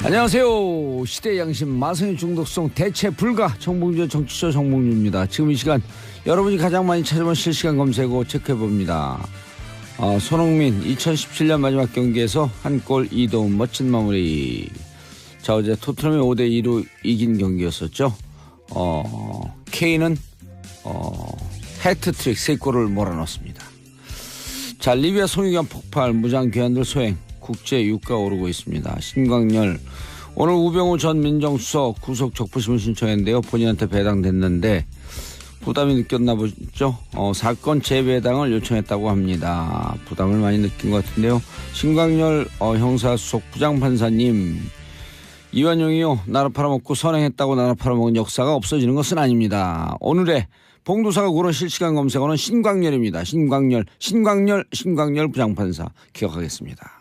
안녕하세요. 시대 양심 마성의 중독성 대체 불가 정봉주의 정치쇼 정봉주입니다. 지금 이 시간 여러분이 가장 많이 찾아본 실시간 검색어 체크해봅니다. 손흥민 2017년 마지막 경기에서 한 골 2도움 멋진 마무리. 자, 어제 토트넘이 5대2로 이긴 경기였었죠. 케인은 해트트릭 3골을 몰아넣었습니다. 자, 리비아 송유관 폭발, 무장 귀환들 소행, 국제 유가 오르고 있습니다. 신광열 오늘 우병우 전 민정수석 구속 적부심을 신청했는데요. 본인한테 배당됐는데 부담이 느꼈나 보죠. 사건 재배당을 요청했다고 합니다. 부담을 많이 느낀 것 같은데요. 신광열 형사수석 부장판사님, 이완용이요, 나라 팔아먹고 선행했다고 나라 팔아먹은 역사가 없어지는 것은 아닙니다. 오늘의 봉도사가 고른 실시간 검색어는 신광열입니다. 신광열 부장판사 기억하겠습니다.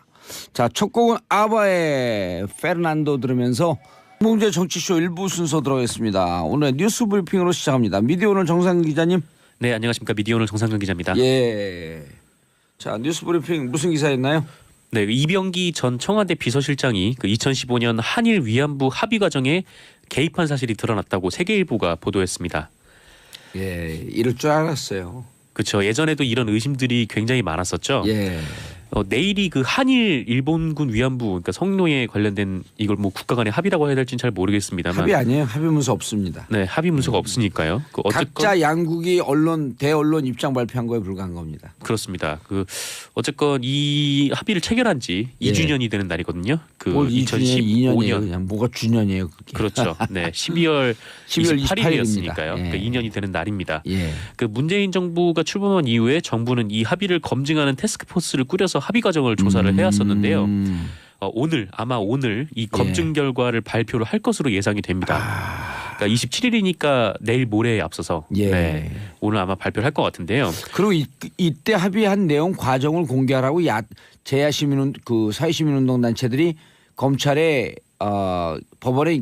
자, 첫 곡은 아바의 페르난도 들으면서 봉주의 정치쇼 1부 순서 들어가겠습니다. 오늘 뉴스 브리핑으로 시작합니다. 미디어오늘 정상근 기자님. 네, 안녕하십니까. 미디어오늘 정상근 기자입니다. 예. 자, 뉴스 브리핑 무슨 기사였나요? 네, 이병기 전 청와대 비서실장이 2015년 한일 위안부 합의 과정에 개입한 사실이 드러났다고 세계일보가 보도했습니다. 예, 이럴 줄 알았어요. 그렇죠. 예전에도 이런 의심들이 굉장히 많았었죠. 예. 내일이 그 한일 일본군 위안부, 그러니까 성노예 관련된 이걸 뭐 국가 간의 합의라고 해야 될지는 잘 모르겠습니다만. 합의 아니에요. 합의 문서 없습니다. 네, 합의 문서가 없으니까요. 각자 양국이 대언론 입장 발표한 거에 불과한 겁니다. 그렇습니다. 어쨌건 이 합의를 체결한 지 2주년이 되는 날이거든요. 2015년. 그냥 뭐가 주년이에요, 그게. 그렇죠. 네, 12월 28일이었으니까요. 예. 그러니까 2년이 되는 날입니다. 예. 문재인 정부가 출범한 이후에 정부는 이 합의를 검증하는 태스크포스를 꾸려서 합의 과정을 조사를 해왔었는데요. 아마 오늘 이 검증 결과를 발표를 할 것으로 예상이 됩니다. 그러니까 27일이니까 내일 모레에 앞서서 네, 오늘 아마 발표를 할 것 같은데요. 그리고 이때 합의한 내용 과정을 공개하라고 제야 시민 사회시민운동 단체들이 검찰에 법원에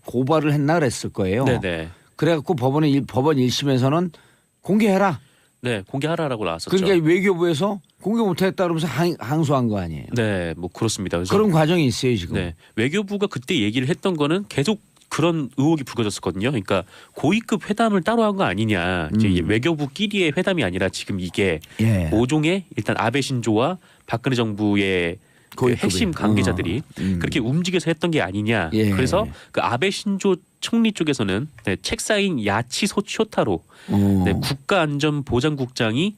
고발을 했나 그랬을 거예요. 네네. 그래갖고 법원 1심에서는 공개해라. 네, 공개하라라고 나왔었죠. 그러니까 외교부에서 공개 못했다 그러면서 항소한 거 아니에요. 네, 뭐 그렇습니다. 그래서 그런 과정이 있어요 지금. 네, 외교부가 그때 얘기를 했던 거는 계속 그런 의혹이 불거졌었거든요. 그러니까 고위급 회담을 따로 한 거 아니냐. 이제 외교부끼리의 회담이 아니라 지금 이게 모종의 일단 아베 신조와 박근혜 정부의 핵심 관계자들이 그렇게 움직여서 했던 게 아니냐. 그래서 아베 신조 총리 쪽에서는 책사인 야치소 치오타로 국가안전보장국장이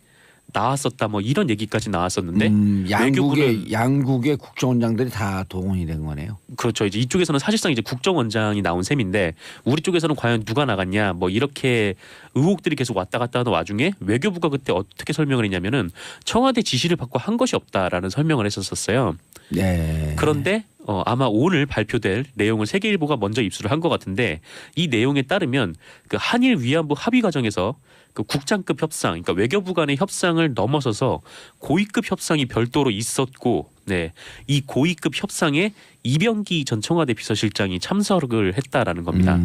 나왔었다, 뭐 이런 얘기까지 나왔었는데 양국의 국정원장들이 다 동원이 된 거네요. 그렇죠. 이제 이쪽에서는 사실상 이제 국정원장이 나온 셈인데 우리 쪽에서는 과연 누가 나갔냐, 뭐 이렇게 의혹들이 계속 왔다 갔다 하는 와중에 외교부가 그때 어떻게 설명을 했냐면은 청와대 지시를 받고 한 것이 없다라는 설명을 했었어요. 네. 그런데 아마 오늘 발표될 내용을 세계일보가 먼저 입수를 한 것 같은데, 이 내용에 따르면 한일 위안부 합의 과정에서 국장급 협상, 그러니까 외교부 간의 협상을 넘어서서 고위급 협상이 별도로 있었고, 네, 이 고위급 협상에 이병기 전 청와대 비서실장이 참석을 했다라는 겁니다.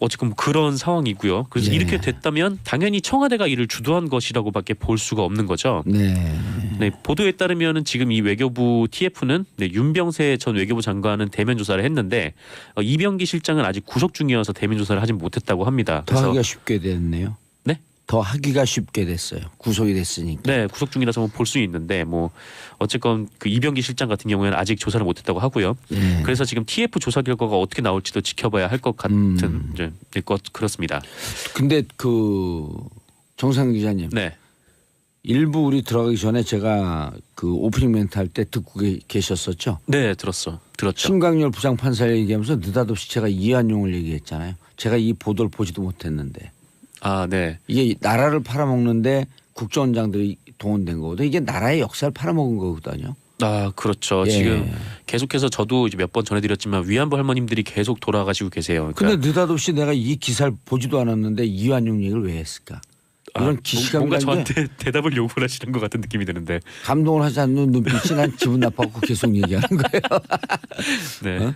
어쨌든 그런 상황이고요. 그래서 이렇게 됐다면 당연히 청와대가 이를 주도한 것이라고밖에 볼 수가 없는 거죠. 네, 보도에 따르면 지금 이 외교부 TF는 윤병세 전 외교부 장관은 대면 조사를 했는데 이병기 실장은 아직 구속 중이어서 대면 조사를 하진 못했다고 합니다. 더 하기가 쉽게 됐네요. 네? 더 하기가 쉽게 됐어요. 구속이 됐으니까. 네, 구속 중이라서 볼 수 있는데 뭐 어쨌건 이병기 실장 같은 경우에는 아직 조사를 못했다고 하고요. 그래서 지금 TF 조사 결과가 어떻게 나올지도 지켜봐야 할 것 같은 그렇습니다. 근데 정상근 기자님. 네. 일부 우리 들어가기 전에 제가 오프닝 멘트 할 때 듣고 계셨었죠? 네, 들었죠. 신광열 부장판사를 얘기하면서 느닷없이 제가 이완용을 얘기했잖아요. 제가 이 보도를 보지도 못했는데. 네. 이게 나라를 팔아먹는데 국정원장들이 동원된 거거든요. 이게 나라의 역사를 팔아먹은 거거든요. 그렇죠. 지금 계속해서 저도 이제 몇 번 전해드렸지만 위안부 할머님들이 계속 돌아가시고 계세요. 그런데 느닷없이 내가 이 기사를 보지도 않았는데 이완용 얘기를 왜 했을까? 이런 기시감 뭔가 저한테 대답을 요구를 하시는 것 같은 느낌이 드는데. 감동을 하지 않는 눈빛이 난 기분 나빠갖고 계속 얘기하는 거예요. 네.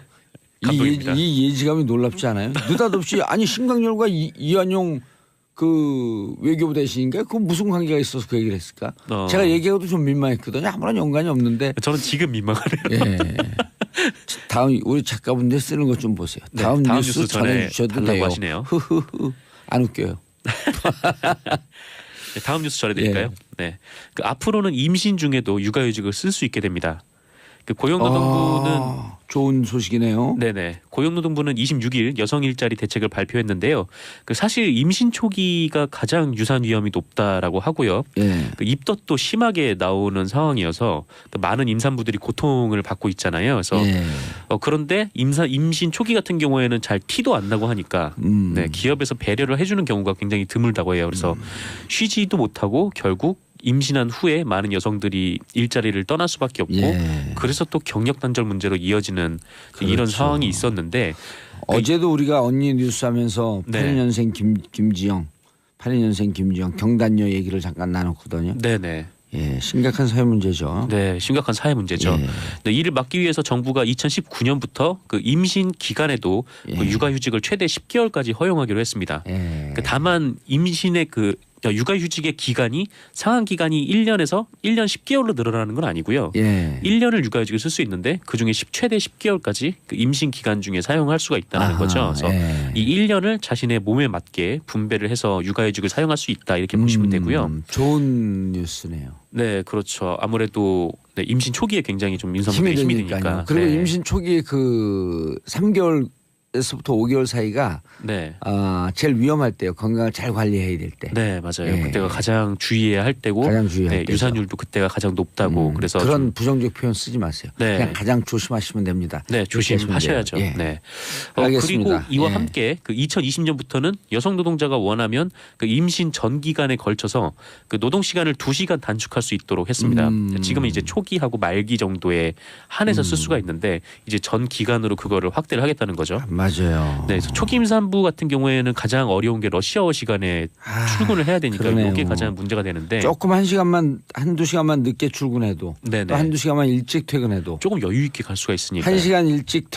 이 예지감이 놀랍지 않아요? 느닷없이 아니 신광열과 이완용 외교부 대신인가? 그 무슨 관계가 있어서 그 얘기를 했을까? 제가 얘기하고도 좀 민망했거든요. 아무런 연관이 없는데. 저는 지금 민망하네요. 다음 우리 작가분들 쓰는 것 좀 보세요. 네, 다음 다음 뉴스 뉴스 전에 전해주셔도 달라고 돼요. 하시네요. 흐흐흐. 안 웃겨요. 네, 다음 뉴스 전해드릴까요? 네, 그 앞으로는 임신 중에도 육아휴직을 쓸 수 있게 됩니다. 그 고용노동부는 좋은 소식이네요. 네네. 고용노동부는 26일 여성 일자리 대책을 발표했는데요. 그 사실 임신 초기가 가장 유산 위험이 높다라고 하고요. 예. 그 입덧도 심하게 나오는 상황이어서 그 많은 임산부들이 고통을 받고 있잖아요. 그래서 예. 그런데 임신 초기 같은 경우에는 잘 티도 안 나고 하니까 네, 기업에서 배려를 해주는 경우가 굉장히 드물다고 해요. 그래서 쉬지도 못하고 결국 임신한 후에 많은 여성들이 일자리를 떠날 수밖에 없고 예. 그래서 또 경력 단절 문제로 이어지는 이런 그렇죠. 상황이 있었는데 어제도 우리가 언니 뉴스 하면서 네. 82년생 김지영 82년생 김지영 경단녀 얘기를 잠깐 나눴거든요. 네네. 예, 심각한 사회 문제죠. 네, 심각한 사회 문제죠. 예. 네, 이를 막기 위해서 정부가 2019년부터 그 임신 기간에도 예. 그 육아휴직을 최대 10개월까지 허용하기로 했습니다. 예. 그 다만 임신의 그 육아휴직의 기간이 상한 기간이 1년에서 1년 10개월로 늘어나는 건 아니고요. 예. 1년을 육아휴직을 쓸 수 있는데 그중에 최대 10개월까지 그 임신 기간 중에 사용할 수가 있다는 아하, 거죠. 그래서 예. 이 1년을 자신의 몸에 맞게 분배를 해서 육아휴직을 사용할 수 있다 이렇게 보시면 되고요. 좋은 뉴스네요. 네, 그렇죠. 아무래도 네, 임신 초기에 굉장히 좀 임산부들이 힘이 드니까. 그리고 네. 임신 초기 그 3개월에서부터 5개월 사이가 네. 제일 위험할 때요. 건강을 잘 관리해야 될 때. 네, 맞아요. 예. 그때가 가장 주의해야 할 때고 가장 주의할 네, 때죠. 유산율도 그때가 가장 높다고 그래서 그런 좀, 부정적 표현 쓰지 마세요. 네. 그냥 가장 조심하시면 됩니다. 네, 그렇게 하시면 조심하셔야죠. 돼요. 예. 네. 알겠습니다. 그리고 이와 예. 함께 그 2020년부터는 여성 노동자가 원하면 그 임신 전 기간에 걸쳐서 그 노동 시간을 2시간 단축할 수 있도록 했습니다. 지금은 이제 초기하고 말기 정도에 한해서 쓸 수가 있는데 이제 전 기간으로 그거를 확대를 하겠다는 거죠. 맞아요. 네, 그래서 초기 임산부 같은 경우에는 가장 어려운 게 러시아워 시간에 출근을 해야 되니까 그러네요. 이게 가장 문제가 되는데 조금 한두 시간만 늦게 출근해도 네네. 또 한두 시간만 일찍 퇴근해도 조금 여유 있게 갈 수가 있으니까. 1시간 일찍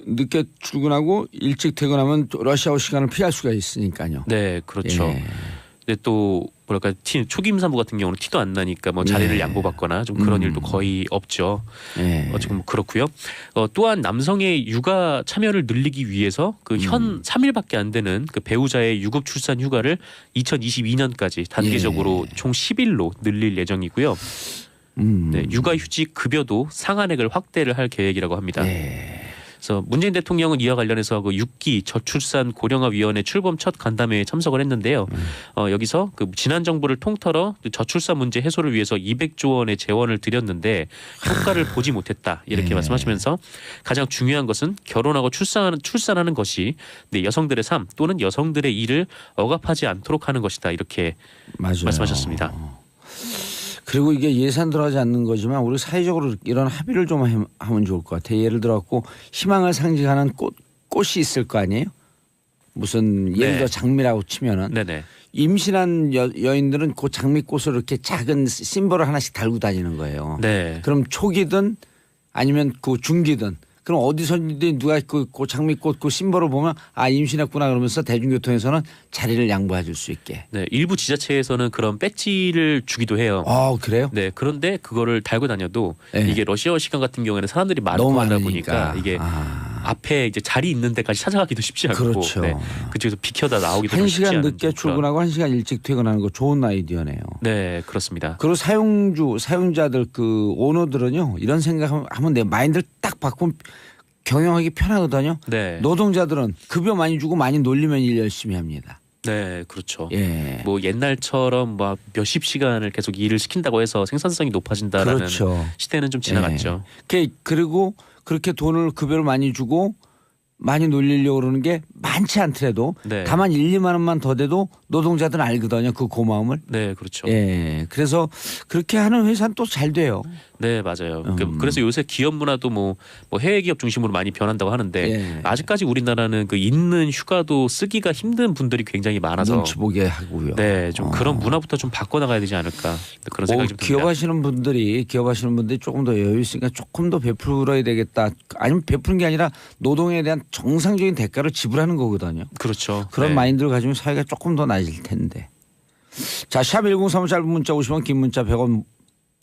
늦게 출근하고 일찍 퇴근하면 또 러시아워 시간을 피할 수가 있으니까요. 네, 그렇죠. 예. 근데 또 뭐랄까 초기 임산부 같은 경우는 티도 안 나니까 뭐 자리를 예. 양보받거나 좀 그런 일도 거의 없죠. 예. 지금 그렇고요. 또한 남성의 육아 참여를 늘리기 위해서 그 현 3일밖에 안 되는 그 배우자의 유급 출산 휴가를 2022년까지 단계적으로 총 10일로 늘릴 예정이고요. 네, 육아휴직 급여도 상한액을 확대를 할 계획이라고 합니다. 예. 그래서 문재인 대통령은 이와 관련해서 그 6기 저출산 고령화위원회 출범 첫 간담회에 참석을 했는데요. 여기서 그 지난 정부를 통틀어 저출산 문제 해소를 위해서 200조 원의 재원을 들였는데 효과를 보지 못했다 이렇게 예. 말씀하시면서 가장 중요한 것은 결혼하고 출산하는 것이 네, 여성들의 삶 또는 여성들의 일을 억압하지 않도록 하는 것이다 이렇게 맞아요. 말씀하셨습니다. 그리고 이게 예산 들어가지 않는 거지만 우리 사회적으로 이런 합의를 좀 하면 좋을 것 같아요. 예를 들어 갖고 희망을 상징하는 꽃이 있을 거 아니에요. 무슨 예를 네. 들어 장미라고 치면은 네네. 임신한 여인들은 그 장미꽃을 이렇게 작은 심볼을 하나씩 달고 다니는 거예요. 네. 그럼 초기든 아니면 그 중기든 그럼 어디서든 누가 그 장미꽃 그 심볼을 보면 아 임신했구나 그러면서 대중교통에서는 자리를 양보해 줄 수 있게. 네, 일부 지자체에서는 그런 배지를 주기도 해요. 그래요? 네, 그런데 그거를 달고 다녀도 네. 이게 러시아어 시간 같은 경우에는 사람들이 많고 너무 하다 많으니까. 보니까 이게 앞에 이제 자리 있는 데까지 찾아가기도 쉽지 않고 그렇죠. 네, 그쪽에서 비켜다 나오기도 좀 쉽지 1시간 않은 늦게 그런- 출근하고 1시간 일찍 퇴근하는 거 좋은 아이디어네요. 네, 그렇습니다. 그리고 사용자들 그 오너들은요 이런 생각하면 내 마인드를 딱 바꾸면 경영하기 편하거든요. 네, 노동자들은 급여 많이 주고 많이 놀리면 일 열심히 합니다. 네, 그렇죠. 예. 뭐 옛날처럼 막 몇십 시간을 계속 일을 시킨다고 해서 생산성이 높아진다라는 그렇죠. 시대는 좀 지나갔죠. 그리고 그렇게 돈을 급여를 많이 주고 많이 놀리려고 그러는 게 많지 않더라도 네. 다만 1, 2만 원만 더 돼도 노동자들은 알거든요. 그 고마움을. 네, 그렇죠. 예. 그래서 그렇게 하는 회사는 또 잘 돼요. 네, 맞아요. 그래서 요새 기업 문화도 뭐 해외 기업 중심으로 많이 변한다고 하는데 예. 아직까지 우리나라는 그 있는 휴가도 쓰기가 힘든 분들이 굉장히 많아서 눈치 보게 하고요. 네, 좀 그런 문화부터 좀 바꿔나가야 되지 않을까 그런 생각이 좀 듭니다. 기업하시는 분들이 조금 더 여유 있으니까 조금 더 베풀어야 되겠다. 아니면 베푸는 게 아니라 노동에 대한 정상적인 대가를 지불하는 거거든요. 그렇죠. 그런 네. 마인드를 가지면 사회가 조금 더 나아질 텐데. 자, 샵 1035 짧은 문자 50원 긴 문자 100원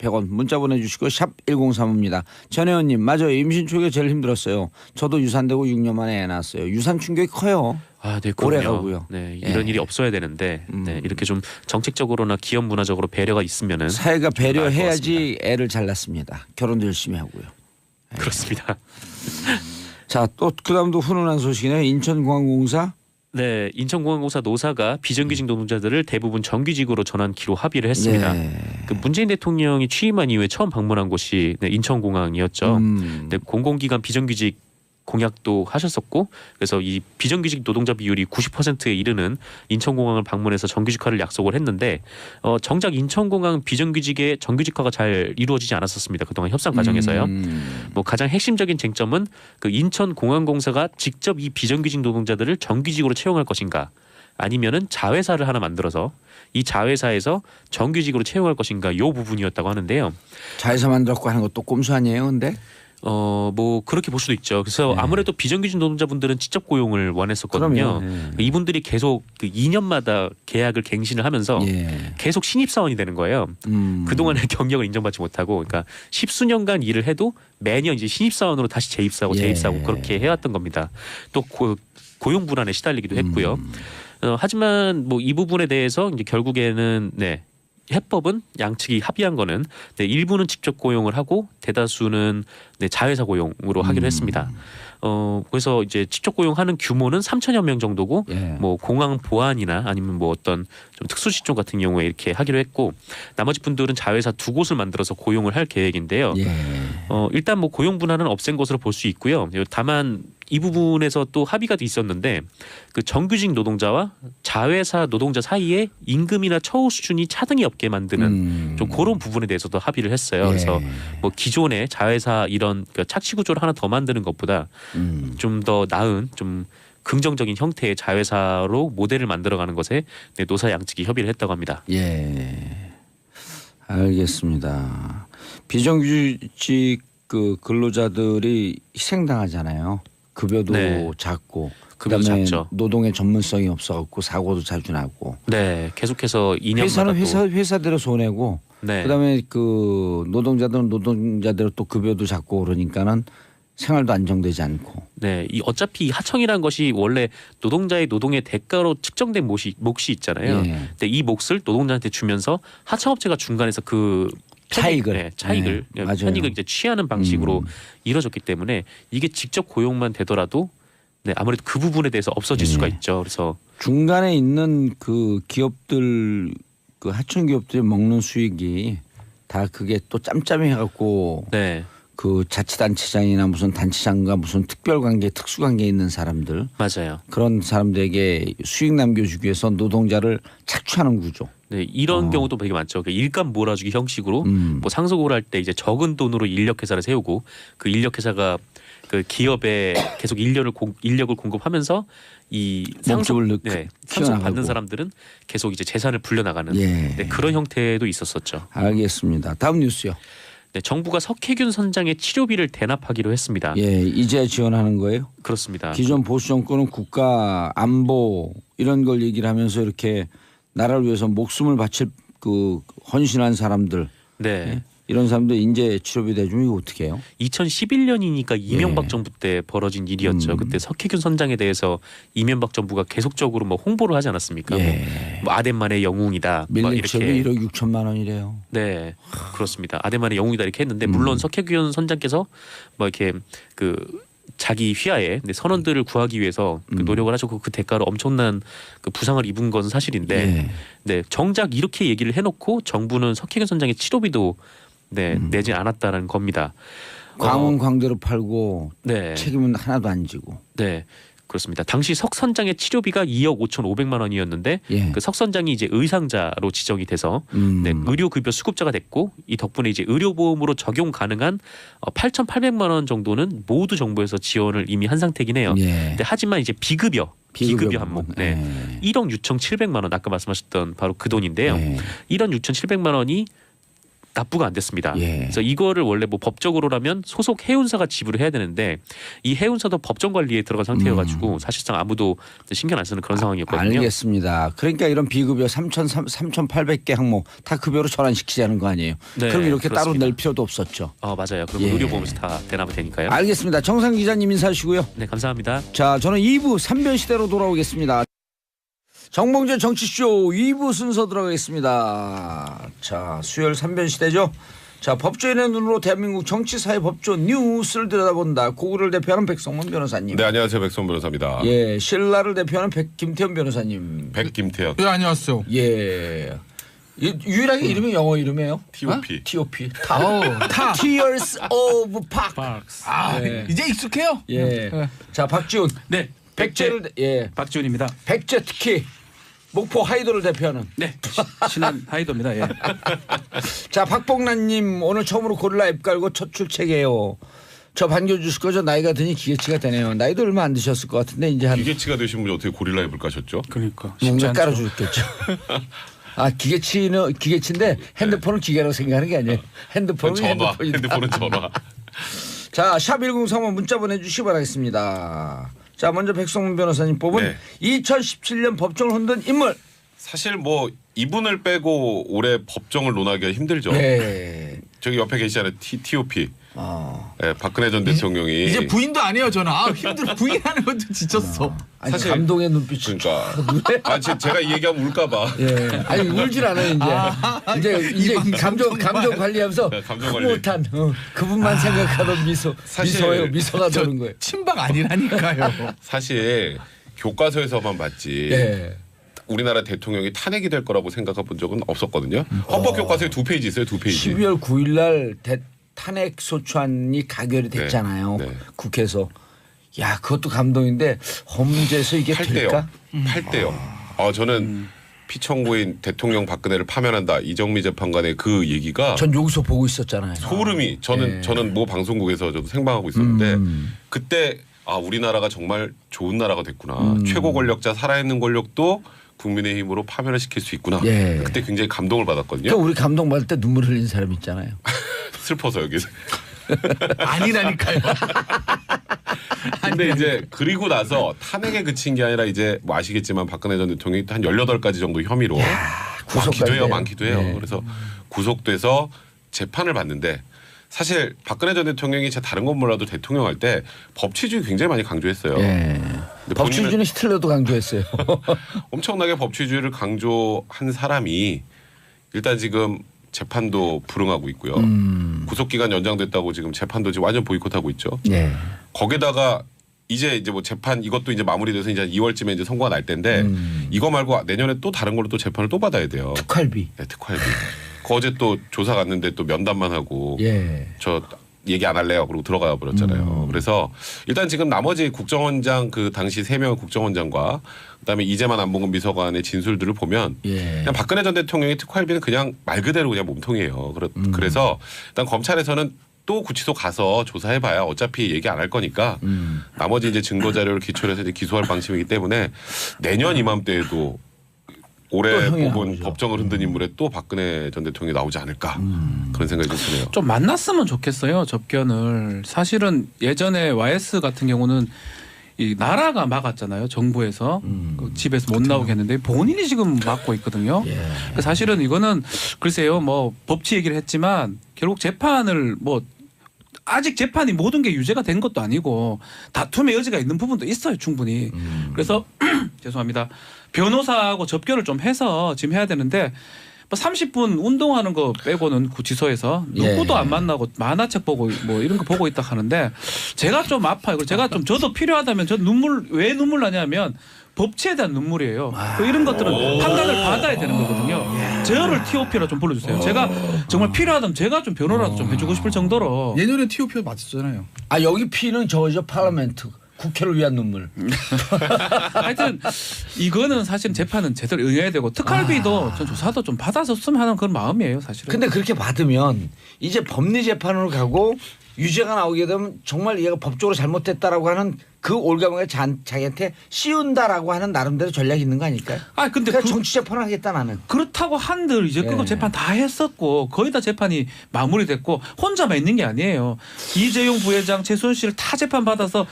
100원 문자 보내주시고 샵 1035입니다. 전혜원님 맞아요. 임신 초기가 제일 힘들었어요. 저도 유산되고 6년 만에 애 낳았어요. 유산 충격이 커요. 아, 네, 오래 그럼요. 가고요. 네, 이런 일이 없어야 되는데 네, 이렇게 좀 정책적으로나 기업 문화적으로 배려가 있으면은 사회가 좀 나을 것 배려해야지 애를 잘 낳습니다. 결혼도 열심히 하고요. 그렇습니다. 자, 또 그다음도 훈훈한 소식이네요. 인천공항공사. 네, 인천공항공사 노사가 비정규직 노동자들을 대부분 정규직으로 전환키로 합의를 했습니다. 예. 그 문재인 대통령이 취임한 이후에 처음 방문한 곳이 네, 인천공항이었죠. 네, 공공기관 비정규직 공약도 하셨었고 그래서 이 비정규직 노동자 비율이 90%에 이르는 인천공항을 방문해서 정규직화를 약속을 했는데 정작 인천공항 비정규직의 정규직화가 잘 이루어지지 않았었습니다. 그동안 협상 과정에서요. 뭐 가장 핵심적인 쟁점은 그 인천공항공사가 직접 이 비정규직 노동자들을 정규직으로 채용할 것인가 아니면은 자회사를 하나 만들어서 이 자회사에서 정규직으로 채용할 것인가 요 부분이었다고 하는데요. 자회사 만들었고 하는 것도 꼼수 아니에요, 근데? 뭐 그렇게 볼 수도 있죠. 그래서 아무래도 비정규직 노동자분들은 직접 고용을 원했었거든요. 이분들이 계속 그 2년마다 계약을 갱신을 하면서 계속 신입사원이 되는 거예요. 그동안의 경력을 인정받지 못하고 그러니까 십수년간 일을 해도 매년 이제 신입사원으로 다시 재입사하고 재입사하고 그렇게 해왔던 겁니다. 또 고용 불안에 시달리기도 했고요. 하지만 뭐 이 부분에 대해서 이제 결국에는 네. 해법은 양측이 합의한 거는 네, 일부는 직접 고용을 하고 대다수는 네, 자회사 고용으로 하기로 했습니다. 그래서 이제 직접 고용하는 규모는 3천여 명 정도고 뭐 공항 보안이나 아니면 뭐 어떤 좀 특수 직종 같은 경우에 이렇게 하기로 했고 나머지 분들은 자회사 2곳을 만들어서 고용을 할 계획인데요. 일단 뭐 고용 분할은 없앤 것으로 볼 수 있고요. 다만 이 부분에서 또 합의가 있었는데 그 정규직 노동자와 자회사 노동자 사이에 임금이나 처우 수준이 차등이 없게 만드는 좀 그런 부분에 대해서도 합의를 했어요. 그래서 뭐 기존의 자회사 이런 그 착취 구조를 하나 더 만드는 것보다 좀 더 나은 좀 긍정적인 형태의 자회사로 모델을 만들어가는 것에 네, 노사 양측이 협의를 했다고 합니다. 알겠습니다. 비정규직 그 근로자들이 희생당하잖아요. 급여도 작고 급여도 그다음에 작죠. 노동의 전문성이 없어갖고 사고도 자주 나고. 네, 계속해서 2년마다 회사는 또 회사대로 손해고 네. 그다음에 그 노동자들은 노동자대로 또 급여도 작고 그러니까는 생활도 안정되지 않고. 네, 이 어차피 이 하청이라는 것이 원래 노동자의 노동의 대가로 측정된 몫이 있잖아요. 근데 이 몫을 노동자한테 주면서 하청업체가 중간에서 그 차익을 편익을 이제 취하는 방식으로 이루어졌기 때문에 이게 직접 고용만 되더라도 네, 아무래도 그 부분에 대해서 없어질 수가 있죠. 그래서 중간에 있는 그 기업들 그 하청 기업들이 먹는 수익이 다 그게 또 짬짬해갖고 그 자치단체장이나 무슨 단체장과 무슨 특별관계 특수관계에 있는 사람들 맞아요. 그런 사람들에게 수익 남겨주기 위해서 노동자를 착취하는 구조. 네, 이런 경우도 되게 많죠. 일감 몰아주기 형식으로 뭐 상속을 할 때 이제 적은 돈으로 인력회사를 세우고 그 인력회사가 그 기업에 계속 인력을 공급하면서 이 상속 받는 사람들은 계속 이제 재산을 불려나가는 네, 그런 형태도 있었었죠. 알겠습니다. 다음 뉴스요. 네, 정부가 석혜균 선장의 치료비를 대납하기로 했습니다. 이제 지원하는 거예요? 그렇습니다. 기존 보수 정권은 국가 안보 이런 걸 얘기를 하면서 이렇게 나라를 위해서 목숨을 바칠 그 헌신한 사람들, 이런 사람들 이제 치료비 대주면 이거 어떻게 해요? 2011년이니까 이명박 정부 때 벌어진 일이었죠. 그때 석혜균 선장에 대해서 이명박 정부가 계속적으로 뭐 홍보를 하지 않았습니까? 뭐 아덴만의 영웅이다. 밀립치업이 1억 6천만 원이래요. 네, 그렇습니다. 아덴만의 영웅이다 이렇게 했는데 물론 석혜균 선장께서 뭐 이렇게 그 자기 휘하에 선원들을 구하기 위해서 그 노력을 하셨고 그 대가로 엄청난 그 부상을 입은 건 사실인데, 네 정작 이렇게 얘기를 해놓고 정부는 석혜균 선장의 치료비도 내지 않았다는 겁니다. 광은 광대로 팔고 책임은 하나도 안 지고. 네. 그렇습니다. 당시 석 선장의 치료비가 2억 5,500만 원이었는데 그 석 선장이 이제 의상자로 지정이 돼서 의료급여 수급자가 됐고 이 덕분에 이제 의료보험으로 적용 가능한 8,800만 원 정도는 모두 정부에서 지원을 이미 한 상태긴 해요. 근데 하지만 이제 비급여 항목 1억 6,700만 원 아까 말씀하셨던 바로 그 돈인데요. 1억 6,700만 원이 납부가 안 됐습니다. 예. 그래서 이거를 원래 뭐 법적으로라면 소속 해운사가 지불을 해야 되는데 이 해운사도 법정 관리에 들어간 상태여가지고 사실상 아무도 신경 안 쓰는 그런 상황이었거든요. 알겠습니다. 그러니까 이런 비급여 3,800개 항목 다 급여로 전환시키자는 거 아니에요. 네, 그럼 이렇게 따로 그렇습니다. 낼 필요도 없었죠. 맞아요. 그럼 예. 의료보험에서 다 대납이 되니까요. 알겠습니다. 정상 기자님 인사하시고요. 네, 감사합니다. 자, 저는 2부 3변 시대로 돌아오겠습니다. 정봉재 정치쇼 2부 순서 들어가겠습니다. 자, 수요일 3변 시대죠. 자, 법조인의 눈으로 대한민국 정치사회 법조 뉴스를 들여다본다. 고구를 대표하는 백성문 변호사님. 네, 안녕하세요. 백성문 변호사입니다. 예, 신라를 대표하는 김태현 변호사님. 백김태현. 네, 안녕하세요. 예. 유일하게 이름이 영어 이름이에요? T.O.P. T.O.P. 타. Tears of Park. 아, 네. 이제 익숙해요. 예. 자, 박지훈. 네, 백제를 예. 박지훈입니다. 백제 특히 목포 하이도를 대표하는. 네, 신한 하이도입니다. 예. 자, 박봉란님 오늘 처음으로 고릴라 앱 깔고 첫 출첵이에요. 저 반겨주실 거죠? 나이가 드니 기계치가 되네요. 나이도 얼마 안 드셨을 것 같은데 이제 한 기계치가 되신 분이 어떻게 고릴라 앱을 까셨죠? 그러니까 쉽지 뭔가 않죠. 깔아주겠죠. 아, 기계치는 기계치인데 핸드폰은 기계라고 생각하는 게 아니에요. 핸드폰은 전화. 핸드폰이다. 핸드폰은 전화. 자, 샵 1035 문자 보내주시기 바라겠습니다. 자, 먼저 백성문 변호사님 뽑은 네. 2017년 법정을 흔든 인물. 사실 뭐 이분을 빼고 올해 법정을 논하기가 힘들죠. 네. 저기 옆에 계시잖아요. T.O.P. 어. 네, 박근혜 전 대통령이 이제 부인도 아니에요, 저는. 아, 힘들어. 부인하는 것도 지쳤어. 아니, 사실- 감동의 눈빛이. 그러니까 제가 이 얘기하면 울까봐. 예. 아니, 울질 않아요, 이제. 이제 감정 관리하면서 네, 감정 관리. 못한 그분만 생각하던 미소. 사실 미소예요. 미소가 저 도는 거예요. 친박 아니라니까요. 사실 교과서에서만 봤지. 예. 우리나라 대통령이 탄핵이 될 거라고 생각해 본 적은 없었거든요. 헌법 교과서에 2페이지 있어요. 2페이지. 12월 9일 날 탄핵 소추안이 가결이 됐잖아요. 네. 국회에서. 야, 그것도 감동인데 헌문제에서 이게 8대요. 될까? 8대요. 저는 피청구인 대통령 박근혜를 파면한다. 이정미 재판관의 그 얘기가 전 여기서 보고 있었잖아요. 소름이 네. 저는 모 방송국에서 저도 생방하고 있었는데 그때 우리나라가 정말 좋은 나라가 됐구나. 최고 권력자 살아있는 권력도 국민의힘으로 파면을 시킬 수 있구나. 예. 그때 굉장히 감동을 받았거든요. 그러니까 우리 감동받을 때 눈물 흘리는 사람 있잖아요. 슬퍼서 여기서. 아니라니까요. 근데 이제 그리고 나서 탄핵에 그친 게 아니라 이제 뭐 아시겠지만 박근혜 전 대통령이 한 18가지 정도 혐의로 많기도 해요. 많기도 해요. 네. 그래서 구속돼서 재판을 받는데 사실 박근혜 전 대통령이 제가 다른 건 몰라도 대통령 할 때 법치주의 굉장히 많이 강조했어요. 예. 근데 법치주의는 히틀러도 강조했어요. 엄청나게 법치주의를 강조한 사람이 일단 지금 재판도 불응하고 있고요. 구속기간 연장됐다고 지금 재판도 지금 완전 보이콧하고 있죠. 예. 거기다가 이제 뭐 재판 이것도 이제 마무리돼서 이제 2월쯤에 이제 선고가 날 텐데 이거 말고 내년에 또 다른 걸로 또 재판을 또 받아야 돼요. 특활비. 네, 특활비. 어제 또 조사 갔는데 또 면담만 하고 예. 저 얘기 안 할래요. 그리고 들어가 버렸잖아요. 그래서 일단 지금 나머지 국정원장 그 당시 3명 국정원장과 그다음에 이재만 안봉근 비서관의 진술들을 보면 예. 그냥 박근혜 전 대통령의 특활비는 그냥 말 그대로 그냥 몸통이에요. 그래서 일단 검찰에서는 또 구치소 가서 조사해봐야 어차피 얘기 안 할 거니까 나머지 이제 증거 자료를 기초로 해서 이제 기소할 방침이기 때문에 내년 이맘때에도 올해 또 형이 뽑은 나오죠. 법정을 흔든 인물에 또 박근혜 전 대통령이 나오지 않을까 그런 생각이 좀 드네요. 좀 만났으면 좋겠어요. 접견을. 사실은 예전에 YS 같은 경우는 이 나라가 막았잖아요. 정부에서 그 집에서 못 나오게 했는데 본인이 지금 막고 있거든요. 예. 그러니까 사실은 이거는 글쎄요. 뭐 법치 얘기를 했지만 결국 재판을 뭐 아직 재판이 모든 게 유죄가 된 것도 아니고 다툼의 여지가 있는 부분도 있어요. 충분히. 그래서 죄송합니다. 변호사하고 접견을 좀 해서 지금 해야 되는데 뭐 30분 운동하는 거 빼고는 구치소에서 누구도 예. 안 만나고 만화책 보고 뭐 이런 거 보고 있다 하는데 제가 좀 아파요. 그리고 제가 좀 저도 필요하다면 저 왜 눈물 나냐면 법치에 대한 눈물이에요. 그 이런 것들은 판단을 받아야 되는 거거든요. 저를 TOP로 좀 불러주세요. 제가 정말 필요하다면 제가 좀 변호라도 좀 해주고 싶을 정도로. 예전에 TOP 맞았잖아요. 아, 여기 피는 저죠. 파라멘트. 국회를 위한 눈물. 하여튼 이거는 사실 재판은 제대로 응해야 되고 특활비도 좀 조사도 좀 받아줬으면 하는 그런 마음이에요. 사실은. 근데 그렇게 받으면 이제 법리 재판으로 가고 유죄가 나오게 되면 정말 얘가 법적으로 잘못됐다라고 하는 그 올가방에 자기한테 씌운다라고 하는 나름대로 전략이 있는 거 아닐까요? 아 근데 그러니까 정치 재판을 하겠다 나는. 그렇다고 한들 이제 그거 예. 재판 다 했었고 거의 다 재판이 마무리됐고 혼자만 있는 게 아니에요. 이재용 부회장, 최순실 다 재판 받아서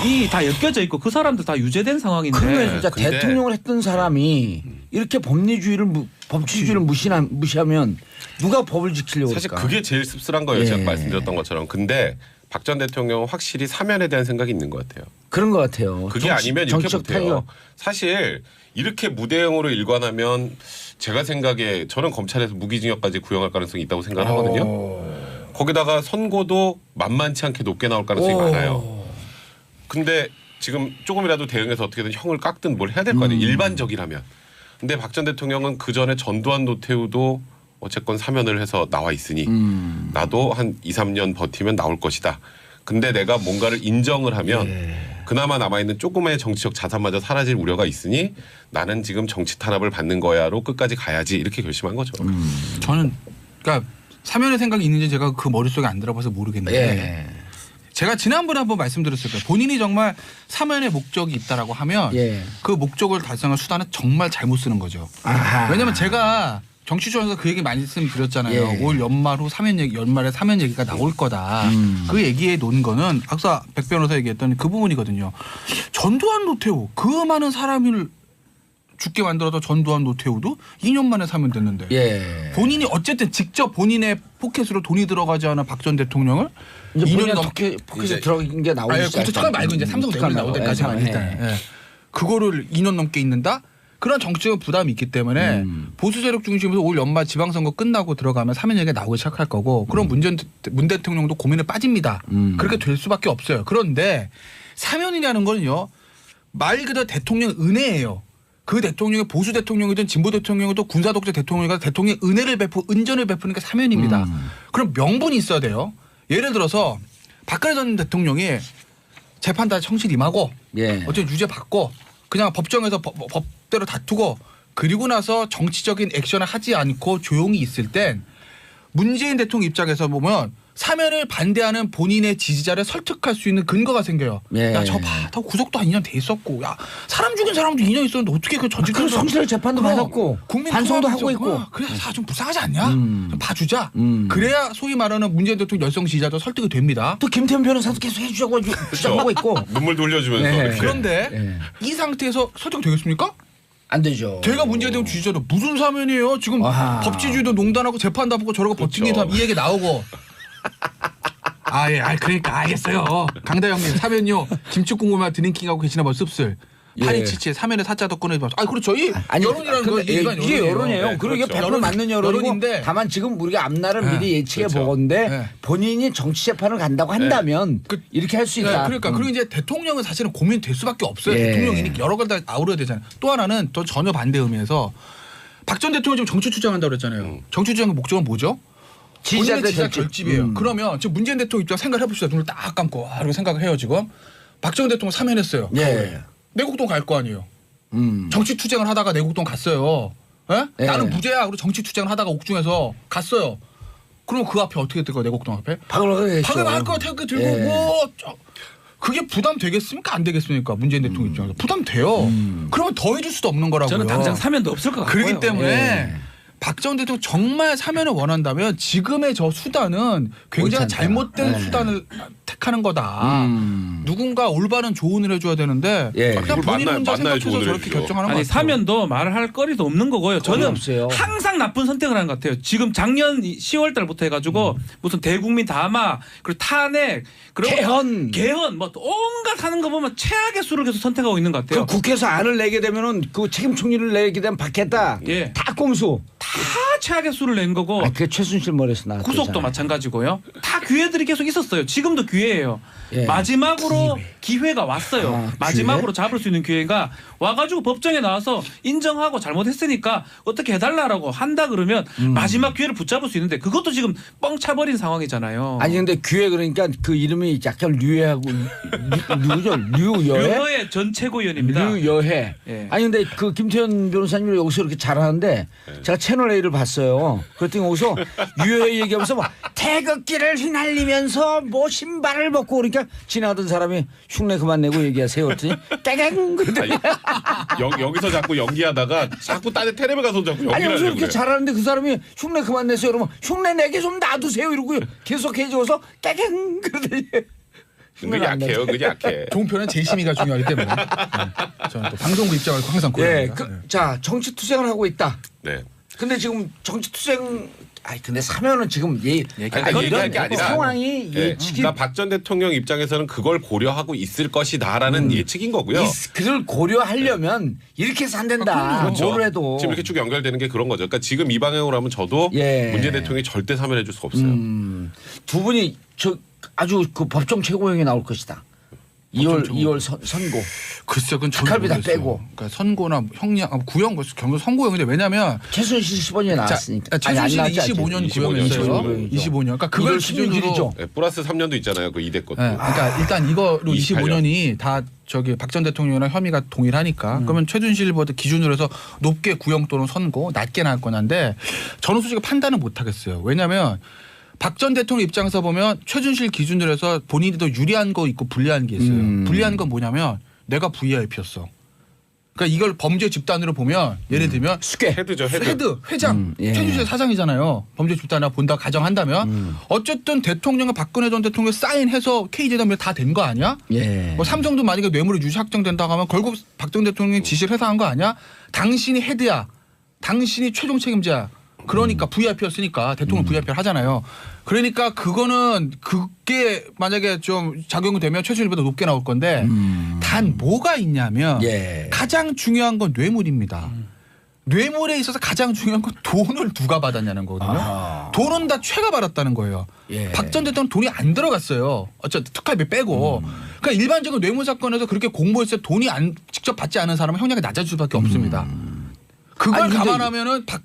이 다 엮여져 있고 그 사람들 다 유죄된 상황인데. 그러면 진짜 근데- 대통령을 했던 사람이 이렇게 법치주의를 무시하면 누가 법을 지키려고 사실 그럴까? 그게 제일 씁쓸한 거예요. 예. 제가 말씀드렸던 것처럼. 근데 박 전 대통령은 확실히 사면에 대한 생각이 있는 것 같아요. 그런 것 같아요. 그게 아니면 이렇게 정치적 못해요. 타이어. 사실 이렇게 무대형으로 일관하면 제가 생각에 저는 검찰에서 무기징역까지 구형할 가능성이 있다고 생각하거든요. 거기다가 선고도 만만치 않게 높게 나올 가능성이 많아요. 근데 지금 조금이라도 대응해서 어떻게든 형을 깎든 뭘 해야 될 거 아니에요. 일반적이라면. 근데 박 전 대통령은 그 전에 전두환 노태우도 어쨌건 사면을 해서 나와 있으니 나도 한 2, 3년 버티면 나올 것이다. 근데 내가 뭔가를 인정을 하면 그나마 남아있는 조금의 정치적 자산마저 사라질 우려가 있으니 나는 지금 정치 탄압을 받는 거야로 끝까지 가야지 이렇게 결심한 거죠. 저는 그러니까 사면의 생각이 있는지 제가 그 머릿속에 안 들어봐서 모르겠는데 예. 제가 지난번에 한번 말씀드렸을 거예요. 본인이 정말 사면의 목적이 있다라고 하면 예. 그 목적을 달성할 수단은 정말 잘못 쓰는 거죠. 아하. 왜냐하면 제가 정치조에서 그 얘기 말씀드렸잖아요. 예. 올 연말 후 사면 얘기, 연말에 사면 얘기가 나올 거다. 그 얘기에 놓은 거는 아까 백 변호사 얘기했던 그 부분이거든요. 전두환 노태우 그 많은 사람을 죽게 만들어서 전두환 노태우도 2년 만에 사면됐는데 예. 본인이 어쨌든 직접 본인의 포켓으로 돈이 들어가지 않은 박 전 대통령을 이제 2년 본인 넘게 포켓에 이제- 들어간 게 나오기 시작했다. 검찰 말고 이제 삼성 내부에 나올 때까지만 일단 그거를 2년 넘게 있는다. 그런 정치적 부담이 있기 때문에 보수 세력 중심에서 올 연말 지방선거 끝나고 들어가면 사면 얘기가 나오기 시작할 거고 그럼 문 대통령도 고민에 빠집니다. 그렇게 될 수밖에 없어요. 그런데 사면이라는 거는요 말 그대로 대통령 은혜예요. 그 대통령이 보수 대통령이든 진보 대통령이든 군사 독재 대통령이든 대통령의 은혜를 은전을 베푸는 게 사면입니다. 그럼 명분이 있어야 돼요. 예를 들어서 박근혜 전 대통령이 재판 다 성실 임하고 예. 어쨌든 유죄 받고 그냥 법정에서 법대로 다투고 그리고 나서 정치적인 액션을 하지 않고 조용히 있을 땐 문재인 대통령 입장에서 보면 사면을 반대하는 본인의 지지자를 설득할 수 있는 근거가 생겨요. 예. 야, 저 봐. 다 구속도 한 2년 돼 있었고. 야, 사람 죽인 사람도 2년 있었는데 어떻게 그 전직 그 성실 재판도 받았고 반성도 하고 있고. 그래, 좀 불쌍하지 않냐? 좀 봐주자. 그래야 소위 말하는 문재인 대통령 열성 지지자도 설득이 됩니다. 또 김태현 변호사도 계속 해주자고 주장하고 있고 눈물 돌려주면서 네. 이렇게. 그런데 이 상태에서 설득되겠습니까? 안 되죠. 제가 문재인 대통령 지지자도 무슨 사면이에요? 지금 아하. 법치주의도 농단하고 재판도 하고 저러고 버티기 그렇죠. 이 얘기 나오고. 아, 예, 그러니까 알겠어요. 강다영님 사면요. 김치 국물만 드링킹하고 계시나 봐 씁쓸. 예. 8277 사면의 사자도 꺼내봐. 아, 그렇죠. 이 여론이라는 거 근데 얘기가 이게 여론이에요. 네, 그리고 이게 그렇죠. 100% 맞는 여론이고 여론인데. 다만 지금 우리가 앞날을 네. 미리 예측해 그렇죠. 보건데 네. 본인이 정치 재판을 간다고 한다면 이렇게 할 수 있다. 그러니까 그리고 이제 대통령은 사실은 고민될 수밖에 없어요. 예. 대통령이니 여러 가지 다 아우러야 되잖아요. 또 하나는 또 전혀 반대 의미에서 박 전 대통령 지금 정치 주장한다고 그랬잖아요. 정치 주장의 목적은 뭐죠? 지지자들 본인의 지지자 결집. 결집이에요. 그러면 지금 문재인 대통령 입장 생각해 봅시다. 눈을 딱 감고 이렇게 생각을 해요 지금. 박 전 대통령 사면했어요. 예. 내곡동 갈 거 아니에요. 정치 투쟁을 하다가 내곡동 갔어요. 예? 예. 나는 무죄야. 그리고 정치 투쟁을 하다가 옥중에서 갔어요. 그럼 그 앞에 어떻게 될까요? 내곡동 앞에? 박을 하겠죠. 박을 할거 태극기 들고 예. 뭐 그게 부담 되겠습니까? 안 되겠습니까? 문재인 대통령 입장에서 부담 돼요. 그러면 더 해줄 수도 없는 거라고요. 저는 당장 사면도 없을 것 같고요. 그렇기 때문에 예. 박 전 대통령 정말 사면을 원한다면 지금의 저 수단은 굉장히 옳지 않다. 잘못된 예. 수단을 택하는 거다. 누군가 올바른 조언을 해줘야 되는데 예. 그냥 그걸 본인 혼자 만나야 생각해서 조언을 저렇게 해주죠. 결정하는 거 아니 같아요. 사면도 말할 거리도 없는 거고요. 저는 없어요. 항상 나쁜 선택을 하는 것 같아요. 지금 작년 10월 달부터 해가지고 무슨 대국민 담화 그리고 탄핵 그리고 개헌 뭐 온갖 하는 거 보면 최악의 수를 계속 선택하고 있는 것 그 같아요. 국회에서 안을 내게 되면은 그 책임 총리를 내게 되면 받겠다. 예. 다 꼼수. 다 최악의 수를 낸 거고 아, 그게 최순실 머리에서 나왔죠. 구속도 마찬가지고요. 다 기회들이 계속 있었어요. 지금도 기회예요. 예. 마지막으로 기회가 왔어요. 아, 마지막으로 잡을 수 있는 기회가 와가지고 법정에 나와서 인정하고 잘못했으니까 어떻게 해달라고 한다 그러면 마지막 기회를 붙잡을 수 있는데 그것도 지금 뻥 차버린 상황이잖아요. 아니 근데 귀에 그러니까 그 이름이 약간 류해하고 누구죠? 류여해? 류여의 전 최고위원입니다. 류여해. 예. 아니 근데 그 김태현 변호사님을 여기서 이렇게 잘하는데 제가 채널 A를 봤어요. 왔어요. 그랬더니 거기서 유해 얘기하면서 막 태극기를 휘날리면서 뭐 신발을 벗고 그러니까 지나가던 사람이 흉내 그만 내고 얘기하세요. 그랬더니 깨갱 그러더니 여기서 자꾸 연기하다가 자꾸 딴 데 텔레비 가서 자꾸 아니 연기를 무슨 하려고 이렇게 그래. 잘하는데 그 사람이 흉내 그만 내세요. 그러면 흉내 내게 좀 놔두세요 이러고 계속 해줘서 깨갱 그러더니 은근히 약해요. 은근히 약해. 종편은 재심이가 중요하기 때문에 저는 또 방송국 입장을 항상 예, 고려합니다. 자 정치 투쟁을 하고 있다. 네. 근데 지금 정치 투쟁 아니 근데 사면은 지금 아니, 얘기할 게 아니라 상황이 예. 예측이 그러니까 박 전 대통령 입장에서는 그걸 고려하고 있을 것이다라는 예측인 거고요. 그걸 고려하려면 이렇게 해서 안 된다. 그렇죠. 뭘 해도 지금 이렇게 쭉 연결되는 게 그런 거죠. 그러니까 지금 이 방향으로 하면 저도 예. 문재인 대통령이 절대 사면해 줄 수가 없어요. 두 분이 저 아주 그 법정 최고형이 나올 것이다. 2월 선고. 글쎄요, 그건 저는 칼비 다 모르겠어요. 빼고. 그러니까 선고나 형량, 구형, 경고 선고형인데 왜냐면 최순실 15년에 나왔으니까. 최순실이 아니, 안 나왔지, 25년 아직. 구형했어요. 25년. 25년. 그러니까 그걸 1월 기준으로 16일이죠. 네, 플러스 3년도 있잖아요. 그 이대 것도. 네, 그러니까 일단 이거로 28년. 25년이 다 저기 박 전 대통령이랑 혐의가 동일하니까 그러면 최순실보다 기준으로 해서 높게 구형 또는 선고 낮게 나올 거냐인데 저는 솔직히 판단을 못 하겠어요. 왜냐하면 박 전 대통령 입장에서 보면 최순실 기준으로 해서 본인이 더 유리한 거 있고 불리한 게 있어요. 불리한 건 뭐냐면 내가 VIP였어. 그러니까 이걸 범죄 집단으로 보면 예를 들면 수괴. 헤드죠. 헤드. 헤드 회장 예. 최순실 사장이잖아요. 범죄 집단이라 본다 가정한다면 어쨌든 대통령과 박근혜 전 대통령 사인해서 KJ담에 다 된 거 아니야? 예. 뭐 삼성도 만약에 뇌물의 유시 확정된다고 하면 결국 박 전 대통령이 지시를 해서 한 거 아니야? 당신이 헤드야. 당신이 최종 책임자야. 그러니까 VIP였으니까 대통령 VIP를 하잖아요. 그러니까 그거는 그게 만약에 좀 작용이 되면 최순실보다 높게 나올 건데 단 뭐가 있냐면 예. 가장 중요한 건 뇌물입니다. 뇌물에 있어서 가장 중요한 건 돈을 누가 받았냐는 거거든요. 아하. 돈은 다 최가 받았다는 거예요. 예. 박 전 대통령 돈이 안 들어갔어요. 어쨌든 특활비 빼고. 그러니까 일반적인 뇌물 사건에서 그렇게 공모했을 때 돈이 직접 받지 않은 사람은 형량이 낮아질 수밖에 없습니다. 그걸 아니, 근데 감안하면은 박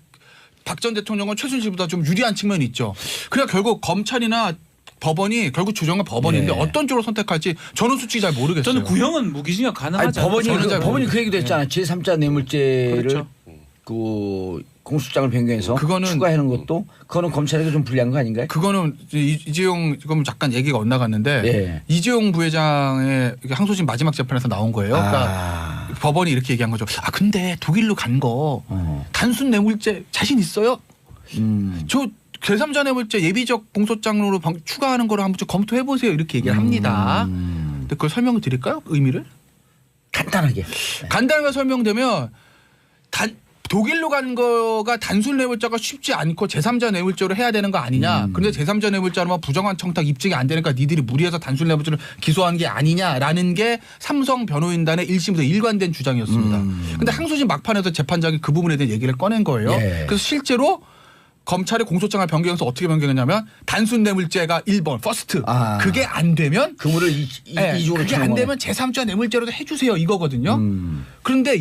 전 대통령은 최순실보다 좀 유리한 측면이 있죠. 그러니까 결국 검찰이나 법원이 결국 조정한 법원인데 예. 어떤 쪽으로 선택할지 저는 솔직히 잘 모르겠어요. 저는 구형은 무기징역 아니, 가능하지 않아요. 법원이 그 얘기도 했잖아. 제3자 뇌물죄를 그렇죠. 그 공소장을 변경해서 그거는 추가하는 것도 그거는 검찰에게 좀 불리한 거 아닌가요? 그거는 이재용 지금 잠깐 얘기가 엇나갔는데 예. 이재용 부회장의 항소심 마지막 재판에서 나온 거예요. 그러니까 아. 법원이 이렇게 얘기한 거죠. 아 근데 독일로 간 거 단순 뇌물죄 자신 있어요? 저 제3자 뇌물죄 예비적 공소장으로 추가하는 거를 한번 좀 검토해 보세요. 이렇게 얘기를 합니다. 근데 그걸 설명을 드릴까요? 의미를? 간단하게. 간단하게 설명되면 독일로 간 거가 단순 뇌물죄가 쉽지 않고 제3자 뇌물죄로 해야 되는 거 아니냐. 그런데 제3자 뇌물죄라면 부정한 청탁 입증이 안 되니까 니들이 무리해서 단순 뇌물죄를 기소한 게 아니냐라는 게 삼성 변호인단의 1심부터 일관된 주장이었습니다. 그런데 항소심 막판에서 재판장이 그 부분에 대한 얘기를 꺼낸 거예요. 예. 그래서 실제로 검찰의 공소장을 변경해서 어떻게 변경했냐면 단순 뇌물죄가 1번 퍼스트 아. 그게 안 되면 그물을 네, 이쪽으로 그게 안 되면 제3자 뇌물죄로도 해주세요 이거거든요. 그런데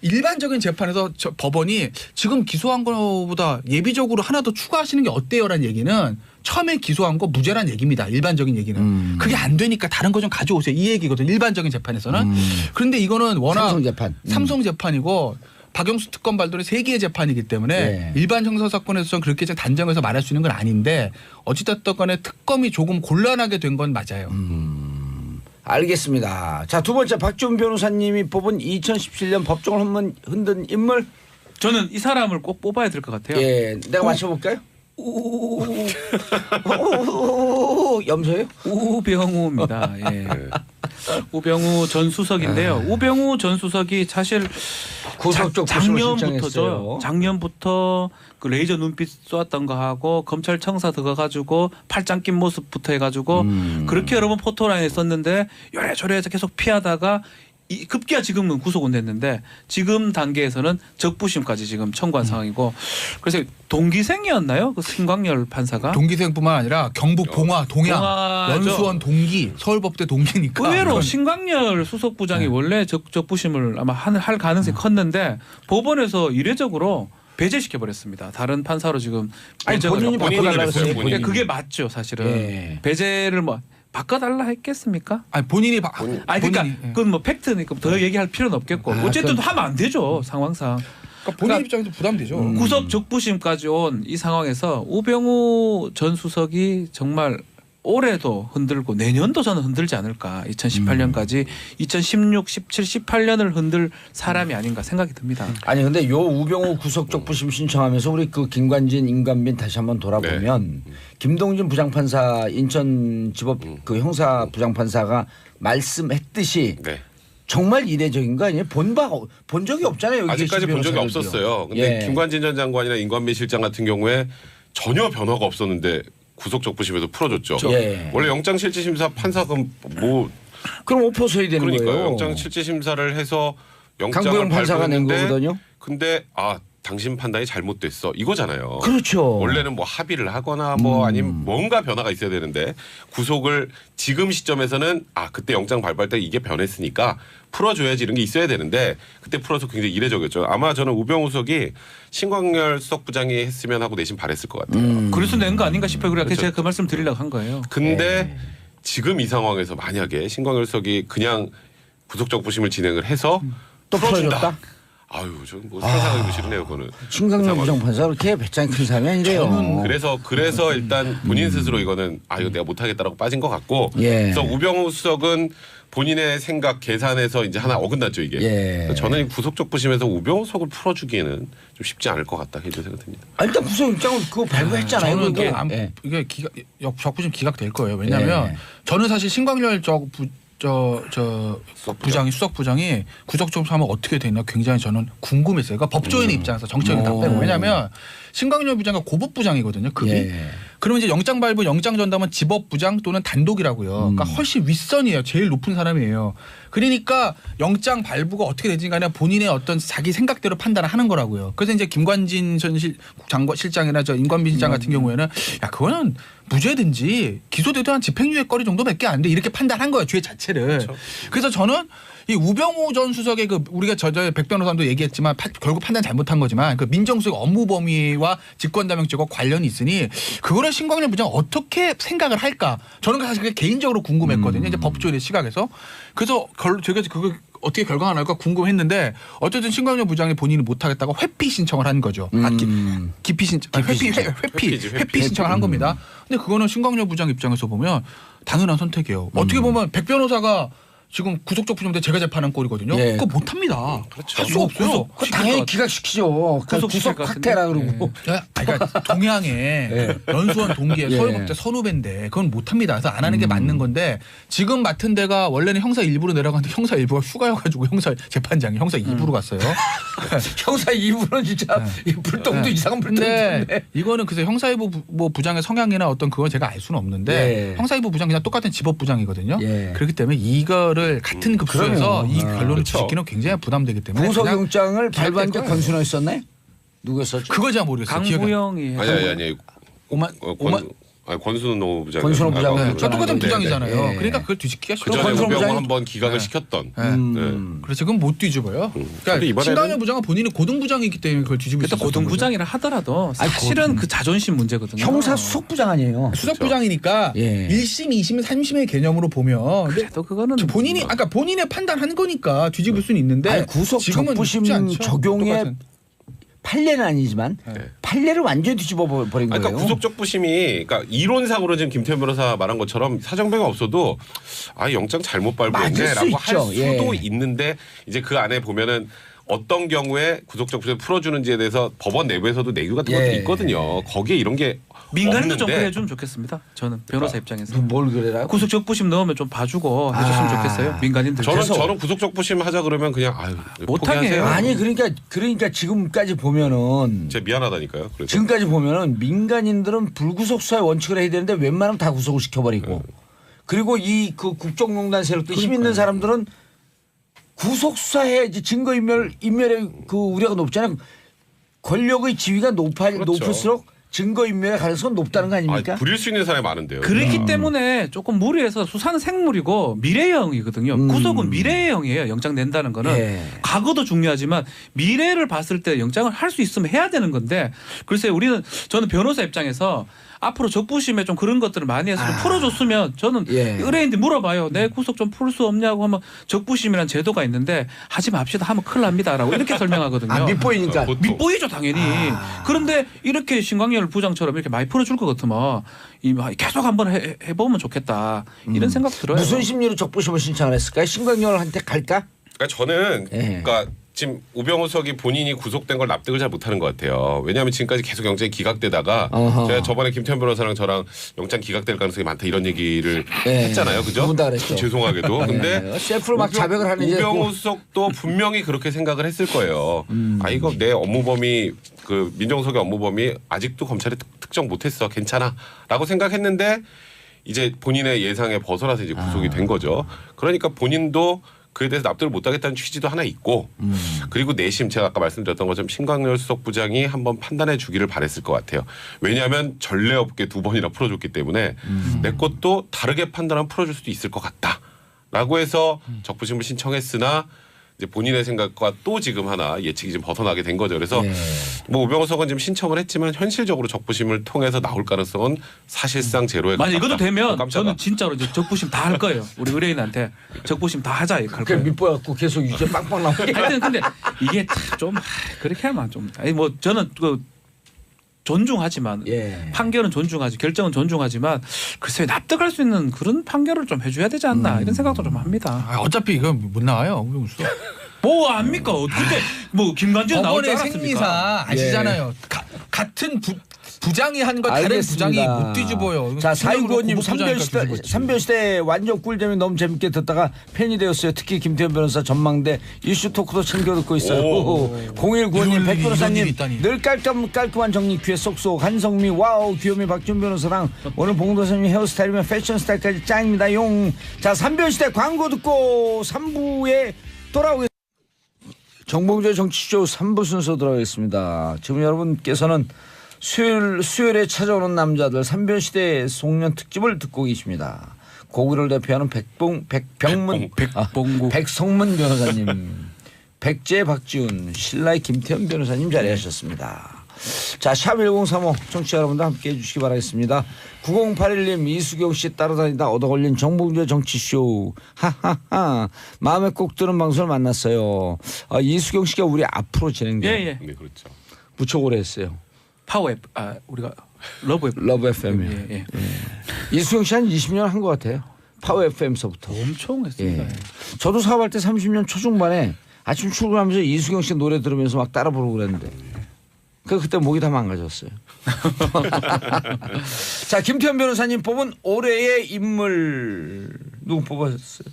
일반적인 재판에서 법원이 지금 기소한 거보다 예비적으로 하나 더 추가하시는 게 어때요라는 얘기는 처음에 기소한 거 무죄란 얘기입니다. 일반적인 얘기는. 그게 안 되니까 다른 거 좀 가져오세요. 이 얘기거든요. 일반적인 재판에서는. 그런데 이거는 워낙 삼성 재판이고 박영수 특검 발동의 3개의 재판이기 때문에 네. 일반 형사 사건에서는 그렇게 단정해서 말할 수 있는 건 아닌데 어찌됐든 간에 특검이 조금 곤란하게 된 건 맞아요. 알겠습니다. 자, 두 번째 박지훈 변호사님이 뽑은 2017년 법정을 흔든 인물. 저는 이 사람을 꼭 뽑아야 될 것 같아요. 예, 내가 맞춰볼까요? 염소예요? 우병우입니다. 예. 우병우 전 수석인데요. 우병우 전 수석이 사실 구속적 작년부터 그 레이저 눈빛 쏘았던 거 하고 검찰 청사 들어가가지고 팔짱 낀 모습부터 해가지고 그렇게 여러 번 포토라인에 썼는데 요래저래 해서 계속 피하다가 급기야 지금은 구속은 됐는데 지금 단계에서는 적부심까지 지금 청구한 상황이고 그래서 동기생이었나요? 그 신광열 판사가 동기생뿐만 아니라 경북 봉화, 동양, 봉화죠. 연수원 동기, 서울법대 동기니까. 의외로 신광열 수석부장이 원래 적부심을 아마 할 가능성이 컸는데 법원에서 이례적으로 배제시켜 버렸습니다. 다른 판사로 지금 아니 본인이 본인이 바꿔달라고 그랬어요, 했어요. 본인이. 그게 맞죠, 사실은. 예. 배제를 뭐 바꿔달라 했겠습니까? 아니 본인이 아니 그러니까 본인이, 예. 그건 뭐 팩트니까 더 얘기할 필요는 없겠고 아, 어쨌든 그건- 하면 안 되죠 상황상. 그러니까 본인 입장에서 부담되죠. 구속 적부심까지 온 이 상황에서 우병우 전 수석이 정말 올해도 흔들고 내년도 저는 흔들지 않을까. 2018년까지 2016, 17, 18년을 흔들 사람이 아닌가 생각이 듭니다. 아니 근데 요 우병우 구속적부심 신청하면서 우리 그 김관진, 임관빈 다시 한번 돌아보면 김동진 부장판사 인천지법 그 형사 부장판사가 말씀했듯이 네. 정말 이례적인 거 아니에요? 본 적이 없잖아요. 여기 아직까지 본 적이 변호사들도요. 없었어요. 근데 예. 김관진 전 장관이나 임관빈 실장 같은 경우에 전혀 변화가 없었는데 구속적부심에서 풀어줬죠. 예. 원래 영장실질심사 판사가 뭐 그럼 오포서야 되는 그러니까요. 거예요. 영장실질심사를 해서 영장을 강부영 판사가 낸 발부했는데 거거든요. 근데 당신 판단이 잘못됐어 이거잖아요. 그렇죠. 원래는 뭐 합의를 하거나 뭐 아니면 뭔가 변화가 있어야 되는데 구속을 지금 시점에서는 그때 영장 발부할 때 이게 변했으니까 풀어줘야지 이런 게 있어야 되는데 그때 풀어서 굉장히 이례적이었죠. 아마 저는 우병우 수석이 신광열 수석부장이 했으면 하고 내심 바랬을 것 같아요. 그래서 낸 거 아닌가 싶어요. 그래서 그렇죠. 제가 그 말씀 드리려고 한 거예요. 근데 지금 이 상황에서 만약에 신광열 수석이 그냥 구속적부심을 진행을 해서 또 풀어준다. 풀어줬다? 아유, 저뭐 상상하기 싫네요, 그거는. 신강렬 부장판사 그렇게 배짱이 큰 사람이 아니래요. 그래서 일단 본인 스스로 이거는 이거 내가 못하겠다라고 빠진 것 같고. 예. 그래서 우병우 수석은 본인의 생각 계산에서 이제 하나 어긋났죠 이게. 예. 그래서 저는 이 구속적부심에서 우병우 수석을 풀어주기에는 좀 쉽지 않을 것 같다 이런 생각됩니다. 일단 구속영장을 그거 발부했잖아요. 저는 그거. 이게 적부심 기각될 거예요. 왜냐하면 저는 사실 신광렬 부장이 수석 부장이 구속적부심하면 어떻게 되나 굉장히 저는 궁금했어요. 그러니까 법조인의 입장에서 정치적인 답변. 왜냐하면 신광렬 부장은 고법부장이거든요. 급이. 예. 그러면 이제 영장 발부, 영장 전담은 지법부장 또는 단독이라고요. 그러니까 훨씬 윗선이에요. 제일 높은 사람이에요. 그러니까 영장 발부가 어떻게 되든지 간에 본인의 어떤 자기 생각대로 판단을 하는 거라고요. 그래서 이제 김관진 전 실장이나 저 임관빈 실장 같은 경우에는 그거는 무죄든지 기소돼도 한 집행유예 거리 정도밖에 안 돼. 이렇게 판단한 거예요. 죄 자체를. 그렇죠. 그래서 저는 이 우병우 전 수석의 우리가 백 변호사도 얘기했지만 결국 판단 잘못한 거지만 그 민정수석 업무 범위와 직권남용죄가 관련이 있으니 그거는 신광렬 부장 어떻게 생각을 할까? 저는 사실 그게 개인적으로 궁금했거든요. 이제 법조인의 시각에서. 그래서 제가 그거 어떻게 결과가 나올까 궁금했는데 어쨌든 신광렬 부장이 본인이 못하겠다고 회피 신청을 한 거죠. 기피 신청, 회피 신청을 한 겁니다. 근데 그거는 신광렬 부장 입장에서 보면 당연한 선택이에요. 어떻게 보면 백 변호사가 지금 구속적부심인데 제가 재판한 꼴이거든요. 예. 그거 못합니다. 그렇죠. 할 수가 없어요. 그 당연히 기각시키죠. 구속 확대라 그러고. 그러니까 동양에 연수원 동기에 예. 서울법대 선후배인데 그건 못합니다. 그래서 안 하는 게 맞는 건데 지금 맡은 데가 원래는 형사 1부로 내려갔는데 형사 1부가 휴가여가지고 형사 재판장이 형사 2부로 갔어요. 형사 2부는 진짜 불똥도 이상한 근데 불똥인데. 이거는 글쎄 형사 2부 뭐 부장의 성향이나 어떤 그건 제가 알 수는 없는데 예. 형사 2부 부장 그냥 똑같은 지법부장이거든요. 예. 그렇기 때문에 이거를 같은 급수에서 그럼요. 이 결론을 그렇죠. 짓기는 굉장히 부담되기 때문에 그냥 구속영장을 발부한 게 기각될 거예요. 권순호였었나요? 누구였었죠? 그거 잘 모르겠어요. 기억이 안 강부영이 아니. 오만 권순호 부장. 권순호 부장. 네, 저 똑같은 네, 부장이잖아요. 네. 그러니까 그걸 뒤집기가 그 싫어. 전에 권순호 우병우 부장이- 한번 기각을 시켰던. 네. 그래서 그건 못 뒤집어요. 근데 그러니까 이번에는- 신강렬 부장은 본인이 고등부장이기 때문에 그걸 뒤집을 수 그때 있었던 고등부장이라 하더라도 아니, 사실은 그 자존심 문제거든요. 형사 수석부장 아니에요. 거죠. 수석부장이니까 예. 1심, 2심, 3심의 개념으로 보면 근데 그래도 그거는 본인이 아까 본인의 판단한 거니까 뒤집을 수는 있는데 아니, 구속 지금은 적부심 쉽지 않죠. 적용에 똑같은. 판례는 아니지만 판례를 완전히 뒤집어 버린 거예요. 그러니까 구속적부심이 그러니까 이론상으로 지금 김태현 변호사 말한 것처럼 사정배가 없어도 영장 잘못 맞을 수 발부했네라고 할 있죠. 수도 예. 있는데 이제 그 안에 보면은 어떤 경우에 구속적부심을 풀어주는지에 대해서 법원 내부에서도 내규 같은 것도 예. 있거든요. 거기에 이런 게 민간인도 좀 없는데 그래주면 좋겠습니다. 저는 변호사 입장에서 뭘 그래라? 구속 적부심 넣으면 좀 봐주고 해줬으면 좋겠어요. 민간인들. 저는 구속적부심 하자 그러면 그냥 못하게 포기하세요. 해요. 아니 그러니까 지금까지 보면은 제가 미안하다니까요. 그래서 지금까지 보면은 민간인들은 불구속사의 원칙을 해야 되는데 웬만하면 다 구속을 시켜버리고 그리고 이 그 국정농단 세력도 힘 있는 사람들은 구속수사에 이제 인멸의 그 우려가 높잖아요. 권력의 지위가 그렇죠. 높을수록 증거인멸의 가능성은 높다는 거 아닙니까? 부릴 수 있는 사람이 많은데요. 그렇기 때문에 조금 무리해서 수사는 생물이고 미래형이거든요. 구속은 미래형이에요. 영장 낸다는 거는 예. 과거도 중요하지만 미래를 봤을 때 영장을 할 수 있으면 해야 되는 건데 글쎄 저는 변호사 입장에서 앞으로 적부심에 좀 그런 것들을 많이 해서 좀 풀어줬으면 저는 예. 의뢰인들 물어봐요. 내 구속 좀 풀 수 없냐고 하면 적부심이라는 제도가 있는데 하지 맙시다 하면 큰일 납니다라고 이렇게 설명하거든요. 아, 밑보이니까. 보통. 밑보이죠 당연히. 그런데 이렇게 신광열 부장처럼 이렇게 많이 풀어줄 것 같으면 계속 한번 해보면 좋겠다 이런 생각 들어요. 무슨 심리로 적부심을 신청을 했을까요? 신광열한테 갈까? 그러니까 저는 예. 그러니까 지금 우병우 수석이 본인이 구속된 걸 납득을 잘 못하는 것 같아요. 왜냐하면 지금까지 계속 영장이 기각되다가 어허. 제가 저번에 김태현 변호사랑 저랑 영장 기각될 가능성이 많다 이런 얘기를 예. 했잖아요. 그죠? 두 분 다 그랬죠. 죄송하게도. 근데 네. 셀프로 막 자백을 하는 이제 우병우 수석도 분명히 그렇게 생각을 했을 거예요. 아 이거 내 업무 범위 그 민정수석의 업무 범위 아직도 검찰이 특정 못했어. 괜찮아라고 생각했는데 이제 본인의 예상에 벗어나서 이제 구속이 된 거죠. 그러니까 본인도 그에 대해서 납득을 못하겠다는 취지도 하나 있고 그리고 내심 제가 아까 말씀드렸던 것처럼 신광열 수석 부장이 한번 판단해 주기를 바랬을 것 같아요. 왜냐하면 전례 없게 2번이나 풀어줬기 때문에 내 것도 다르게 판단하면 풀어줄 수도 있을 것 같다라고 해서 적부심을 신청했으나 이제 본인의 생각과 또 지금 하나 예측이 좀 벗어나게 된 거죠. 그래서 예. 뭐 우병우 수석은 지금 신청을 했지만 현실적으로 적부심을 통해서 나올 가능성은 사실상 제로에 만약 이것도 가깝다. 되면 깜짝아. 저는 진짜로 이제 적부심 다 할 거예요. 우리 의뢰인한테 적부심 다 하자 이렇게 할 그 거예요. 밑보였고 계속 유죄 빵빵 나오게. 하여튼 근데 이게 좀 그렇게 하면 좀 아니 뭐 저는 그 존중하지만 예. 판결은 존중하지 결정은 존중하지만 글쎄 납득할 수 있는 그런 판결을 좀 해줘야 되지 않나 이런 생각도 좀 합니다. 아, 어차피 이건 못 나와요. 우병우 수석. 뭐 압니까? 그때 뭐 김관진 나올 줄 법원의 알았습니까? 생리상 아시잖아요. 같은 부장이 한 거 다른 부장이 못 뒤집어요. 자, 실력으로 465님 고부부장이니까 뒤집었지. 삼변시대 완전 꿀잼이 너무 재밌게 듣다가 팬이 되었어요. 특히 김태현 변호사 전망대 이슈 토크도 챙겨 듣고 있어요. 오. 0195님 이런 백 일이 변호사님 있다니. 늘 깔끔한 정리 귀에 쏙쏙 한성미 와우 귀요미 박준 변호사랑 오늘 봉도사님 헤어스타일이면 패션 스타일까지 짱입니다. 용. 자, 삼변시대 광고 듣고 3부에 돌아오겠습니다. 정봉재 정치쇼 3부 순서 들어가겠습니다. 지금 여러분께서는 수요일에 찾아오는 남자들 3변시대 송년 특집을 듣고 계십니다. 고구려를 대표하는 백성문 변호사님, 백제 박지훈, 신라의 김태현 변호사님 자리하셨습니다. 자, 샵 1035 청취자 여러분들 함께해 주시기 바라겠습니다. 9081님 이수경 씨 따라다니다 얻어걸린 정봉재 정치쇼 하하하 마음에 꼭 드는 방송을 만났어요. 이수경 씨가 우리 앞으로 진행돼요. 예예. 네, 그렇죠. 무척 오래 했어요. 파워 앱 우리가 러브 앱. 러브 FM이요. 예. 이수경 씨 한 20년 한 것 같아요. 파워 FM서부터. 엄청 했습니다. 예. 저도 사업할 때 30년 초중반에 아침 출근하면서 이수경 씨 노래 들으면서 막 따라 부르고 그랬는데 그때 목이 다 망가졌어요. 자, 김태현 변호사님 뽑은 올해의 인물 누구 뽑았어요?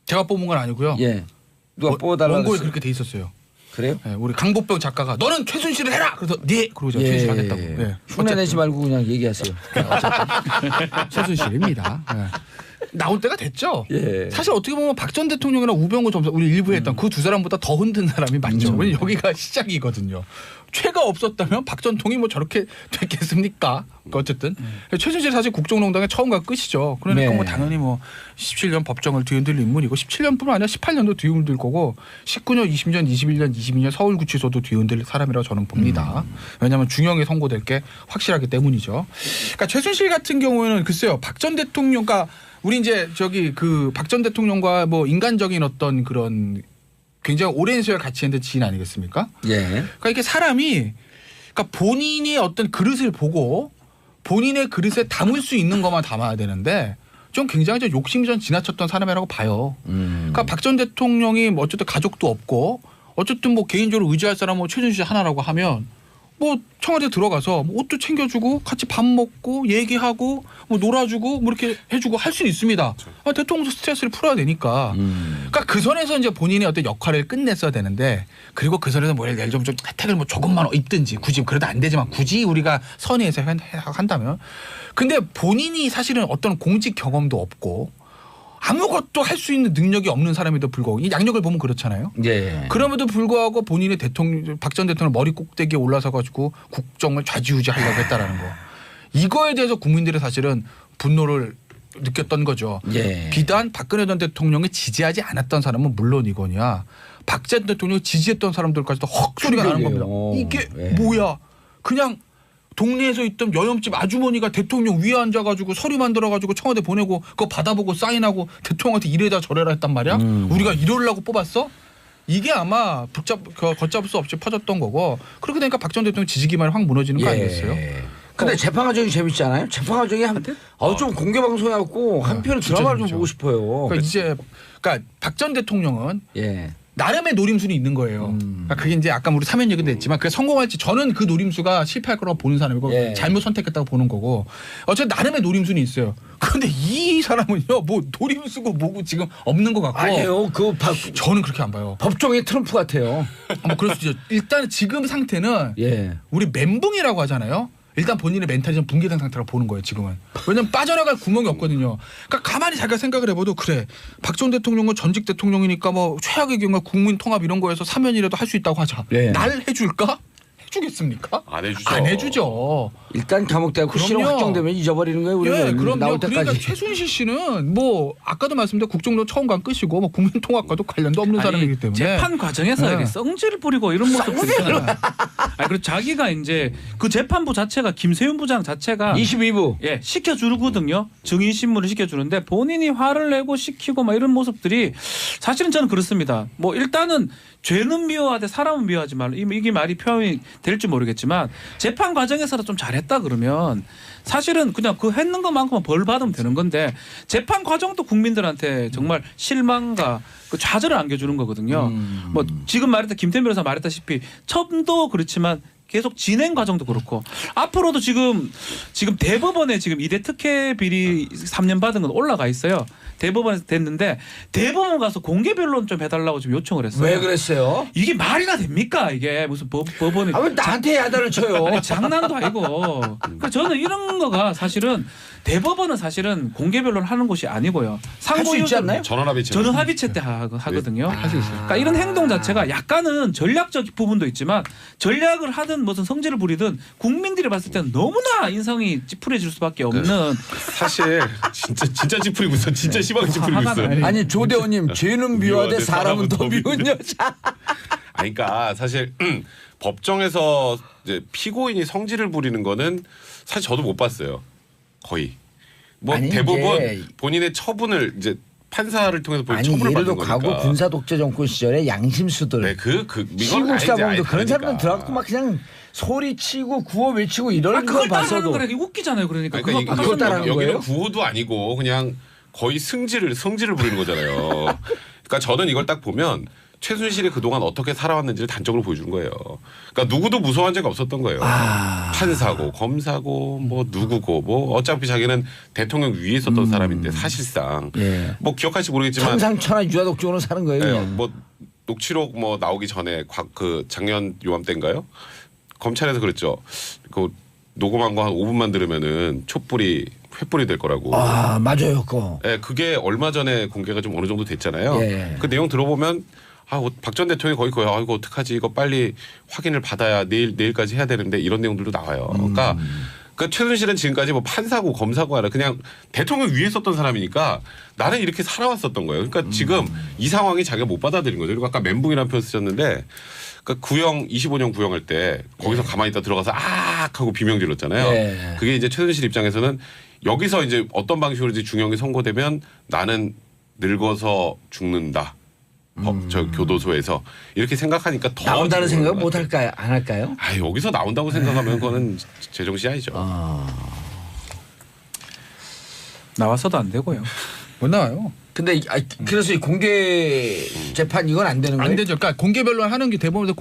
제가 뽑은 건 아니고요. 예. 누가 뽑아달라고 원고에 했어요? 그렇게 돼 있었어요. 그래요? 예, 우리 강복병 작가가 너는 최순실을 해라. 그래서 네. 그러고 제가 최순실 하겠다고. 예. 흉내 내지 말고 그냥 얘기하세요. 최순실입니다. 예. 나올 때가 됐죠. 예. 사실 어떻게 보면 박 전 대통령이나 우병우 검사 우리 일부에 했던 그 두 사람보다 더 흔든 사람이 맞죠. 왜냐면 여기가 시작이거든요. 죄가 없었다면 박 전 통이 뭐 저렇게 됐겠습니까? 어쨌든 최순실 사실 국정농단의 처음과 끝이죠. 그러니까 네. 뭐 당연히 뭐 17년 법정을 뒤흔들 인물이고 17년뿐만 아니라 18년도 뒤흔들 거고 19년, 20년, 21년, 22년 서울구치소도 뒤흔들 사람이라고 저는 봅니다. 왜냐하면 중형이 선고될 게 확실하기 때문이죠. 그러니까 최순실 같은 경우에는 글쎄요, 박 전 대통령과 우리 이제 저기 그 박 전 대통령과 뭐 인간적인 어떤 그런 굉장히 오랜 세월 같이 했는데 지인 아니겠습니까? 예. 그러니까 이게 사람이 그러니까 본인이 어떤 그릇을 보고 본인의 그릇에 담을 수 있는 것만 담아야 되는데 좀 굉장히 좀 욕심이 좀 지나쳤던 사람이라고 봐요. 그러니까 박 전 대통령이 뭐 어쨌든 가족도 없고 어쨌든 뭐 개인적으로 의지할 사람은 뭐 최순실 하나라고 하면 뭐 청와대 들어가서 뭐 옷도 챙겨주고 같이 밥 먹고 얘기하고 뭐 놀아주고 뭐 이렇게 해주고 할 수는 있습니다. 대통령도 스트레스를 풀어야 되니까. 그러니까 그 선에서 이제 본인의 어떤 역할을 끝냈어야 되는데 그리고 그 선에서 뭐 예를 들면 좀 혜택을 뭐 조금만 입든지 굳이 그래도 안 되지만 굳이 우리가 선의해서 한다면 근데 본인이 사실은 어떤 공직 경험도 없고 아무것도 할 수 있는 능력이 없는 사람에도 불구하고 이 양력을 보면 그렇잖아요. 예. 그럼에도 불구하고 본인의 대통령 박 전 대통령 머리 꼭대기에 올라서 가지고 국정을 좌지우지하려고 했다라는 거. 이거에 대해서 국민들이 사실은 분노를 느꼈던 거죠. 예. 비단 박근혜 전 대통령을 지지하지 않았던 사람은 물론이거니와 박 전 대통령을 지지했던 사람들까지도 헉 소리가 나는 겁니다. 그러게요. 이게 예. 뭐야? 그냥 동네에서 있던 여염집 아주머니가 대통령 위에 앉아가지고 서류 만들어가지고 청와대 보내고 그거 받아보고 사인하고 대통령한테 이래다 저래라 했단 말이야. 우리가 이러려고 뽑았어? 이게 아마 걷잡을 수 없이 퍼졌던 거고 그렇게 되니까 박 전 대통령 지지기만이 확 무너지는 거 아니겠어요? 근데 재판 과정이 재밌잖아요. 재판 과정이 좀 공개 방송해갖고 한편의 드라마를 좀 보고 싶어요. 그러니까 박 전 대통령은 예. 나름의 노림수는 있는 거예요. 그러니까 그게 이제 아까 우리 사면 얘기도 했지만 그게 성공할지 저는 그 노림수가 실패할 거라고 보는 사람이고 예. 잘못 선택했다고 보는 거고 어쨌든 나름의 노림수는 있어요. 그런데 이 사람은요 뭐 노림수고 뭐고 지금 없는 것 같고 아니에요. 저는 그렇게 안 봐요. 법정의 트럼프 같아요. 뭐 그럴 수 있죠. 일단 지금 상태는 예. 우리 멘붕이라고 하잖아요. 일단 본인의 멘탈이 좀 붕괴된 상태라고 보는 거예요 지금은. 왜냐면 빠져나갈 구멍이 없거든요. 그러니까 가만히 자기가 생각을 해봐도 그래 박 전 대통령은 전직 대통령이니까 뭐 최악의 경우에 국민 통합 이런 거에서 사면이라도 할 수 있다고 하자. 네. 날 해줄까? 해주겠습니까? 안 해주죠. 안 해주죠. 일단 감옥대가 실형 그럼요. 확정되면 잊어버리는 거예요. 우리가 예, 그럼요. 나올 때까지. 그러니까 최순실 씨는 뭐 아까도 말씀드린 국정농단 처음 간 끝이고 뭐 국민통합과도 관련도 없는 사람이기 때문에 재판 과정에서 네. 이렇게 썽질을 부리고 이런 모습들 있잖아요. 그리고 자기가 이제 그 재판부 자체가 김세윤 부장 자체가 22부. 예, 시켜주거든요. 증인신문을 시켜주는데 본인이 화를 내고 시키고 막 이런 모습들이 사실은 저는 그렇습니다. 뭐 일단은 죄는 미워하되 사람은 미워하지 말라. 이게 말이 표현이 될지 모르겠지만 재판 과정에서도 좀 잘했다 그러면 사실은 그냥 그 했는 것만큼은 벌 받으면 되는 건데 재판 과정도 국민들한테 정말 실망과 그 좌절을 안겨주는 거거든요. 뭐 지금 말했던 김태현 변호사 말했다시피 처음도 그렇지만 계속 진행 과정도 그렇고 앞으로도 지금 대법원에 지금 2대 특혜 비리 3년 받은 건 올라가 있어요. 대법원에서 됐는데 대법원 가서 공개 변론 좀 해달라고 좀 요청을 했어요. 왜 그랬어요? 이게 말이나 됩니까? 이게 무슨 법원이 왜 나한테 야단을 쳐요? 아니, 장난도 아니고. 그러니까 저는 이런 거가 사실은 대법원은 사실은 공개 변론 하는 곳이 아니고요. 할 수 있지 않나요? 전원합의체. 전원합의체 때 하거든요. 할 수 있어요. 그러니까 이런 행동 자체가 약간은 전략적 부분도 있지만 전략을 하든 무슨 성질을 부리든 국민들이 봤을 때는 너무나 인성이 찌푸려질 수밖에 없는 사실 진짜 찌푸리고 있어. 진짜 심하게 찌푸리고 있어. 아니 조대원님 죄는 미워하되 사람은 더 미운 여자. 아니, 그러니까 사실 법정에서 이제 피고인이 성질을 부리는 거는 사실 저도 못 봤어요. 거의. 뭐 아니, 대부분 이게 본인의 처분을 이제 판사를 통해서 본인 아니 처분을 예를 받는 들어 거니까. 과거 군사 독재 정권 시절에 양심수들 네, 이건 시국사범도 그런 사람들 다르니까. 들어갖고 막 그냥 소리치고 구호 외치고 이런 거 그걸 따라하는 봤어도 거라 이게 웃기잖아요. 그러니까 그러니까 그거 따라하는 여기는 거예요? 구호도 아니고 그냥 거의 성질을 부리는 거잖아요. 그러니까 저는 이걸 딱 보면 최순실이 그동안 어떻게 살아왔는지를 단적으로 보여주는 거예요. 그러니까 누구도 무서워한 적이 없었던 거예요. 판사고 검사고 뭐 누구고 뭐 어차피 자기는 대통령 위에 있었던 사람인데 사실상 예. 뭐 기억할지 모르겠지만 청상천하 유아독적으로 사는 거예요. 네, 그냥. 뭐 녹취록 뭐 나오기 전에 그 작년 요맘때인가요? 검찰에서 그랬죠. 그 녹음한 거 한 5분만 들으면은 횃불이 될 거라고. 아 맞아요, 그거. 예, 그게 얼마 전에 공개가 좀 어느 정도 됐잖아요. 예. 그 내용 들어보면 박 전 대통령이 거의 이거 어떡하지? 이거 빨리 확인을 받아야 내일까지 해야 되는데 이런 내용들도 나와요. 그러니까 최순실은 지금까지 뭐 판사고 검사고 아니라 그냥 대통령 위에 있었던 사람이니까 나는 이렇게 살아왔었던 거예요. 그러니까 지금 이 상황이 자기가 못 받아들인 거죠. 그리고 아까 멘붕이라는 표현 쓰셨는데 그러니까 25년 구형할 때 거기서 가만히 있다 들어가서 하고 비명 질렀잖아요. 네. 그게 이제 최순실 입장에서는 여기서 이제 어떤 방식으로 이제 중형이 선고되면 나는 늙어서 죽는다. 저 교도소에서 이렇게 생각하니까 더 나온다는 지금 생각 못 할까요? 안 할까요? 아 여기서 나온다고 생각하면 그거는 제정신 아니죠. 나와서도 안 되고요. 못 나와요. 근데 그래서 이 공개 재판 이건 안 되는 거예요? 안 되죠. 그러니까 공개 변론 하는 게 대법원에서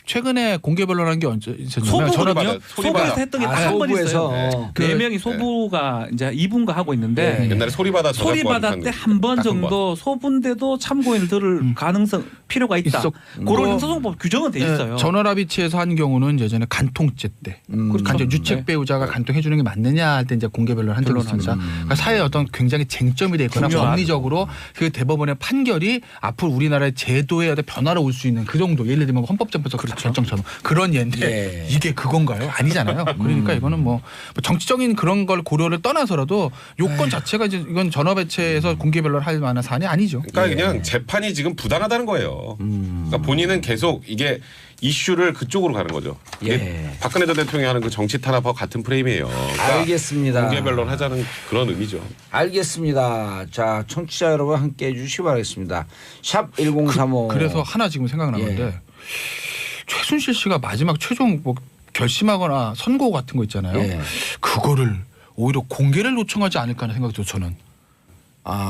최근에 공개 변론한 게 언제 있었냐면 소부거든요. 소리받아. 소부에서 했던 게 딱 한 번 있어요. 소부에서. 네 명이 소부가 이제 2분가 하고 있는데 옛날에 소리받아 소리받아 때 한 번 정도 소분돼도 참고인을 들을 가능성 필요가 있다. 그런 형사소송법 규정은 돼 있어요. 전원합의체에서 한 경우는 예전에 간통죄 때 간통 유책 배우자가 간통해 주는 게 맞느냐 할 때 이제 공개 변론 한 적이 있습니다. 그러니까 사회에 어떤 굉장히 쟁점이 돼 있거나 중요한. 법리적으로 있고 그 대법원의 판결이 앞으로 우리나라의 제도에 어떤 변화를 올 수 있는 그 정도 예를 들면 헌법재판소 결정처럼 그런 예인데 이게 그건가요? 아니잖아요. 그러니까 이거는 뭐 정치적인 그런 걸 고려를 떠나서라도 요건 자체가 이제 이건 전화배치에서 공개변론을 할 만한 사안이 아니죠. 그러니까 그냥 재판이 지금 부당하다는 거예요. 그러니까 본인은 계속 이게 이슈를 그쪽으로 가는 거죠. 박근혜 전 대통령이 하는 그 정치 탄압하고 같은 프레임이에요. 그러니까 알겠습니다. 공개변론 하자는 그런 의미죠. 알겠습니다. 자, 청취자 여러분 함께 해주시기 바라겠습니다. 샵 1035. 그래서 하나 지금 생각나는데 최순실 씨가 마지막 최종 뭐 결심하거나 선고 같은 거 있잖아요. 그거를 오히려 공개를 요청하지 않을까 하는 생각이 들어요. 저는.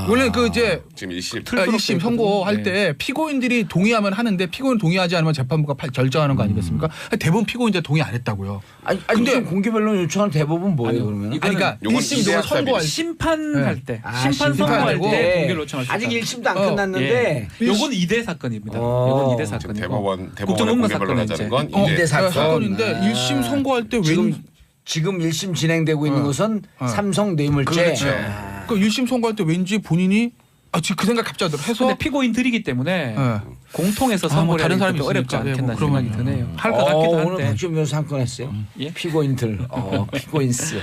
원래 그 이제 지금 1심 선고할 때 피고인들이 동의하면 하는데 피고인 동의하지 않으면 재판부가 결정하는 거 아니겠습니까? 대부분 피고인들 동의 안 했다고요. 아니 근데 공개변론 요청하는 대법은 뭐예요 그러면? 아니 그러니까 1심 동안 선고할 심판할 때 심판 심판 선고할 때. 때 공개를 요청할 수 있다. 아직 1심도 안 끝났는데 요건 2대 사건입니다. 요건 2대 사건이고 대법원에 국정농단 공개변론 하자는 사건은 건 이제 이제 사건인데 1심 선고할 때 지금 1심 진행되고 있는 것은 삼성 뇌물죄. 그렇죠. 그 1심 선고할 때 왠지 본인이 지금 그 생각 갑자기 해서 근데 피고인들이기 때문에 공통해서 선고를 다른 하는 사람이 것도 어렵지 있으니까. 않겠나 그러면. 생각이 드네요. 할 것 같기도 오늘 한데. 박지원 변호사 한 건 했어요. 예? 피고인들. 피고인스.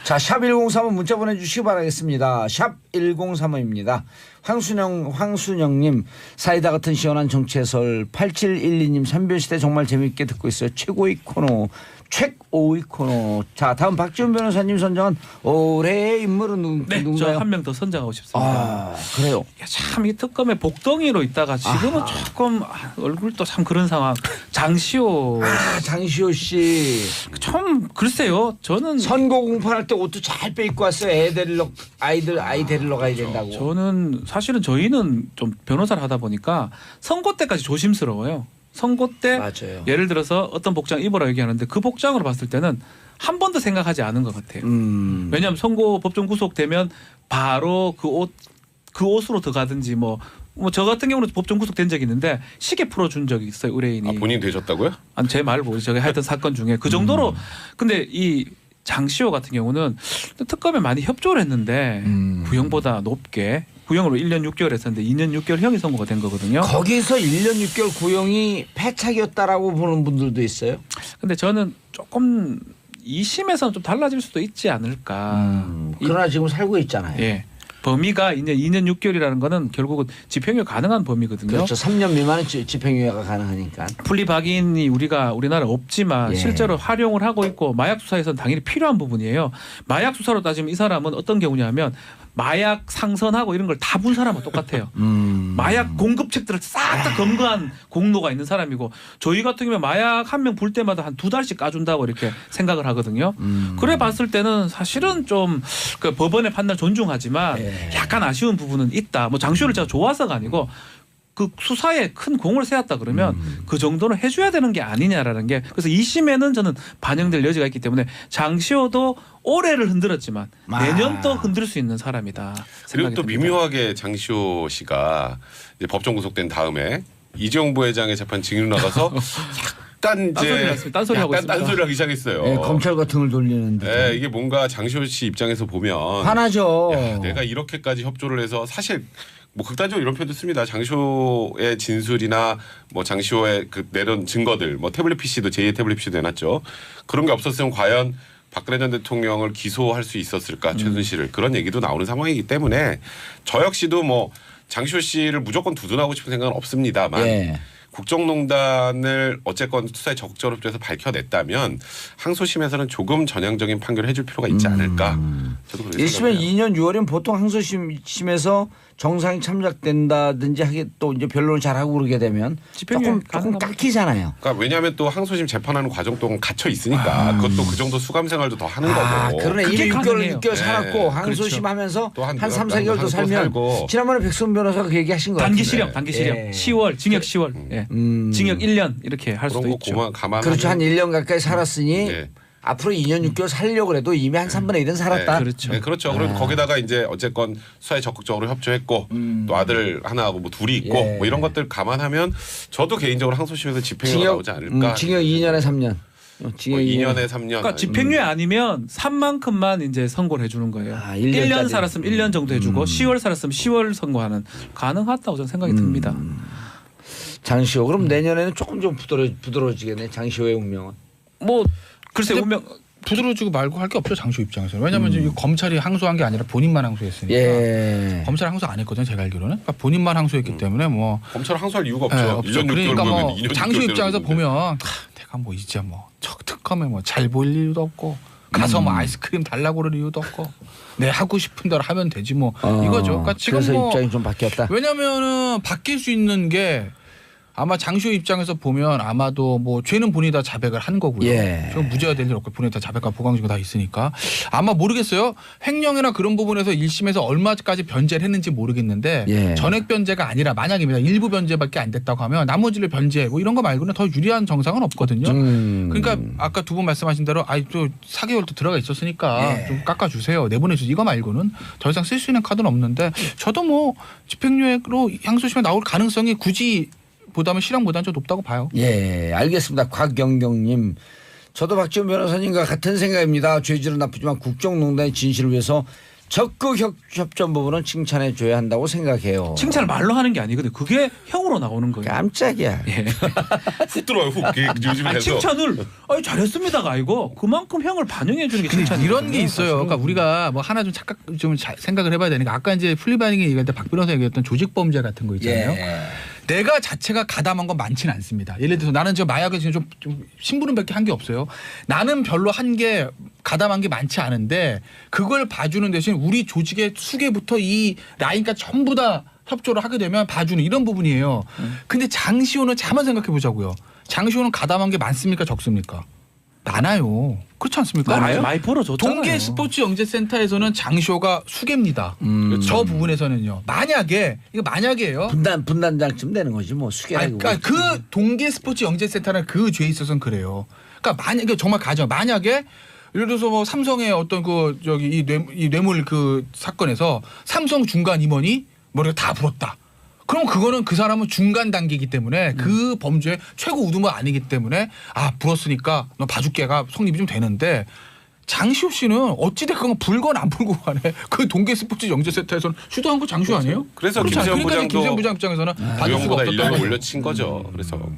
자, 샵 1035 문자 보내주시기 바라겠습니다. 샵 1035입니다. 황순영님 사이다 같은 시원한 정치 해설 8712님 삼변시대 정말 재밌게 듣고 있어요. 최고의 코너 최고의 코너. 자, 다음 박지원 변호사님 선정한 올해의 인물은 누군가요? 저 한 명 더 선정하고 싶습니다. 그래요? 참 이 특검의 복덩이로 있다가 지금은 조금 얼굴도 참 그런 상황. 장시호. 장시호 씨. 참 글쎄요. 저는 선거 공판할 때 옷도 잘 빼입고 왔어요. 아이 데리러 가야 된다고. 저는 사실은 저희는 좀 변호사를 하다 보니까 선거 때까지 조심스러워요. 선거 때 맞아요. 예를 들어서 어떤 복장 입으라 얘기하는데 그 복장으로 봤을 때는 한 번도 생각하지 않은 것 같아요. 왜냐하면 선고 법정 구속되면 바로 그 옷으로 들어가든지 뭐 저 같은 경우는 법정 구속된 적이 있는데 시계 풀어준 적이 있어요. 의뢰인이. 본인 되셨다고요? 아니 제 말 모르죠. 제가 했던 사건 중에 그 정도로. 근데 이 장시호 같은 경우는 특검에 많이 협조를 했는데 구형보다 높게 구형으로 1년 6개월 했었는데 2년 6개월 형이 선고가 된 거거든요. 거기서 1년 6개월 구형이 패착이었다라고 보는 분들도 있어요. 근데 저는 조금 2심에서는 좀 달라질 수도 있지 않을까. 그러나 지금 살고 있잖아요. 예. 범위가 이제 2년 6개월이라는 거는 결국은 집행유예 가능한 범위거든요. 그렇죠. 3년 미만은 집행유예가 가능하니까. 분리박인이 우리나라 없지만 실제로 활용을 하고 있고 마약 수사에서는 당연히 필요한 부분이에요. 마약 수사로 따지면 이 사람은 어떤 경우냐면 마약 상선하고 이런 걸 다 본 사람은 똑같아요. 마약 공급책들을 싹 다 검거한 공로가 있는 사람이고 저희 같은 경우에 마약 한 명 불 때마다 한 2달씩 까준다고 이렇게 생각을 하거든요. 그래 봤을 때는 사실은 좀 그 법원의 판단을 존중하지만 약간 아쉬운 부분은 있다. 뭐 장시호를 제가 좋아서가 아니고 그 수사에 큰 공을 세웠다 그러면 그 정도는 해줘야 되는 게 아니냐라는 게 그래서 2심에는 저는 반영될 여지가 있기 때문에 장시호도 올해를 흔들었지만 내년 또 흔들 수 있는 사람이다. 그리고 또 듭니다. 미묘하게 장시호 씨가 이제 법정 구속된 다음에 이재용 부회장의 재판 증인으로 나가서 약간 이제 딴소리 하고 약간 있습니다. 딴소리 하기 시작했어요. 네, 검찰 같은 걸 돌리는 듯. 이게 뭔가 장시호 씨 입장에서 보면 화나죠. 야, 내가 이렇게까지 협조를 해서 사실 뭐 극단적으로 이런 표현도 씁니다. 장시호의 진술이나 뭐 장시호의 그 내놓은 증거들 뭐 태블릿 PC도 제2의 태블릿 PC도 내놨죠. 그런 게 없었으면 과연 박근혜 전 대통령을 기소할 수 있었을까 최순실을 그런 얘기도 나오는 상황이기 때문에 저 역시도 뭐 장시호 씨를 무조건 두둔하고 싶은 생각은 없습니다만 국정농단을 어쨌건 수사에 적극적으로 협조해서 밝혀냈다면 항소심에서는 조금 전향적인 판결을 해줄 필요가 있지 않을까. 저도 그렇게 1심에 생각해요. 2년 6월이면 보통 항소심에서 정상이 참작된다든지 하게 또 이제 변론을 잘하고 그러게 되면 조금 깎이잖아요. 그러니까 왜냐하면 또 항소심 재판하는 과정 동안 갇혀 있으니까 그것도 그 정도 수감 생활도 더 하는 거고. 그러네. 그게 2년 6개월 가능해요. 6개월 살았고 네. 항소심 하면서 또 한 한 3, 4개월 더 또 살면 살고. 지난번에 백선 변호사가 그 얘기하신 거 단기 같은데. 실형, 단기 실형. 예. 10월, 징역 10월. 예. 징역 1년 이렇게 할 수도 그런 거 있죠. 감안하면 그렇죠. 한 1년 가까이 살았으니 네. 앞으로 2년 6개월 살려고 해도 이미 한 3분의 1은 살았다. 그렇죠. 네, 그렇죠. 그럼 거기다가 이제 어쨌건 수사에 적극적으로 협조했고 또 아들 하나하고 뭐 둘이 있고 뭐 이런 것들 감안하면 저도 개인적으로 항소심에서 집행유예가 나오지 않을까. 징역 2년에 3년. 징역 2년에 3년. 그러니까 집행유예 아니면 3만큼만 이제 선고를 해주는 거예요. 아, 1년 살았으면 1년 정도 해주고 10월 살았으면 10월 선고하는 가능하다고 저는 생각이 듭니다. 장시호 그럼 내년에는 조금 좀 부드러워지겠네. 장시호의 운명은. 뭐 글쎄 근데 운명 부드러지고 말고 할 게 없죠 장시호 입장에서는. 왜냐하면 지금 검찰이 항소한 게 아니라 본인만 항소했으니까. 예. 검찰 항소 안 했거든요 제가 알기로는. 그러니까 본인만 항소했기 때문에 뭐 검찰 항소할 이유가 없죠. 예, 없죠. 1년 6개월 그러니까 뭐 보면 2년 장시호 6개월 입장에서 되는데. 보면 내가 뭐 이제 뭐 특검에 뭐 잘 보일 이유도 없고 가서 뭐 아이스크림 달라고 그럴 이유도 없고 내 하고 싶은 대로 하면 되지 뭐 이거죠. 그러니까 지금 그래서 뭐 입장이 좀 바뀌었다. 왜냐면은 바뀔 수 있는 게 아마 장시호 입장에서 보면 아마도 뭐 죄는 본인이 다 자백을 한 거고요. 예. 좀 무죄가 될 일 없고 본인이 다 자백과 보강증거 다 있으니까 아마 모르겠어요. 횡령이나 그런 부분에서 1심에서 얼마까지 변제를 했는지 모르겠는데 예. 전액 변제가 아니라 만약입니다. 일부 변제밖에 안 됐다고 하면 나머지를 변제 뭐 이런 거 말고는 더 유리한 정상은 없거든요. 그러니까 아까 두 분 말씀하신 대로 또 4개월도 들어가 있었으니까 예. 좀 깎아주세요. 내보내주세요. 이거 말고는 더 이상 쓸 수 있는 카드는 없는데 저도 뭐 집행유예로 향소심에 나올 가능성이 굳이 보다는 실형보다는 좀 높다고 봐요. 예, 알겠습니다. 곽영경님, 저도 박지원 변호사님과 같은 생각입니다. 죄질은 나쁘지만 국정농단의 진실을 위해서 적극 협전 부분은 칭찬해 줘야 한다고 생각해요. 칭찬을 말로 하는 게 아니거든요. 그게 형으로 나오는 거예요. 깜짝이야. 예. 훅 들어와요. 훅. 요즘에 아니, 해서. 칭찬을 잘했습니다가 아니고 그만큼 형을 반영해 주는 게 근데 칭찬이 이런 게 있어요. 그러니까 우리가 뭐 하나 좀 생각을 해봐야 되는 게 아까 이제 플리바닝 얘기할 때 박 변호사 얘기했던 조직범죄 같은 거 있잖아요. 예. 내가 자체가 가담한 건 많지는 않습니다. 예를 들어서 나는 저 마약을 지금 좀 심부름밖에 한 게 없어요. 나는 별로 한 게 가담한 게 많지 않은데 그걸 봐주는 대신 우리 조직의 수계부터 이 라인까지 전부 다 협조를 하게 되면 봐주는 이런 부분이에요. 근데 장시호는 잠깐 생각해 보자고요. 장시호는 가담한 게 많습니까 적습니까? 많아요. 그렇지 않습니까? 많이 벌어줬잖아요. 동계 스포츠 영재센터에서는 장시호가 수계입니다. 저 부분에서는요. 만약에 이거 만약이에요. 분단장쯤 되는 거지 뭐 수계라고. 그러니까 그 동계 스포츠 영재센터는 그 죄에 있어서는 그래요. 그러니까 만약에 정말 가정 만약에 예를 들어서 뭐 삼성의 어떤 그 저기 이 뇌물 그 사건에서 삼성 중간 임원이 머리가 다 불었다. 그럼 그거는 그 사람은 중간 단계이기 때문에 그 범죄의 최고 우두머리 아니기 때문에 불었으니까 너 봐줄게가 성립이 좀 되는데 장시호 씨는 어찌됐건 불건 안 불고 간에 그 동계 스포츠 영재센터에서는 주도한 거 장시호 아니에요? 그래서 그렇지 않아요? 김세현 그러니까 김세현 부장도 부장 입장에서는 받을 수가 무용보다 없었던 1년 거죠. 올려친 거죠. 그래서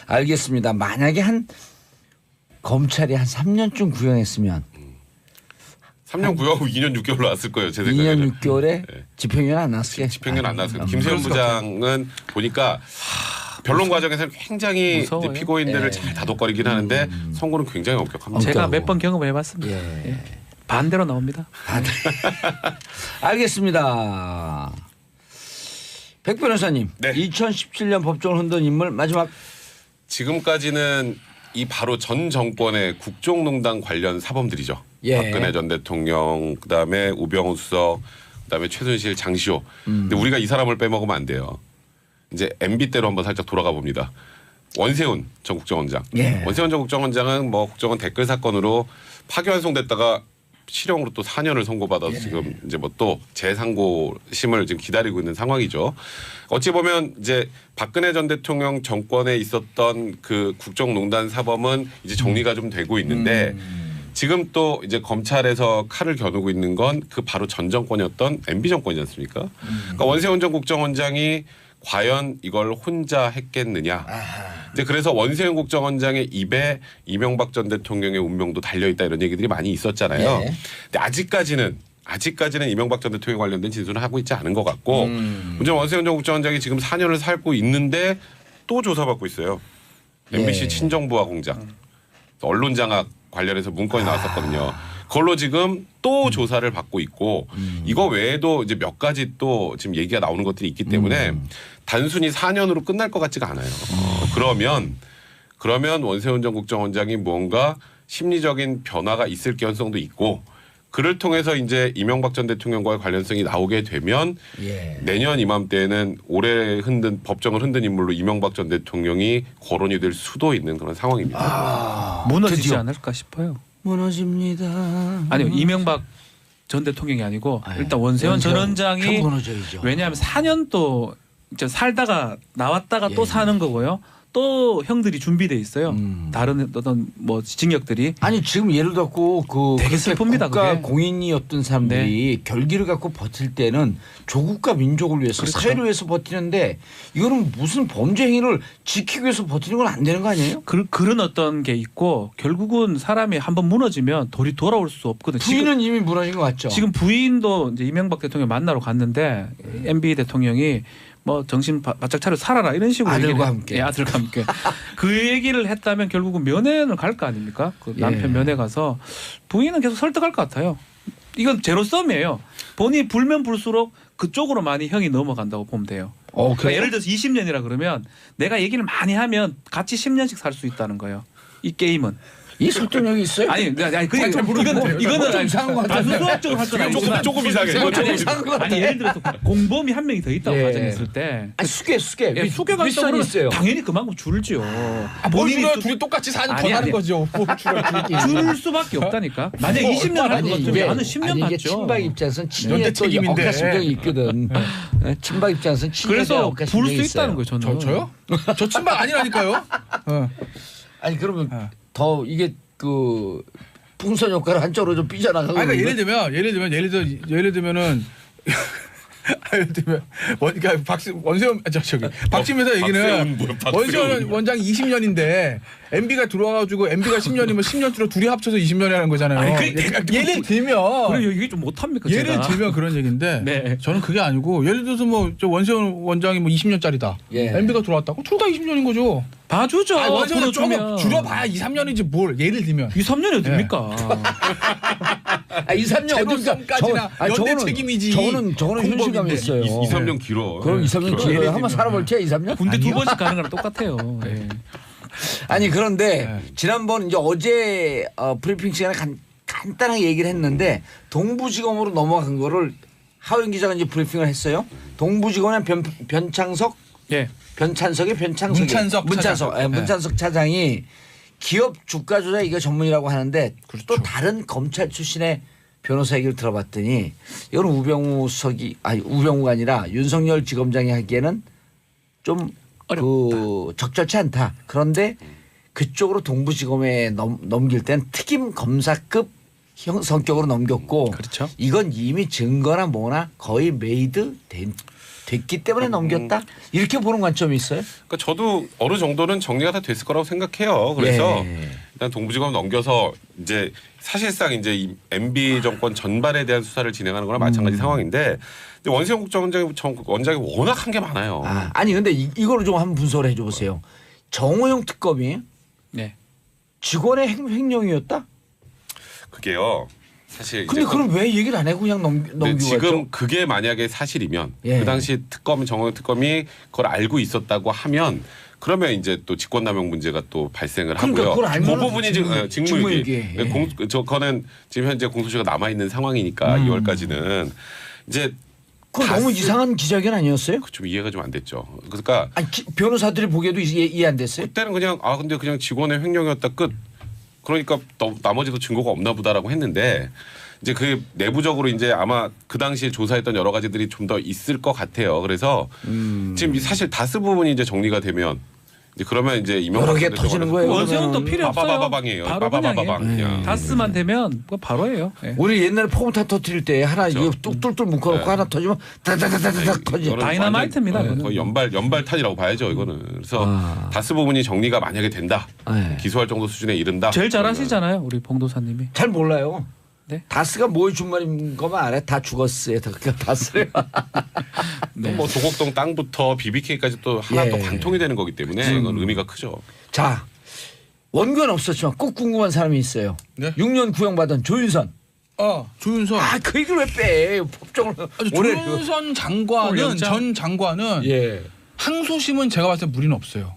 알겠습니다. 만약에 검찰이 한 3년쯤 구형했으면 3년 구형하고 2년 6개월 나왔을 거예요. 제 생각에는. 2년 6개월에 네. 집행유예 안 났을게. 집행유예 안 나왔어요. 김세현 부장은 보니까 변론 과정에서는 굉장히 이제 무서워요. 피고인들을 잘 다독거리긴 하는데 선고는 굉장히 엄격합니다. 제가 엄격하고. 몇 번 경험을 해봤습니다. 예. 예. 반대로 나옵니다. 알겠습니다. 백 변호사님, 네. 2017년 법정을 흔든 인물 마지막. 지금까지는 이 바로 전 정권의 국정농단 관련 사범들이죠. 예. 박근혜 전 대통령, 그다음에 우병우 수석, 그다음에 최순실, 장시호. 근데 우리가 이 사람을 빼먹으면 안 돼요. 이제 MB 때로 한번 살짝 돌아가 봅니다. 원세훈 전 국정원장. 예. 원세훈 전 국정원장은 뭐 국정원 댓글 사건으로 파기환송됐다가 실형으로 또 4년을 선고받아서 지금 이제 뭐 또 재상고심을 지금 기다리고 있는 상황이죠. 어찌 보면 이제 박근혜 전 대통령 정권에 있었던 그 국정농단 사범은 이제 정리가 좀 되고 있는데 지금 또 이제 검찰에서 칼을 겨누고 있는 건 그 바로 전 정권이었던 MB 정권이지 않습니까? 그러니까 원세훈 전 국정원장이 과연 이걸 혼자 했겠느냐. 이제 그래서 원세훈 국정원장의 입에 이명박 전 대통령의 운명도 달려있다 이런 얘기들이 많이 있었잖아요. 예. 근데 아직까지는 이명박 전 대통령 관련된 진술을 하고 있지 않은 것 같고 문제는 원세훈 전 국정원장이 지금 4년을 살고 있는데 또 조사받고 있어요. MBC 예. 친정부화 공작. 언론 장악 관련해서 문건이 나왔었거든요. 그걸로 지금 또 조사를 받고 있고 이거 외에도 이제 몇 가지 또 지금 얘기가 나오는 것들이 있기 때문에 단순히 4년으로 끝날 것 같지가 않아요. 그러면 원세훈 전 국정원장이 뭔가 심리적인 변화가 있을 가능성도 있고 그를 통해서 이제 이명박 전 대통령과의 관련성이 나오게 되면 예. 내년 이맘때는 올해 법정을 흔든 인물로 이명박 전 대통령이 거론이 될 수도 있는 그런 상황입니다. 무너지지 드디어. 않을까 싶어요. 무너집니다. 아니요, 이명박 전 대통령이 아니고 일단 원세훈 전 원장이 무너져야죠. 왜냐하면 4년 또 이제 살다가 나왔다가 또 사는 거고요. 또 형들이 준비돼 있어요. 다른 어떤 뭐 징역들이. 아니 지금 예를 들고 그 되게 그때 슬픕니다, 국가 그게. 공인이었던 사람들이 결기를 갖고 버틸 때는 조국과 민족을 위해서 그렇죠. 사회를 위해서 버티는데 이거는 무슨 범죄 행위를 지키기 위해서 버티는 건 안 되는 거 아니에요? 그런 어떤 게 있고 결국은 사람이 한번 무너지면 돌아올 수 없거든요. 부인은 이미 무너진 것 같죠. 지금 부인도 이제 이명박 대통령 만나러 갔는데 MB 대통령이 뭐 정신 바짝 차려 살아라 이런 식으로 아들과 얘기를 함께. 예, 아들과 함께 그 얘기를 했다면 결국은 면회를 갈 거 아닙니까? 그 남편 예. 면회 가서 부인은 계속 설득할 것 같아요. 이건 제로섬이에요. 본인이 불면 불수록 그쪽으로 많이 형이 넘어간다고 보면 돼요. 그러니까 그래요? 예를 들어서 20년이라 그러면 내가 얘기를 많이 하면 같이 10년씩 살 수 있다는 거예요. 이 게임은. 이 설득력이 있어요? 아니 잘 모르겠는데. 이거는 좀 이상한 것 단순 같은데. 수학적으로 할 건 아니지만 조금 이상해. 좀 조금 이상한 것 같아. 아니 예를 들어서 공범이 한 명이 더 있다고 예. 가정했을 때 아니, 수계 예, 수개가 있다고 윗선이 있어요. 당연히 그만큼 줄죠. 본인이 또- 둘이 똑같이 4년 더 아니, 사는 아니. 거죠. 줄 수밖에 없다니까. 만약 20년 할 것 같으면 나는 10년 아니, 이게 받죠. 친박 입장에서는 친이에 연대 또 책임인데. 억가 심정이 있거든. 친박 입장에서는 친이에 대한 그래서 억가 불 심정이 수 있어요. 있다는 거예요. 저는. 저요? 저 친박 아니라니까요. 아니 그러면 어. 더 이게 그 풍선 효과를 한쪽으로 좀 삐져나가고. 아니, 그러니까 있는 예를 들면은 예를 들면 그러니까 원세훈 박지민에서 얘기는 원세훈 원장이 20년인데 MB가 들어와가지고 MB가 10년이면 10년으로 둘이 합쳐서 20년이라는 거잖아요. 아니, 예를 들면 그래 이게 좀 못합니까? 예를 제가. 들면 그런 얘기인데 네. 저는 그게 아니고 예를 들어서 뭐 저 원세훈 원장이 뭐 20년짜리다. 예. MB가 들어왔다고 둘 다 20년인 거죠. 봐주죠. 아니, 원세훈은 조금 풀어주면. 줄여봐야 2, 3년이지 뭘 예를 들면 2, 3년이 어딥니까? 아, 2, 3년 제로섬까지나 연대 책임이지. 저거는 현실감 공범인데. 있어요. 2, 3년 길어. 그럼 2, 3년 길어요. 길어요. 한번 살아볼 때야 2, 3년? 군대 2번씩 가는 거랑 똑같아요. 예. 아니 그런데 지난번 이제 어제 브리핑 시간에 간단하게 얘기를 했는데 동부지검으로 넘어간 거를 하원 기자가 이제 브리핑을 했어요. 동부지검의 변창석 예. 문찬석 차장이 기업 주가 조작 이거 전문이라고 하는데 또 다른 검찰 출신의 변호사 얘기를 들어봤더니 이건 우병우가 아니라 윤석열 지검장이 하기에는 좀 그 적절치 않다. 그런데 그쪽으로 동부지검에 넘길 땐 특임 검사급 성격으로 넘겼고 그렇죠. 이건 이미 증거나 뭐나 거의 메이드 됐기 때문에 넘겼다. 이렇게 보는 관점이 있어요. 그러니까 저도 어느 정도는 정리가 다 됐을 거라고 생각해요. 그래서 예. 일단 동부지검 넘겨서 이제 사실상 이제 이 MB 정권 전반에 대한 수사를 진행하는 거나 마찬가지 상황인데 근데 원세훈 국정원장이 워낙 한 게 많아요. 아니 근데 이거를 좀 한번 분석을 해줘 보세요. 정호영 특검이 네. 직원의 횡령이었다? 그게요. 사실 근데 이제 그럼 왜 얘기를 안 해 그냥 근데 넘기고 지금 갔죠? 그게 만약에 사실이면 예. 그 당시 정호영 특검이 그걸 알고 있었다고 하면 그러면 이제 또 직권남용 문제가 또 발생을 그러니까 하고요. 그걸 알면은 그 부분이 지금 직무유기. 직무유기. 저거는 지금 현재 공소시효가 남아 있는 상황이니까 2월까지는 이제 그건 너무 이상한 기자회견 아니었어요? 좀 이해가 좀 안 됐죠. 그러니까 아니 변호사들이 보기에도 이해 안 됐어요? 그때는 그냥 근데 그냥 직원의 횡령이었다 끝. 그러니까 나머지도 증거가 없나 보다라고 했는데 이제 그 내부적으로 이제 아마 그 당시에 조사했던 여러 가지들이 좀 더 있을 것 같아요. 그래서 지금 사실 다스 부분이 이제 정리가 되면 이제 그러면 이제 여러 개 터지는 거예요. 원세훈도 필요 없어요. 빠바바방이에요. 바로 빠바바방. 그냥 그냥. 다스만 되면 그거 바로예요. 예. 우리 옛날에 포문타 터뜨릴 때 하나 그렇죠. 이거 뚝뚝뚝 묶어놓고 네. 하나 터지면 다다다다닥 터지. 이거는 다이너마이트입니다, 완전, 그거는. 거의 연발탄이라고 봐야죠. 이거는. 그래서 다스 부분이 정리가 만약에 된다. 네. 기소할 정도 수준에 이른다. 제일 그러면 잘하시잖아요, 우리 봉도사님이. 잘 몰라요. 네? 다스가 뭐의 준말인 것만 알아요. 다 죽었어요. 다스를. 뭐 조곡동 땅부터 BBK까지 또 하나 예. 또 관통이 되는 거기 때문에 이건 의미가 크죠. 자 원고는 없었지만 꼭 궁금한 사람이 있어요. 네? 6년 구형받은 조윤선. 조윤선. 그 얘기를 왜 빼? 법정을 조윤선 장관은 전 장관은 예. 항소심은 제가 봤을 때 무리는 없어요.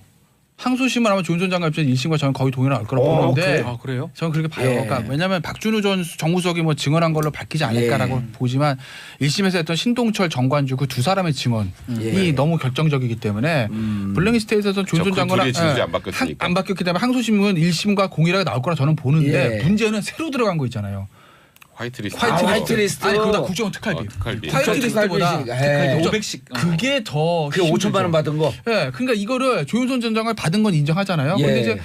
항소심은 아마 조윤선 장관 입장에서 1심과 저는 거의 동일할 거라고 보는데 아 그래요? 저는 그렇게 봐요. 예. 그러니까 왜냐하면 박준우 전 정무수석이 뭐 증언한 걸로 밝히지 않을까라고 보지만 1심에서 했던 신동철 정관주 그 두 사람의 증언이 예. 너무 결정적이기 때문에 블랙리스트에서는 조윤선 그 장관은 둘의 진술이 안 바뀌었으니까. 안 바뀌었기 때문에 항소심은 1심과 공일하게 나올 거라 저는 보는데 예. 문제는 새로 들어간 거 있잖아요. 화이트리스트. 화이트리스트. 아니 그보다 국정원 특활비. 특활비. 화이트리스트보다 특활비. 500씩. 그게 더 그 5천만 원 받은 거. 예, 그러니까 이거를 조윤선 전 장관이 받은 건 인정하잖아요. 예. 근데 이제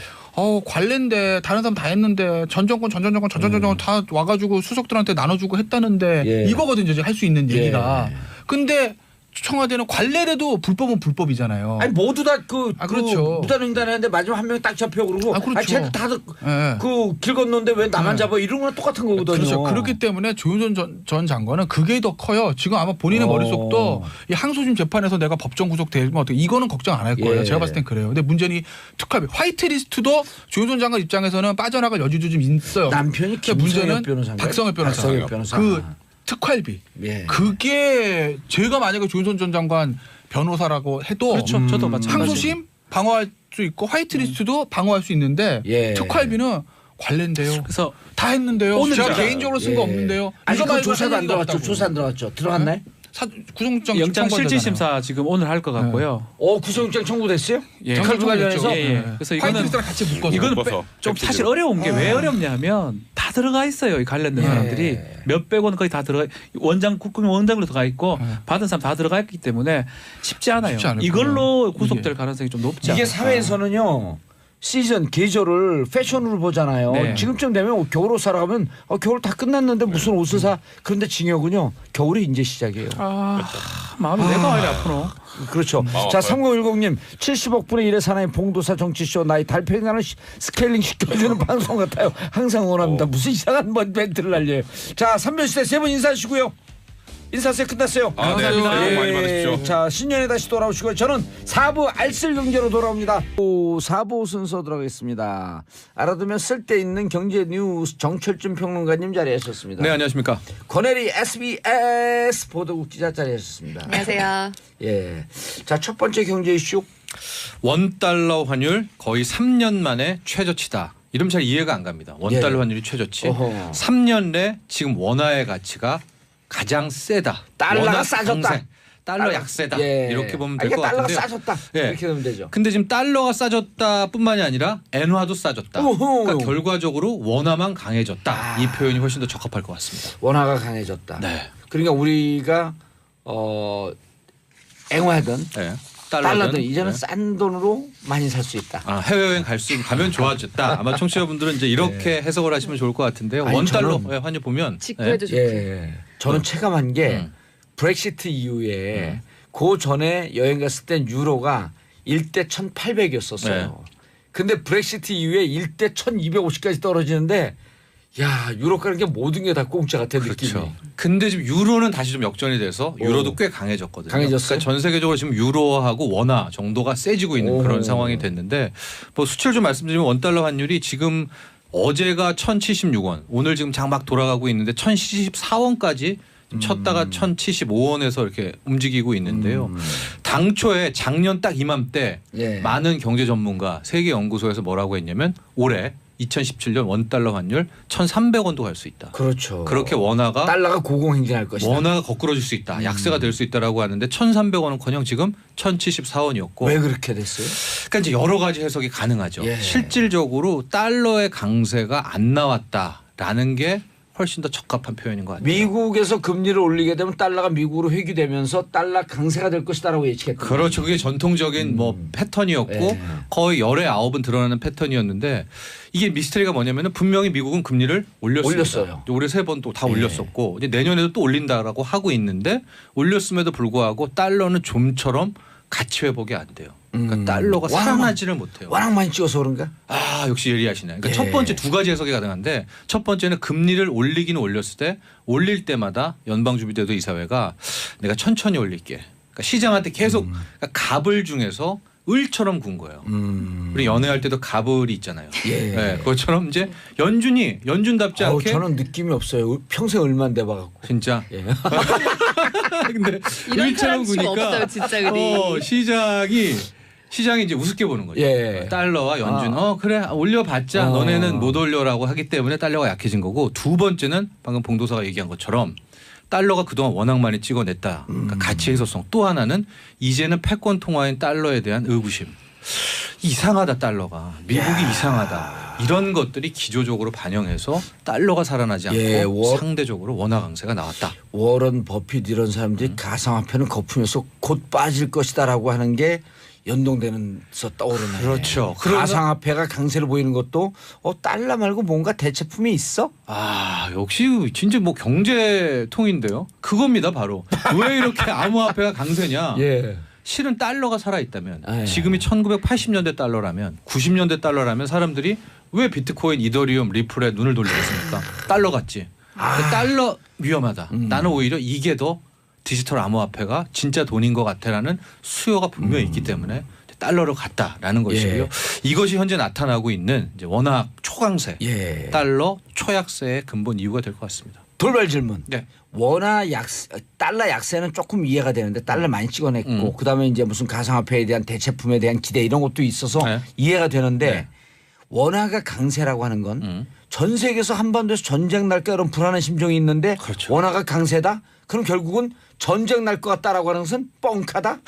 관례인데 다른 사람 다 했는데 전 정권 다 와가지고 수석들한테 나눠주고 했다는데 예. 이거거든요. 이제 할 수 있는 예. 얘기가. 근데 청와대는 관례래도 불법은 불법이잖아요. 아니 모두 다 그렇죠. 무단횡단하는데 마지막 한 명 딱 잡혀 그러고. 그렇죠. 쟤들 다들 예. 길 건너는데 왜 나만 네. 잡아 이런 거랑 똑같은 거거든요. 그렇죠. 그렇기 때문에 조윤선 전 장관은 그게 더 커요. 지금 아마 본인의 머릿속도 이 항소심 재판에서 내가 법정 구속되면 어떻게 이거는 걱정 안 할 거예요. 예. 제가 봤을 땐 그래요. 근데 문제는 이 특활비 화이트리스트도 조윤선 장관 입장에서는 빠져나갈 여지도 좀 있어요. 남편이 문제는 변호사인가요? 박성엽 변호사. 박성엽 변호사. 그 특활비. 예. 그게 제가 만약에 조윤선 전 장관 변호사라고 해도 그렇죠. 저도 마찬가지. 항소심 방어할 수 있고 화이트리스트도 방어할 수 있는데 예. 특활비는 관례인데요. 그래서 다 했는데요. 오늘 제가 제가- 개인적으로 쓴 거 예. 없는데요. 아니 이거 그 말고 조사도 할 안 얘기가 들어갔죠. 없다고요. 조사 안 들어갔죠. 들어갔나요? 구속영장 영장 청구하잖아요. 실질 심사 지금 오늘 할 것 같고요. 구속영장 청구됐어요? 예. 특활비 관련해서? 예. 그래서 이거는 화이트리스트랑 같이 묶어서. 이거는 묶어서 좀 팩트죠. 사실 어려운 게 왜 어렵냐면 다 들어가 있어요. 이 관련된 예. 사람들이 몇백 원 거의 다 들어가 국군 원장으로 들어가 있고 받은 사람 다 들어가 있기 때문에 쉽지 않아요. 쉽지 않을 이걸로 거예요. 구속될 가능성이 좀 높지 이게 않을까. 사회에서는요. 시즌 계절을 패션으로 보잖아요. 네. 지금쯤 되면 겨울옷 사러 가면 겨울 다 끝났는데 무슨 옷을 사? 그런데 징역은요. 겨울이 이제 시작이에요. 마음이 내가 왜 이리 아프노. 그렇죠. 자, 3010님 70억 분의 1의 사나이 봉도사 정치쇼 나의 달팽이관을 스케일링 시켜주는 방송 같아요. 항상 원합니다. 무슨 이상한 멘트를 날려요. 자, 3변시대 세 분 인사하시고요. 인사세 끝났어요. 아, 네. 새해 복 많이 받으십시오. 자, 신년에 다시 돌아오시고요. 저는 4부 알쓸경제로 돌아옵니다. 4부 순서 들어가겠습니다. 알아두면 쓸데있는 경제 뉴스 정철준 평론가님 자리하셨습니다. 네, 안녕하십니까. 권혜리 SBS 보도국 기자 자리하셨습니다. 안녕하세요. 예. 자, 첫 번째 경제 이슈. 원달러 환율 거의 3년 만에 최저치다. 이름 잘 이해가 안 갑니다. 원달러 예. 환율이 최저치. 어허. 3년 내 지금 원화의 가치가 가장 세다. 달러가 워낙 싸졌다. 강세. 달러 약세다. 예. 이렇게 보면 아, 될 이게 것 달러가 같은데요. 싸졌다. 예. 이렇게 되면 되죠. 근데 지금 달러가 싸졌다 뿐만이 아니라 엔화도 싸졌다. 오호. 그러니까 결과적으로 원화만 강해졌다. 이 표현이 훨씬 더 적합할 것 같습니다. 원화가 강해졌다. 네. 그러니까 우리가 앵화든 네. 달러든 이제는 네. 싼 돈으로 많이 살 수 있다. 해외여행 가면 좋아졌다. 아마 청취자분들은 이제 이렇게 해석을 하시면 좋을 것 같은데요. 아니, 원달러 저는 환율 보면 직구해도 좋고. 예. 저는 체감한 게 브렉시트 이후에 그 전에 여행 갔을 땐 유로가 1대 1,800이었었어요. 네. 근데 브렉시트 이후에 1대 1,250까지 떨어지는데 야, 유로 가는 게 모든 게 다 공짜 같은 느낌이. 그렇죠. 근데 지금 유로는 다시 좀 역전이 돼서 유로도 꽤 강해졌거든요. 강해졌어요? 그러니까 전 세계적으로 지금 유로하고 원화 정도가 세지고 있는 오. 그런 상황이 됐는데 뭐 수치를 좀 말씀드리면 원달러 환율이 지금 어제가 1,076원, 오늘 지금 장 막 돌아가고 있는데 1,074원까지 쳤다가 1,075원에서 이렇게 움직이고 있는데요. 당초에 작년 딱 이맘때 예. 많은 경제 전문가 세계 연구소에서 뭐라고 했냐면 올해 2017년 원달러 환율 1,300원도 갈 수 있다. 그렇죠. 그렇게 원화가 달러가 고공행진할 것이다. 원화가 거꾸러질 수 있다. 약세가 될 수 있다라고 하는데 1,300원은커녕 지금 1,074원이었고. 왜 그렇게 됐어요? 그러니까 이제 여러 가지 해석이 가능하죠. 예. 실질적으로 달러의 강세가 안 나왔다라는 게 훨씬 더 적합한 표현인 것 같아요. 미국에서 금리를 올리게 되면 달러가 미국으로 회귀되면서 달러 강세가 될 것이다라고 예측했거든요. 그렇죠. 그게 전통적인 뭐 패턴이었고 예. 거의 열의 9은 드러나는 패턴이었는데 이게 미스터리가 뭐냐면은 분명히 미국은 금리를 올렸습니다. 올렸어요. 올해 3번 또 다 예. 올렸었고 이제 내년에도 또 올린다라고 하고 있는데 올렸음에도 불구하고 달러는 좀처럼 가치 회복이 안 돼요. 그러니까 달러가 살아나지를 못해요. 워낙 많이 찍어서 그런가? 아 역시 예리하시네. 그러니까 예. 첫 번째 두 가지 해석이 가능한데 첫 번째는 금리를 올리기는 올렸을 때 올릴 때마다 연방준비제도 이사회가 내가 천천히 올릴게. 그러니까 시장한테 계속 그러니까 갑을 중에서 을처럼 군 거예요. 우리 연애할 때도 갑을이 있잖아요. 예. 네, 그것처럼 이제 연준답지 않게 저는 느낌이 없어요. 평생 을만 돼봐갖고. 진짜. 예. 근데 이런 을처럼 사람 좀 구니까 없어요, 진짜 그리. 시장이 이제 우습게 보는 거죠. 예. 달러와 연준 그래 올려봤자 너네는 못 올려라고 하기 때문에 달러가 약해진 거고 두 번째는 방금 봉도사가 얘기한 것처럼 달러가 그동안 워낙 많이 찍어냈다. 그러니까 가치 해소성. 또 하나는 이제는 패권 통화인 달러에 대한 의구심. 이상하다 달러가. 미국이 이상하다. 이런 것들이 기조적으로 반영해서 달러가 살아나지 않고 예, 상대적으로 원화 강세가 나왔다. 워런 버핏 이런 사람들이 가상화폐는 거품에서 곧 빠질 것이다라고 하는 게 연동되면서 떠오르네. 그렇죠. 가상화폐가 강세를 보이는 것도 달러 말고 뭔가 대체품이 있어? 아 역시 진짜 뭐 경제통인데요. 그겁니다 바로. 왜 이렇게 암호화폐가 강세냐. 예. 실은 달러가 살아있다면 예. 지금이 1980년대 달러라면 90년대 달러라면 사람들이 왜 비트코인, 이더리움, 리플에 눈을 돌리겠습니까? 달러 같지. 달러 위험하다. 나는 오히려 이게 더 디지털 암호화폐가 진짜 돈인 것 같아라는 수요가 분명히 있기 때문에 달러로 갔다라는 것이고요. 이것이 현재 나타나고 있는 이제 워낙 초강세, 예. 달러 초약세의 근본 이유가 될 것 같습니다. 돌발 질문. 네. 달러 약세는 조금 이해가 되는데 달러 많이 찍어냈고 그다음에 이제 무슨 가상화폐에 대한 대체품에 대한 기대 이런 것도 있어서 네. 이해가 되는데 네. 원화가 강세라고 하는 건 전 세계에서 한반도에서 전쟁 날까 이런 불안한 심정이 있는데 그렇죠. 원화가 강세다? 그럼 결국은 전쟁 날 것 같다라고 하는 것은 뻥카다?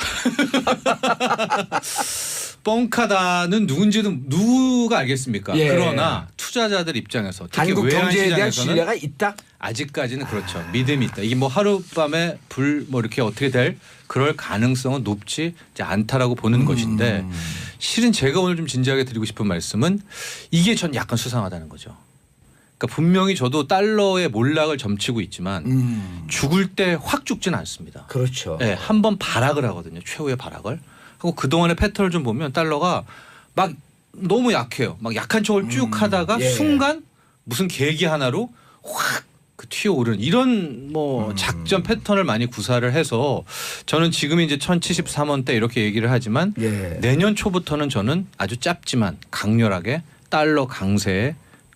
뻥카다는 누가 알겠습니까? 예. 그러나 투자자들 입장에서 특히 한국 외환 경제에 대한 시장에서는 신뢰가 있다? 아직까지는 그렇죠. 믿음이 있다. 이게 뭐 하룻밤에 뭐 이렇게 어떻게 될 그럴 가능성은 높지 않다라고 보는 것인데 실은 제가 오늘 좀 진지하게 드리고 싶은 말씀은 이게 전 약간 수상하다는 거죠. 그러니까 분명히 저도 달러의 몰락을 점치고 있지만 죽을 때 확 죽지는 않습니다. 그렇죠. 네, 한번 발악을 하거든요. 최후의 발악을. 하고 그동안의 패턴을 좀 보면 달러가 막 너무 약해요. 막 약한 척을 쭉 하다가 예. 순간 무슨 계기 하나로 확 튀어오르는 이런 뭐 작전 패턴을 많이 구사를 해서 저는 지금 이제 1073원대 이렇게 얘기를 하지만 예. 내년 초부터는 저는 아주 짧지만 강렬하게 달러 강세의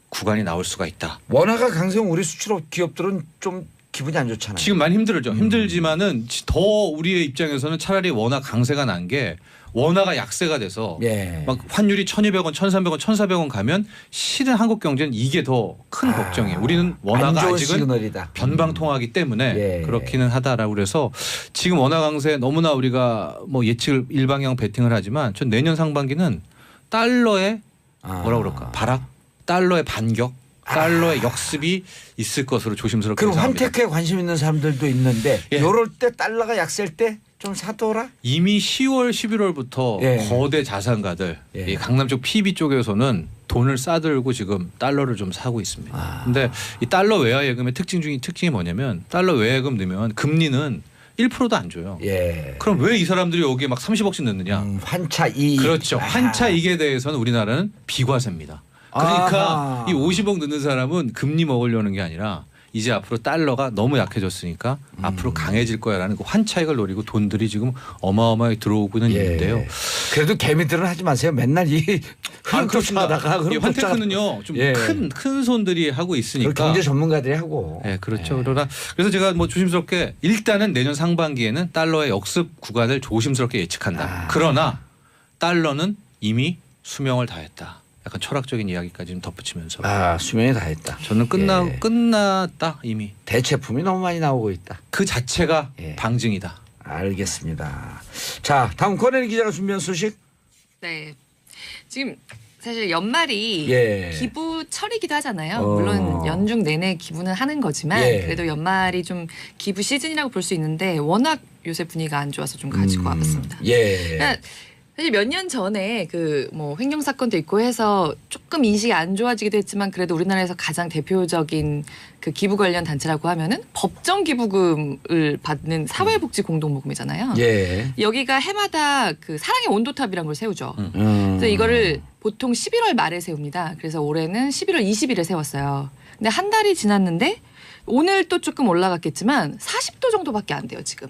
구간이 나올 수가 있다. 원화가 강세면 우리 수출업 기업들은 좀 기분이 안 좋잖아요. 지금 많이 힘들죠. 힘들지만은 더 우리의 입장에서는 차라리 원화 강세가 난 게 원화가 약세가 돼서 예. 막 환율이 1,200원, 1,300원, 1,400원 가면 실은 한국 경제는 이게 더 큰 걱정이에요. 우리는 원화가 안 좋은 아직은 시그널이다. 변방통하기 때문에 예. 그렇기는 하다라고 그래서 지금 원화 강세 너무나 우리가 뭐 예측을 일방향 베팅을 하지만 전 내년 상반기는 달러의 뭐라 그럴까 발악, 달러의 반격, 달러의 역습이 있을 것으로 조심스럽게 그럼 예상합니다. 환테크에 관심 있는 사람들도 있는데 예. 이럴 때 달러가 약세일 때 좀 사둬라. 이미 10월, 11월부터 예. 거대 자산가들 예. 이 강남 쪽 PB 쪽에서는 돈을 싸들고 지금 달러를 좀 사고 있습니다. 근데 이 달러 외화 예금의 특징이 뭐냐면 달러 외화 예금 넣으면 금리는 1%도 안 줘요. 예. 그럼 왜 이 사람들이 여기에 막 30억씩 넣느냐? 환차 이익. 그렇죠. 환차 이익에 대해서는 우리나라는 비과세입니다. 그러니까 아하. 이 50억 넣는 사람은 금리 먹으려는 게 아니라 이제 앞으로 달러가 너무 약해졌으니까 앞으로 강해질 거야라는 그 환차익을 노리고 돈들이 지금 어마어마하게 들어오고는 예. 있는데요. 그래도 개미들은 하지 마세요. 맨날 이 흐름 쫓아다가 이 환테크는요 좀 예. 큰 손들이 하고 있으니까. 경제 전문가들이 하고. 네, 그렇죠. 그래서 제가 뭐 조심스럽게 일단은 내년 상반기에는 달러의 역습 구간을 조심스럽게 예측한다. 그러나 달러는 이미 수명을 다했다. 약간 철학적인 이야기까지 좀 덧붙이면서 수명이 다 했다. 저는 예. 끝났다 이미. 대체품이 너무 많이 나오고 있다. 그 자체가 예. 방증이다. 알겠습니다. 자, 다음 권혜리 기자가 준비한 소식. 네. 지금 사실 연말이 예. 기부철이기도 하잖아요. 물론 연중 내내 기부는 하는 거지만 예. 그래도 연말이 좀 기부 시즌이라고 볼 수 있는데 워낙 요새 분위기가 안 좋아서 좀 가지고 와봤습니다. 예. 그러니까 사실 몇 년 전에 그 뭐 횡령 사건도 있고 해서 조금 인식이 안 좋아지기도 했지만 그래도 우리나라에서 가장 대표적인 그 기부 관련 단체라고 하면은 법정 기부금을 받는 사회복지 공동모금이잖아요. 예. 여기가 해마다 그 사랑의 온도탑이라는 걸 세우죠. 그래서 이거를 보통 11월 말에 세웁니다. 그래서 올해는 11월 20일에 세웠어요. 근데 한 달이 지났는데 오늘 또 조금 올라갔겠지만 40도 정도밖에 안 돼요, 지금.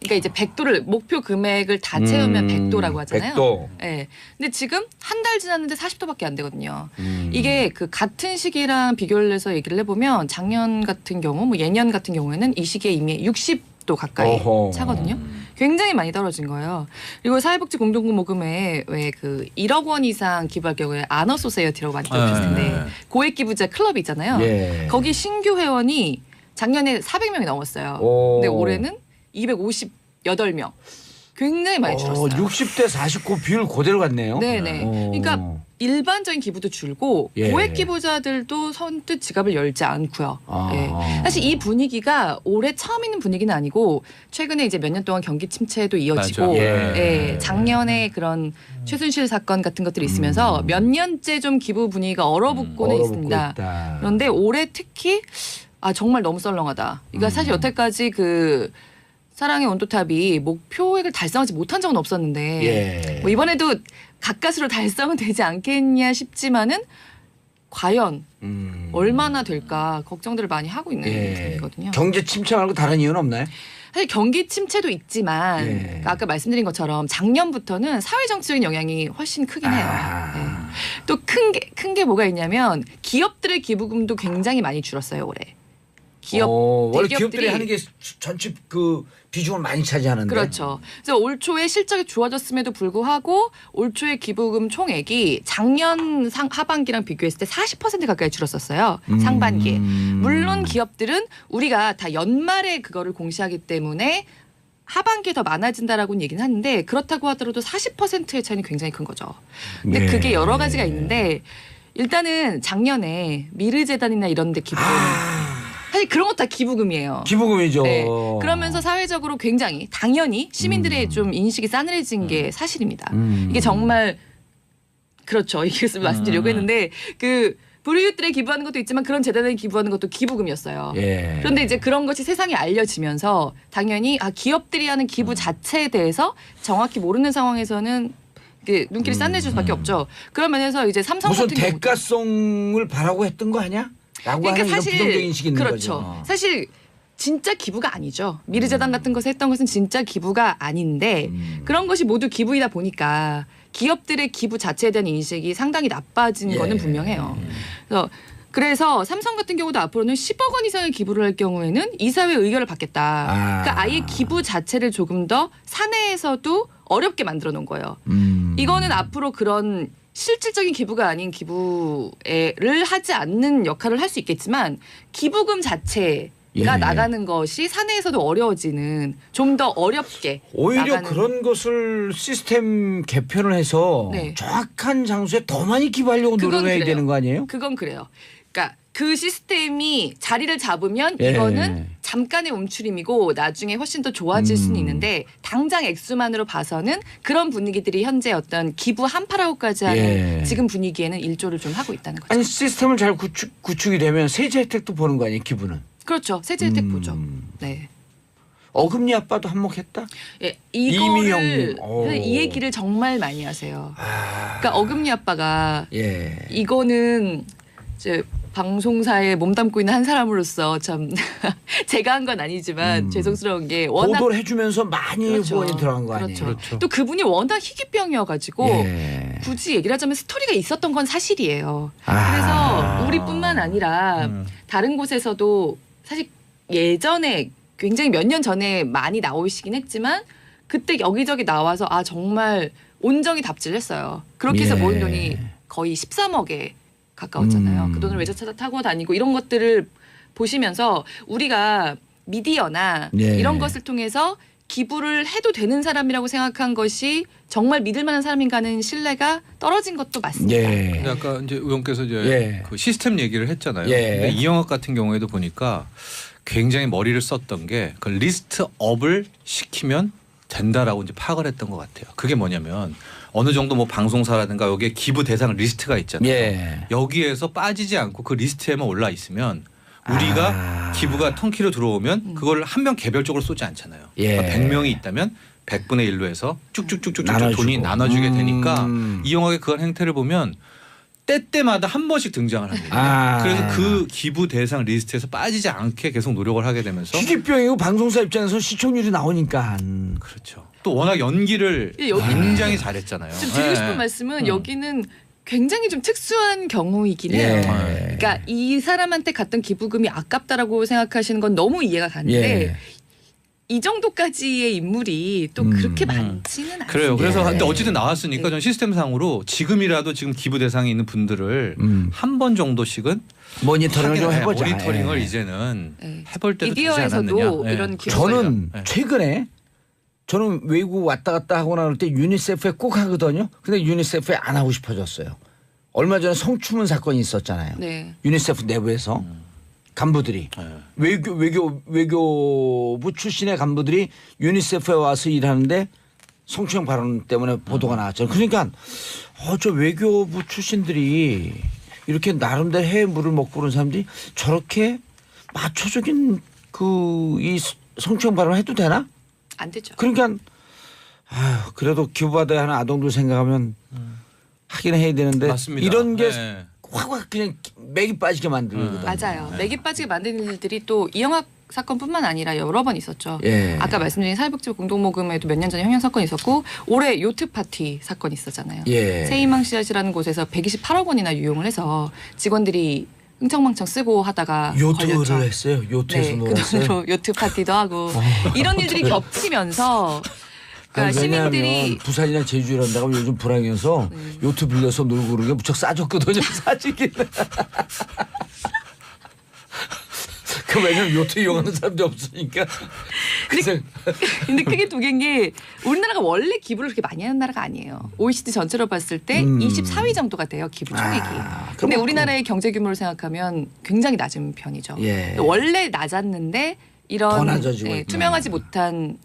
그러니까 이제 100도를 목표 금액을 다 채우면 100도라고 하잖아요. 100도. 네. 근데 지금 한 달 지났는데 40도밖에 안 되거든요. 이게 그 같은 시기랑 비교를 해서 얘기를 해보면 작년 같은 경우 뭐 예년 같은 경우에는 이 시기에 이미 60도 가까이 어허. 차거든요. 굉장히 많이 떨어진 거예요. 그리고 사회복지 공동모금에 왜 그 1억 원 이상 기부할 경우에 아너 소사이어티라고 많이 들어보셨을 텐데 고액 기부자 클럽이 있잖아요. 예. 거기 신규 회원이 작년에 400명이 넘었어요. 근데 올해는 258명. 굉장히 많이 줄었어요. 60대 49 비율 그대로 갔네요. 네네. 그러니까 일반적인 기부도 줄고 예. 고액 기부자들도 선뜻 지갑을 열지 않고요. 아. 예. 사실 이 분위기가 올해 처음 있는 분위기는 아니고 최근에 이제 몇 년 동안 경기 침체도 이어지고 맞아. 예. 작년에 그런 최순실 사건 같은 것들이 있으면서 몇 년째 좀 기부 분위기가 얼어붙고는 얼어붙고 있습니다. 있다. 그런데 올해 특히 정말 너무 썰렁하다. 그러니까 사실 여태까지 그 사랑의 온도탑이 목표액을 달성하지 못한 적은 없었는데 예. 뭐 이번에도 가까스로 달성은 되지 않겠냐 싶지만은 과연 얼마나 될까 걱정들을 많이 하고 있는 예. 분이거든요. 경제 침체 말고 다른 이유는 없나요? 사실 경기 침체도 있지만 예. 그러니까 아까 말씀드린 것처럼 작년부터는 사회 정치적인 영향이 훨씬 크긴 해요. 또 큰 게 뭐가 있냐면 기업들의 기부금도 굉장히 많이 줄었어요 올해. 원래 대기업들이 기업들이 하는 게 전체 그 비중을 많이 차지하는데. 그렇죠. 그래서 올 초에 실적이 좋아졌음에도 불구하고 올 초에 기부금 총액이 작년 하반기랑 비교했을 때 40% 가까이 줄었었어요. 상반기에. 물론 기업들은 우리가 다 연말에 그거를 공시하기 때문에 하반기에 더 많아진다라고는 얘기는 하는데 그렇다고 하더라도 40%의 차이는 굉장히 큰 거죠. 근데 네. 그게 여러 가지가 있는데 일단은 작년에 미르재단이나 이런 데 기부금 사실 그런 거 다 기부금이에요. 기부금이죠. 네. 그러면서 사회적으로 굉장히 당연히 시민들의 좀 인식이 싸늘해진 게 사실입니다. 이게 정말 그렇죠. 이것을 말씀드리려고 했는데 그 불우이웃들에 기부하는 것도 있지만 그런 재단에 기부하는 것도 기부금이었어요. 예. 그런데 이제 그런 것이 세상에 알려지면서 당연히 기업들이 하는 기부 자체에 대해서 정확히 모르는 상황에서는 눈길이 싸늘해질 수밖에 없죠. 그런 면에서 이제 삼성 무슨 같은 경우 대가성을 바라고 했던 거 아니야? 라고 그러니까 하는 이런 사실 부정적인 인식이 있는 그렇죠. 거죠. 사실 진짜 기부가 아니죠. 미르재단 같은 것을 했던 것은 진짜 기부가 아닌데 그런 것이 모두 기부이다 보니까 기업들의 기부 자체에 대한 인식이 상당히 나빠진 예. 거는 분명해요. 그래서 삼성 같은 경우도 앞으로는 10억 원 이상의 기부를 할 경우에는 이사회 의결을 받겠다. 그러니까 아예 기부 자체를 조금 더 사내에서도 어렵게 만들어 놓은 거예요. 이거는 앞으로 그런 실질적인 기부가 아닌 기부를 하지 않는 역할을 할 수 있겠지만 기부금 자체가 예. 나가는 것이 사내에서도 어려워지는 좀 더 어렵게 오히려 나가는 그런 것을 시스템 개편을 해서 네. 정확한 장소에 더 많이 기부하려고 그건 노력해야 그래요. 되는 거 아니에요? 그건 그래요. 그러니까 그 시스템이 자리를 잡으면 예. 이거는 잠깐의 움츠림이고 나중에 훨씬 더 좋아질 수는 있는데 당장 액수만으로 봐서는 그런 분위기들이 현재 어떤 기부 한파라고까지 하는 예. 지금 분위기에는 일조를 좀 하고 있다는 거죠. 아니 시스템을 잘 구축이 되면 세제 혜택도 보는 거 아니에요? 기부는. 그렇죠. 세제 혜택 보죠. 네. 어금니 아빠도 한몫했다? 예, 이미 이거를 형님. 이 얘기를 정말 많이 하세요. 그러니까 어금니 아빠가 예. 이거는 이제 방송사에 몸담고 있는 한 사람으로서 참 제가 한 건 아니지만 죄송스러운 게 워낙 보도를 해주면서 많이 그렇죠. 후원이 들어간 거 아니에요? 그렇죠. 또 그분이 워낙 희귀병이어가지고 예. 굳이 얘기를 하자면 스토리가 있었던 건 사실이에요. 아. 그래서 우리뿐만 아니라 다른 곳에서도 사실 예전에 굉장히 몇 년 전에 많이 나오시긴 했지만 그때 여기저기 나와서 정말 온정이 답질했어요. 그렇게 해서 예. 모인 돈이 거의 13억에 가까웠잖아요. 그 돈을 외제차 타고 다니고 이런 것들을 보시면서 우리가 미디어나 예. 이런 것을 통해서 기부를 해도 되는 사람이라고 생각한 것이 정말 믿을 만한 사람인가 하는 신뢰가 떨어진 것도 맞습니다. 예. 근데 아까 이제 의원께서 이제 예. 그 시스템 얘기를 했잖아요. 예. 근데 이영학 같은 경우에도 보니까 굉장히 머리를 썼던 게 그 리스트업을 시키면 된다라고 이제 파악을 했던 것 같아요. 그게 뭐냐면 어느 정도 뭐 방송사라든가 여기에 기부 대상 리스트가 있잖아요. 예. 여기에서 빠지지 않고 그 리스트에만 올라 있으면 우리가 기부가 턴키로 들어오면 그걸 한 명 개별적으로 쏘지 않잖아요. 예. 그러니까 100명이 있다면 100분의 1로 해서 쭉쭉쭉쭉 나눠주고. 돈이 나눠주게 되니까 이영학의 그런 행태를 보면 때때마다 한 번씩 등장을 합니다. 그래서 그 기부 대상 리스트에서 빠지지 않게 계속 노력을 하게 되면서 희귀병이고 방송사 입장에서 시청률이 나오니까. 그렇죠. 또 워낙 연기를 예, 여기 굉장히 잘했잖아요. 좀 드리고 싶은 네. 말씀은 여기는 굉장히 좀 특수한 경우이긴 예. 해요. 그러니까 이 사람한테 갔던 기부금이 아깝다라고 생각하시는 건 너무 이해가 가는데 예. 이 정도까지의 인물이 또 그렇게 많지는 않습니다. 그래요. 그래서 예. 근데 어쨌든 나왔으니까 네. 전 시스템상으로 지금이라도 지금 기부 대상이 있는 분들을 한 번 정도씩은 모니터링을 좀 해보자. 모니터링을 예. 이제는 네. 해볼 때도 되지 미디어에서도 않았느냐. 이런 예. 기부 저는 네. 최근에 저는 외국 왔다 갔다 하거나 그럴 때 유니세프에 꼭 하거든요. 근데 유니세프에 안 하고 싶어졌어요. 얼마 전에 성추문 사건이 있었잖아요. 네. 유니세프 내부에서 간부들이 외교부 출신의 간부들이 유니세프에 와서 일하는데 성추행 발언 때문에 보도가 나왔잖아요. 그러니까 저 외교부 출신들이 이렇게 나름대로 해외 물을 먹고 그런 사람들이 저렇게 마초적인 이 성추행 발언을 해도 되나? 안 되죠. 그러니까 그래도 기부받아야 하는 아동들 생각하면 하긴 해야 되는데 맞습니다. 이런 게 네. 확 그냥 맥이 빠지게 만들거든요. 맞아요. 맥이 빠지게 만드는 일들이 또 이영학 사건뿐만 아니라 여러 번 있었죠. 예. 아까 말씀드린 사회복지 공동모금에도 몇 년 전에 형량 사건이 있었고 올해 요트 파티 사건이 있었잖아요. 예. 세이망 씨앗이라는 곳에서 128억 원이나 유용을 해서 직원들이 흥청망청 쓰고 하다가 요트를 걸렸죠. 했어요. 요트에서 네, 그 놀았어요. 돈으로 요트 파티도 하고 이런 일들이 겹치면서 그러니까 왜냐하면 시민들이 부산이나 제주 이런 데가 요즘 불황해서 요트 빌려서 놀고 그런 게 무척 싸졌거든요. 사직이. 왜냐면 요트 이용하는 사람도 없으니까. 근데 크게 두 개인 게 우리나라가 원래 기부를 그렇게 많이 하는 나라가 아니에요. OECD 전체로 봤을 때 24위 정도가 돼요. 기부 총액이. 근데 우리나라의 경제 규모를 생각하면 굉장히 낮은 편이죠. 예. 원래 낮았는데 더 이런 낮아지고 투명하지 못한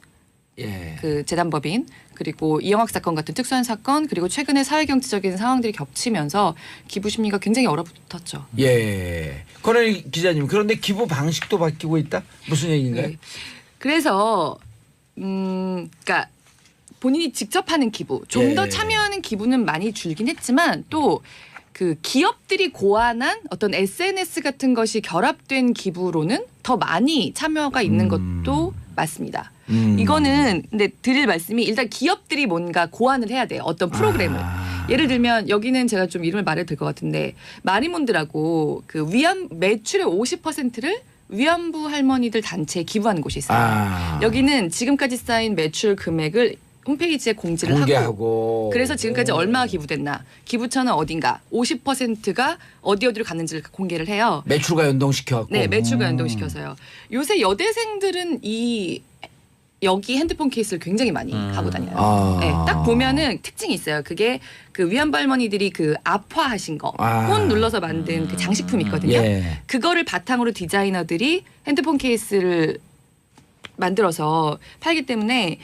예. 그 재단법인 그리고 이영학 사건 같은 특수한 사건 그리고 최근에 사회 경제적인 상황들이 겹치면서 기부 심리가 굉장히 얼어붙었죠. 예. 권현희 기자님 그런데 기부 방식도 바뀌고 있다? 무슨 얘기인가요? 네. 그래서 그러니까 본인이 직접 하는 기부, 좀 더 예. 참여하는 기부는 많이 줄긴 했지만 또 그 기업들이 고안한 어떤 SNS 같은 것이 결합된 기부로는 더 많이 참여가 있는 것도 맞습니다. 이거는 근데 드릴 말씀이 일단 기업들이 뭔가 고안을 해야 돼요. 어떤 프로그램을. 예를 들면 여기는 제가 좀 이름을 말해도 될 것 같은데 마리몬드라고 그 매출의 50%를 위안부 할머니들 단체에 기부하는 곳이 있어요. 여기는 지금까지 쌓인 매출 금액을 홈페이지에 공지를 공개하고. 그래서 지금까지 얼마가 기부됐나 기부처는 어딘가 50%가 어디로 갔는지를 공개를 해요. 매출과 연동시켜갖고. 네, 매출과 연동시켜서요. 요새 여대생들은 여기 핸드폰 케이스를 굉장히 많이 가고 다녀요. 네, 딱 보면은 특징이 있어요. 그게 그 위안부 할머니들이 그 압화하신 거, 혼 눌러서 만든 그 장식품이 있거든요. 예. 그거를 바탕으로 디자이너들이 핸드폰 케이스를 만들어서 팔기 때문에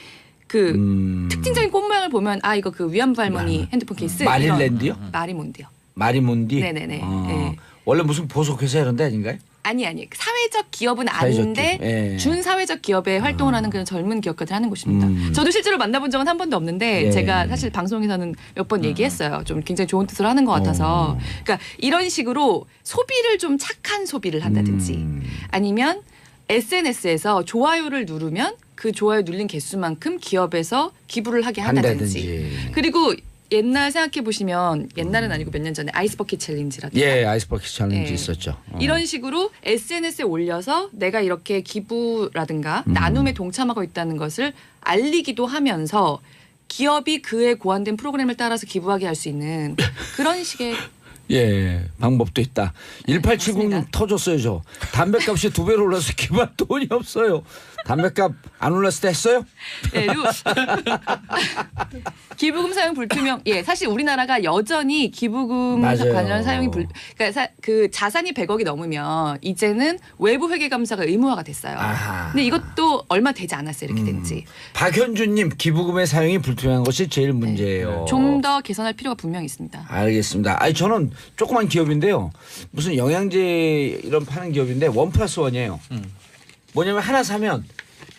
그 특징적인 꽃 모양을 보면 이거 그 위안부 할머니 핸드폰 케이스. 마릴랜드요? 마리몬드요. 마리몬디? 네네네. 네. 원래 무슨 보석회사 이런 데 아닌가요? 아니 사회적 기업은 사회적 아닌데 기업. 예. 준사회적 기업에 활동을 하는 그런 젊은 기업가들 하는 곳입니다. 저도 실제로 만나본 적은 한 번도 없는데 예. 제가 사실 방송에서는 몇 번 얘기했어요. 좀 굉장히 좋은 뜻으로 하는 것 같아서. 그러니까 이런 식으로 소비를 좀 착한 소비를 한다든지 아니면 SNS에서 좋아요를 누르면 그 좋아요 눌린 개수만큼 기업에서 기부를 하게 한다든지. 그리고 옛날 생각해 보시면 옛날은 아니고 몇 년 전에 아이스버킷 챌린지라든지 예, 아이스버킷 챌린지 예. 있었죠. 이런 식으로 SNS에 올려서 내가 이렇게 기부라든가 나눔에 동참하고 있다는 것을 알리기도 하면서 기업이 그에 고안된 프로그램을 따라서 기부하게 할 수 있는 그런 식의 예, 방법도 있다. 1870님 맞습니다. 터졌어요, 저. 담배값이 2배로 올라서 기부할 돈이 없어요. 담배값 안 올랐을 때 했어요? 네, 그리고 기부금 사용 불투명. 예, 사실 우리나라가 여전히 기부금 맞아요. 관련 사용이 그러니까 그 자산이 100억이 넘으면 이제는 외부 회계 감사가 의무화가 됐어요. 아하. 근데 이것도 얼마 되지 않았어요, 이렇게 된지. 박현주님 기부금의 사용이 불투명한 것이 제일 문제예요. 좀 더 개선할 필요가 분명히 있습니다. 알겠습니다. 저는 조그만 기업인데요. 무슨 영양제 이런 파는 기업인데 1+1이에요. 뭐냐면 하나 사면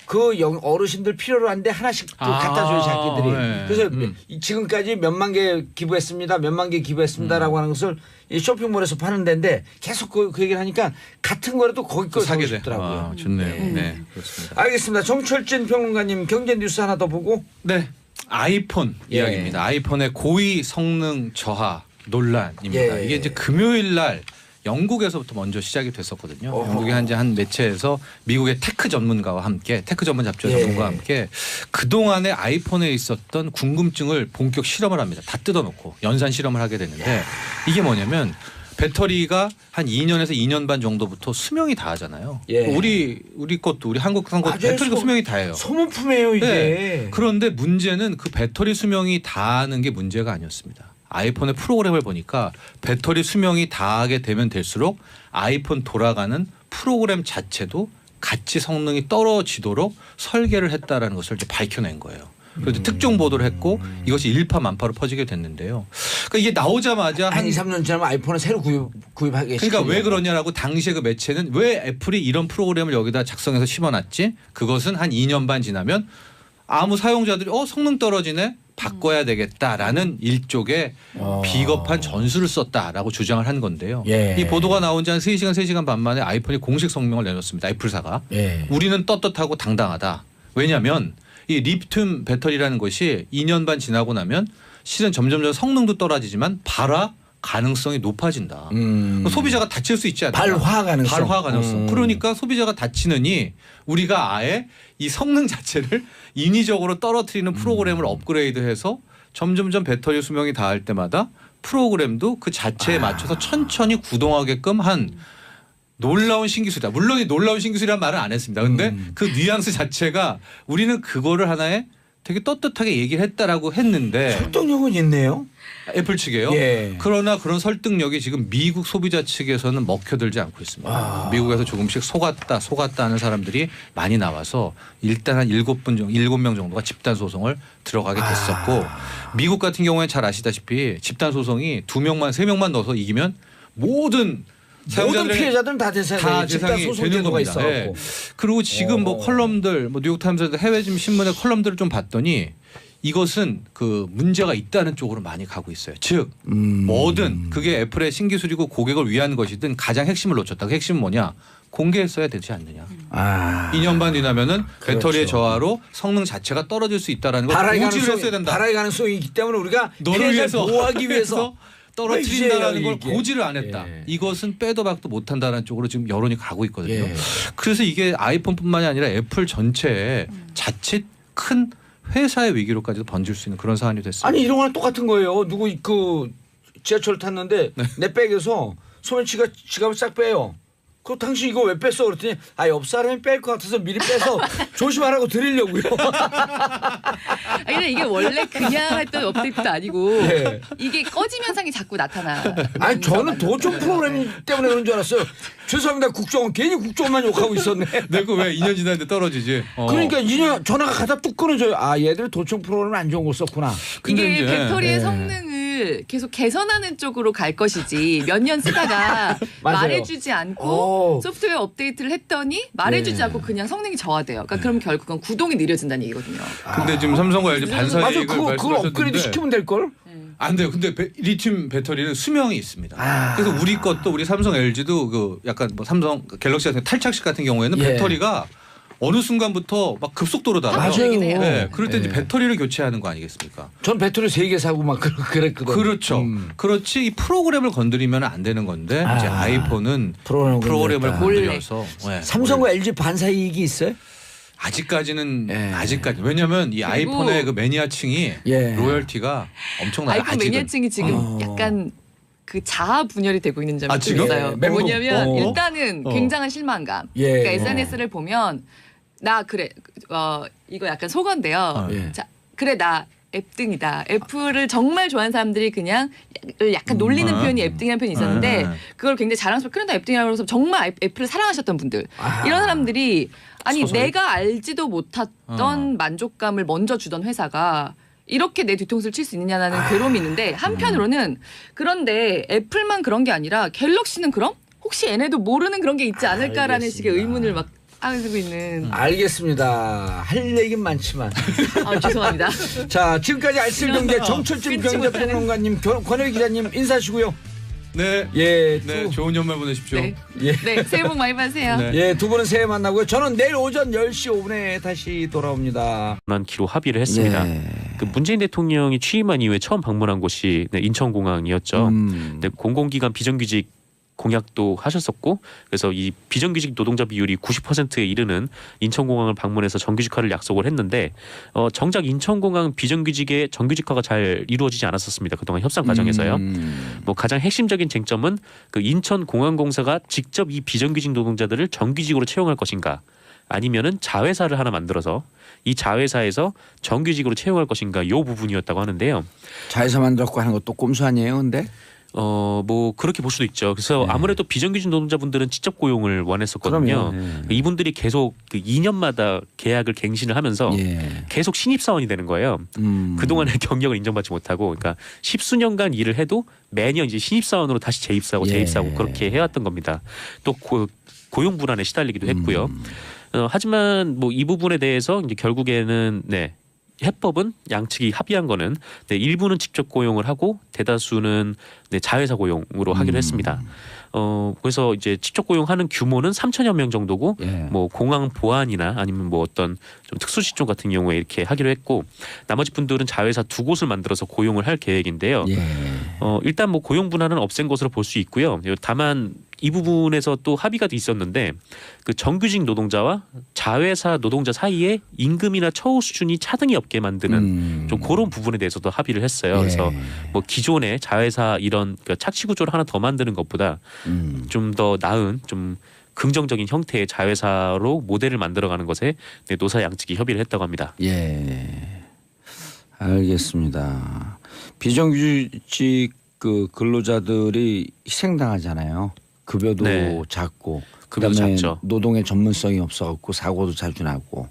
그 어르신들 필요로 한데 하나씩 또 갖다 줘요 자기들이. 네. 그래서 지금까지 몇만 개 기부했습니다. 몇만 개 기부했습니다라고 하는 것을 이 쇼핑몰에서 파는 데인데 계속 그 얘기를 하니까 같은 거라도 거기 거 사고 사게 돼. 싶더라고요. 좋네요. 네, 그렇습니다. 알겠습니다. 정철진 평론가님 경제 뉴스 하나 더 보고. 네, 아이폰 예. 이야기입니다. 아이폰의 고위 성능 저하 논란입니다. 예. 이게 이제 금요일 날 영국에서부터 먼저 시작이 됐었거든요. 어허. 영국의 한 매체에서 미국의 테크 전문가와 함께 테크 전문 잡지 예. 전문가와 함께 그동안의 아이폰에 있었던 궁금증을 본격 실험을 합니다. 다 뜯어놓고 연산 실험을 하게 되는데 이게 뭐냐면 배터리가 한 2년에서 2년 반 정도부터 수명이 다하잖아요. 예. 우리 것도 우리 한국 것도 맞아요. 배터리가 수명이 다해요. 소모품이에요 이게. 네. 그런데 문제는 그 배터리 수명이 다하는 게 문제가 아니었습니다. 아이폰의 프로그램을 보니까 배터리 수명이 다하게 되면 될수록 아이폰 돌아가는 프로그램 자체도 같이 성능이 떨어지도록 설계를 했다라는 것을 이제 밝혀낸 거예요. 그래서 특종 보도를 했고 이것이 일파만파로 퍼지게 됐는데요. 그러니까 이게 나오자마자 한 2, 3년 지나면 아이폰을 새로 구입하게 그러니까 왜 그러냐라고 당시에 그 매체는 왜 애플이 이런 프로그램을 여기다 작성해서 심어놨지? 그것은 한 2년 반 지나면 아무 사용자들이 성능 떨어지네 바꿔야 되겠다라는 일종의 비겁한 전술을 썼다라고 주장을 한 건데요. 예. 이 보도가 나온 지 한 3시간 3시간 반 만에 아이폰이 공식 성명을 내놓습니다. 애플사가. 예. 우리는 떳떳하고 당당하다. 왜냐하면 이 리튬 배터리라는 것이 2년 반 지나고 나면 실은 점점 성능도 떨어지지만 발화 가능성이 높아진다. 소비자가 다칠 수 있지 않나. 발화 가능성. 발화 가능성. 그러니까 소비자가 다치느니 우리가 아예 이 성능 자체를 인위적으로 떨어뜨리는 프로그램을 업그레이드해서 점점점 배터리 수명이 닿을 때마다 프로그램도 그 자체에 맞춰서 천천히 구동하게끔 한 놀라운 신기술이다. 물론 이 놀라운 신기술이란 말은 안 했습니다. 근데 그 뉘앙스 자체가 우리는 그거를 하나의 되게 떳떳하게 얘기를 했다라고 했는데 설득력은 있네요. 애플 측에요. 예. 그러나 그런 설득력이 지금 미국 소비자 측에서는 먹혀들지 않고 있습니다. 미국에서 조금씩 속았다 하는 사람들이 많이 나와서 일단 한 7명 정도가 집단 소송을 들어가게 됐었고 미국 같은 경우에 잘 아시다시피 집단 소송이 2명만 3명만 넣어서 이기면 모든 피해자들은 다 대상이 되는 겁니다. 네. 그리고 지금 뭐 컬럼들 뉴욕타임스 해외 신문의 컬럼들을 좀 봤더니 이것은 그 문제가 있다는 쪽으로 많이 가고 있어요. 즉 뭐든 그게 애플의 신기술이고 고객을 위한 것이든 가장 핵심을 놓쳤다. 그 핵심은 뭐냐? 공개했어야 되지 않느냐. 2년 반 지나면은 배터리의 저하로 성능 자체가 떨어질 수 있다라는 걸 고지를 했어야 된다. 발화의 가능성이 있기 때문에 우리가 너를 위해서 보호하기 위해서 떨어뜨린다라는 걸 고지를 안 했다. 이것은 빼도 박도 못한다는 쪽으로 지금 여론이 가고 있거든요. 그래서 이게 아이폰뿐만이 아니라 애플 전체에 자칫 큰 회사의 위기로까지도 번질 수 있는 그런 사안이 됐어요. 아니 이런 거랑 똑같은 거예요. 누구 그 지하철 탔는데 내 백에서 소매치가 지갑을 싹 빼요. 그 당신 이거 왜 뺐어? 그랬더니 옆 사람이 뺄 것 같아서 미리 빼서 조심하라고 드리려고요. 아니 이게 원래 그냥 했던 업데이트도 아니고 이게 꺼짐 현상이 자꾸 나타나. 아니 저는 도청 프로그램 때문에 그런 줄 알았어요. 죄송합니다. 국정원 괜히 국정원만 욕하고 있었네. 내가 왜 2년 지났는데 떨어지지? 그러니까 2년 전화가 가다 뚝 끊어져요. 얘들 도청 프로그램 안 좋은 거 썼구나. 이게 배터리의 성능을 계속 개선하는 쪽으로 갈 것이지 몇 년 쓰다가 말해주지 않고 소프트웨어 업데이트를 했더니 말해주지 않고 그냥 성능이 저하돼요. 그러니까 그럼 결국은 구동이 느려진다는 얘기거든요. 근데 지금 삼성과 LG 반사 이익을 그걸 업그레이드 시키면 될 걸? 안 돼요. 근데 리튬 배터리는 수명이 있습니다. 그래서 우리 것도 우리 삼성 LG도 그 약간 뭐 삼성 갤럭시 같은 탈착식 같은 경우에는 배터리가 어느 순간부터 막 급속도로 달아요. 맞아요. 네, 그럴 때 이제 배터리를 교체하는 거 아니겠습니까? 전 배터리 3개 사고 막 그랬거든요. 그렇죠. 그렇지 이 프로그램을 건드리면 안 되는 건데 이제 아이폰은 프로그램을 건드려서 삼성과 LG 반사 이익이 있어요? 아직까지는 왜냐하면 이 아이폰의 그 매니아층이 로열티가 엄청나요. 아이폰 매니아층이 지금 약간 그 자아 분열이 되고 있는 점이 있어요. 예, 뭐냐면 일단은 굉장한 실망감. 그러니까 SNS를 보면 나 그래 이거 약간 속어인데요. 자 그래 나 앱등이다. 애플을 정말 좋아하는 사람들이 그냥 약간 놀리는 표현이 앱등이라는 표현이 있었는데 그걸 굉장히 자랑스럽게 그런다 앱등이라고 해서 정말 애플을 사랑하셨던 분들 이런 사람들이 내가 알지도 못했던 만족감을 먼저 주던 회사가 이렇게 내 뒤통수를 칠 수 있느냐는 괴로움이 있는데 한편으로는 그런데 애플만 그런 게 아니라 갤럭시는 그럼? 혹시 얘네도 모르는 그런 게 있지 않을까라는 식의 의문을 막 하고 있는. 알겠습니다. 할 얘기는 많지만. 죄송합니다. 자 지금까지 알쓸경제 정철진 경제평론가님 권혁 기자님 인사하시고요. 네. 좋은 연말 보내십시오. 네, 새해 복 많이 받으세요. 두 분은 새해 만나고요. 저는 내일 오전 10시 5분에 다시 돌아옵니다. 기로 합의를 했습니다. 그 문재인 대통령이 취임한 이후에 처음 방문한 곳이 인천공항이었죠. 근데 공공기관 비정규직 공약도 하셨었고 그래서 이 비정규직 노동자 비율이 90%에 이르는 인천공항을 방문해서 정규직화를 약속을 했는데 정작 인천공항 비정규직의 정규직화가 잘 이루어지지 않았었습니다. 그동안 협상 과정에서요. 뭐 가장 핵심적인 쟁점은 그 인천공항공사가 직접 이 비정규직 노동자들을 정규직으로 채용할 것인가 아니면은 자회사를 하나 만들어서 이 자회사에서 정규직으로 채용할 것인가 요 부분이었다고 하는데요. 자회사 만들었고 하는 것도 꼼수 아니에요, 근데? 뭐 그렇게 볼 수도 있죠. 그래서 아무래도 비정규직 노동자분들은 직접 고용을 원했었거든요. 그럼요. 이분들이 계속 그 2년마다 계약을 갱신을 하면서 계속 신입사원이 되는 거예요. 그동안의 경력을 인정받지 못하고, 그러니까 십수년간 일을 해도 매년 이제 신입사원으로 다시 재입사하고 재입사하고 그렇게 해왔던 겁니다. 또 고용 불안에 시달리기도 했고요. 하지만 뭐 이 부분에 대해서 이제 결국에는 해법은 양측이 합의한 거는 일부는 직접 고용을 하고 대다수는 자회사 고용으로 하기로 했습니다. 그래서 이제 직접 고용하는 규모는 3천여 명 정도고 뭐 공항 보안이나 아니면 뭐 어떤 좀 특수 직종 같은 경우에 이렇게 하기로 했고, 나머지 분들은 자회사 2곳을 만들어서 고용을 할 계획인데요. 일단 뭐 고용 분할은 없앤 것으로 볼 수 있고요. 다만 이 부분에서 또 합의가 있었는데 그 정규직 노동자와 자회사 노동자 사이에 임금이나 처우 수준이 차등이 없게 만드는 좀 그런 부분에 대해서도 합의를 했어요. 그래서 뭐 기존의 자회사 이런 착취 구조를 하나 더 만드는 것보다 좀 더 나은 좀 긍정적인 형태의 자회사로 모델을 만들어가는 것에 노사 양측이 협의를 했다고 합니다. 알겠습니다. 비정규직 그 근로자들이 희생당하잖아요. 급여도 작고, 급여도 그다음에 작죠. 노동의 전문성이 없어갖고 사고도 자주 나고.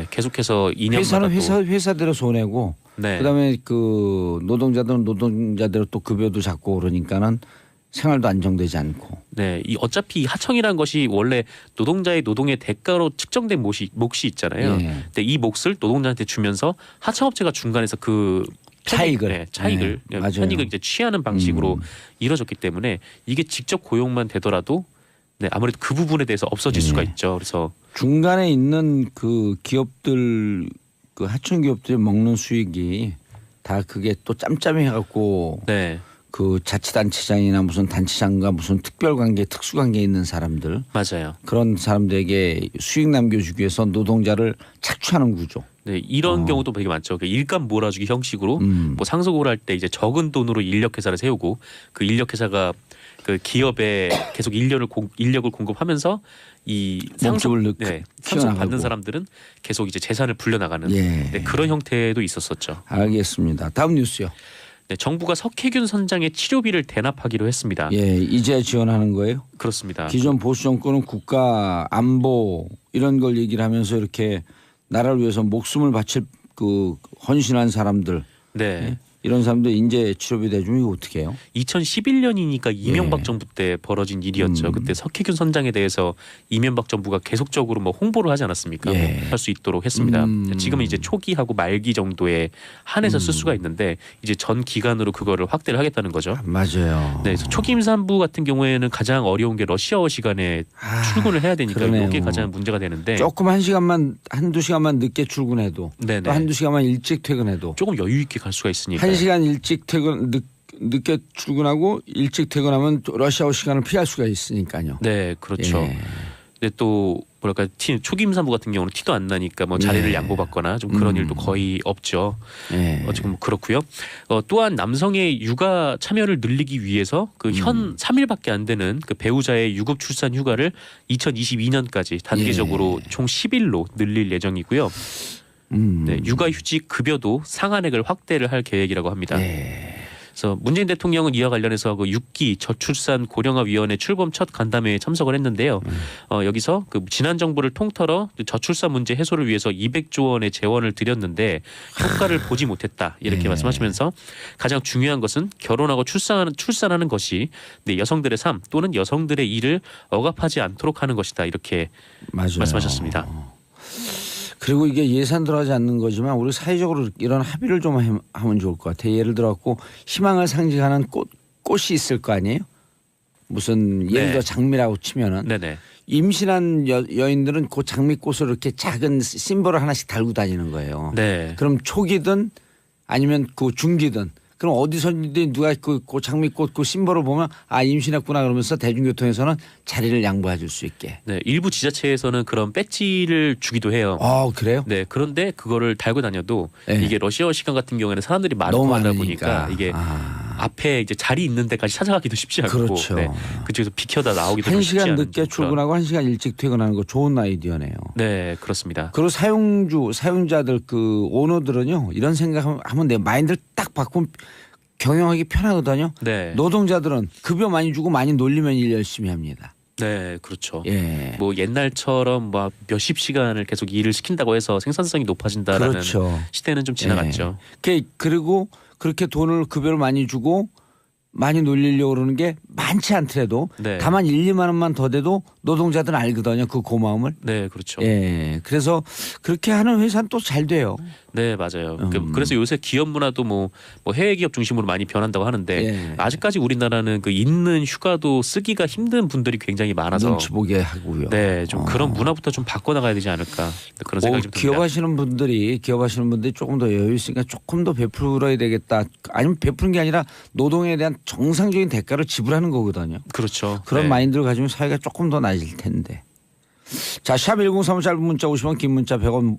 계속해서 2년마다 회사는 회사대로 손해고, 그다음에 그 노동자들은 노동자대로 또 급여도 작고 그러니까는 생활도 안정되지 않고. 이 어차피 하청이라는 것이 원래 노동자의 노동의 대가로 측정된 몫이 있잖아요. 근데 이 몫을 노동자한테 주면서 하청업체가 중간에서 그 차익을 편익을 이제 취하는 방식으로 이루어졌기 때문에 이게 직접 고용만 되더라도 아무래도 그 부분에 대해서 없어질 수가 있죠. 그래서 중간에 있는 그 기업들, 그 하청 기업들이 먹는 수익이 다 그게 또 짬짬해갖고 그 자치단체장이나 무슨 단체장과 무슨 특별관계, 특수관계에 있는 사람들, 맞아요. 그런 사람들에게 수익 남겨주기 위해서 노동자를 착취하는 구조. 이런 경우도 되게 많죠. 일감 몰아주기 형식으로 뭐 상속을 할 때 이제 적은 돈으로 인력회사를 세우고 그 인력회사가 그 기업에 계속 인력을 공급하면서 이 상속을 받는 사람들은 계속 이제 재산을 불려나가는 그런 형태도 있었었죠. 알겠습니다. 다음 뉴스요. 정부가 석혜균 선장의 치료비를 대납하기로 했습니다. 이제 지원하는 거예요? 그렇습니다. 기존 보수 정권은 국가 안보 이런 걸 얘기를 하면서 이렇게 나라를 위해서 목숨을 바칠 그 헌신한 사람들, 이런 사람들 인재 치료비 대주면 이거 어떻게 해요? 2011년이니까 이명박 정부 때 벌어진 일이었죠. 그때 석혜균 선장에 대해서 이명박 정부가 계속적으로 뭐 홍보를 하지 않았습니까? 할 수 있도록 했습니다. 지금은 이제 초기하고 말기 정도에 한해서 쓸 수가 있는데 이제 전 기간으로 그거를 확대를 하겠다는 거죠. 맞아요. 그래서 초기 임산부 같은 경우에는 가장 어려운 게 러시아어 시간에 출근을 해야 되니까 이게 가장 문제가 되는데 조금 한두 시간만 늦게 출근해도 또 한두 시간만 일찍 퇴근해도 조금 여유 있게 갈 수가 있으니까. 1시간 일찍 늦게 출근하고 일찍 퇴근하면 또 러시아어 시간을 피할 수가 있으니까요. 그렇죠. 근데 또 뭐랄까 초기 임산부 같은 경우는 티도 안 나니까 뭐 자리를 양보받거나 좀 그런 일도 거의 없죠. 지금 뭐 그렇고요. 또한 남성의 육아 참여를 늘리기 위해서 그 현 3일밖에 안 되는 그 배우자의 유급 출산 휴가를 2022년까지 단기적으로 총 10일로 늘릴 예정이고요. 육아휴직 급여도 상한액을 확대를 할 계획이라고 합니다. 그래서 문재인 대통령은 이와 관련해서 그 6기 저출산 고령화위원회 출범 첫 간담회에 참석을 했는데요. 여기서 그 지난 정부를 통틀어 저출산 문제 해소를 위해서 200조 원의 재원을 들였는데 효과를 보지 못했다 이렇게 말씀하시면서 가장 중요한 것은 결혼하고 출산하는 것이 여성들의 삶 또는 여성들의 일을 억압하지 않도록 하는 것이다 이렇게 말씀하셨습니다. 그리고 이게 예산 들어가지 않는 거지만 우리 사회적으로 이런 합의를 좀 하면 좋을 것 같아요. 예를 들어 갖고 희망을 상징하는 꽃이 있을 거 아니에요? 무슨 예를 들어 장미라고 치면은 임신한 여인들은 그 장미꽃을 이렇게 작은 심벌을 하나씩 달고 다니는 거예요. 그럼 초기든 아니면 그 중기든 그럼 어디서든 누가 그 장미꽃 그 심벌을 보면 아 임신했구나 그러면서 대중교통에서는 자리를 양보해 줄 수 있게. 일부 지자체에서는 그런 배지를 주기도 해요. 그래요? 그런데 그거를 달고 다녀도 이게 러시아어 시간 같은 경우에는 사람들이 많고 하다 보니까 이게 앞에 이제 자리 있는 데까지 찾아가기도 쉽지 않고 그렇죠. 네, 그쪽에서 비켜다 나오기도 좀 쉽지 1시간 않은 늦게 좀 그런- 출근하고 1시간 일찍 퇴근하는 거 좋은 아이디어네요. 네, 그렇습니다. 그리고 사용자들 그 오너들은요 이런 생각하면 내 마인드를 딱 바꾸면 경영하기 편하거든요. 네, 노동자들은 급여 많이 주고 많이 놀리면 일 열심히 합니다. 네, 그렇죠. 예. 뭐 옛날처럼 뭐 몇십 시간을 계속 일을 시킨다고 해서 생산성이 높아진다라는 그렇죠. 시대는 좀 지나갔죠. 그리고 그렇게 돈을 급여를 많이 주고 많이 놀리려고 그러는 게 많지 않더라도 네. 다만 1, 2만 원만 더 돼도 노동자들은 알거든요. 그 고마움을. 네, 그렇죠. 예. 그래서 그렇게 하는 회사는 또 잘 돼요. 네, 맞아요. 그래서 요새 기업 문화도 뭐 해외 기업 중심으로 많이 변한다고 하는데 예. 아직까지 우리나라는 그 있는 휴가도 쓰기가 힘든 분들이 굉장히 많아서 눈치 보게 하고요. 네, 좀 그런 문화부터 좀 바꿔나가야 되지 않을까 그런 생각이 좀 듭니다. 기업하시는 분들이 조금 더 여유 있으니까 조금 더 베풀어야 되겠다. 아니면 베푸는 게 아니라 노동에 대한 정상적인 대가를 지불하는 거거든요. 그렇죠. 그런 네. 마인드를 가지면 사회가 조금 더 나아질 텐데. 자, 샵 1035 짧은 문자 50원, 긴 문자 100원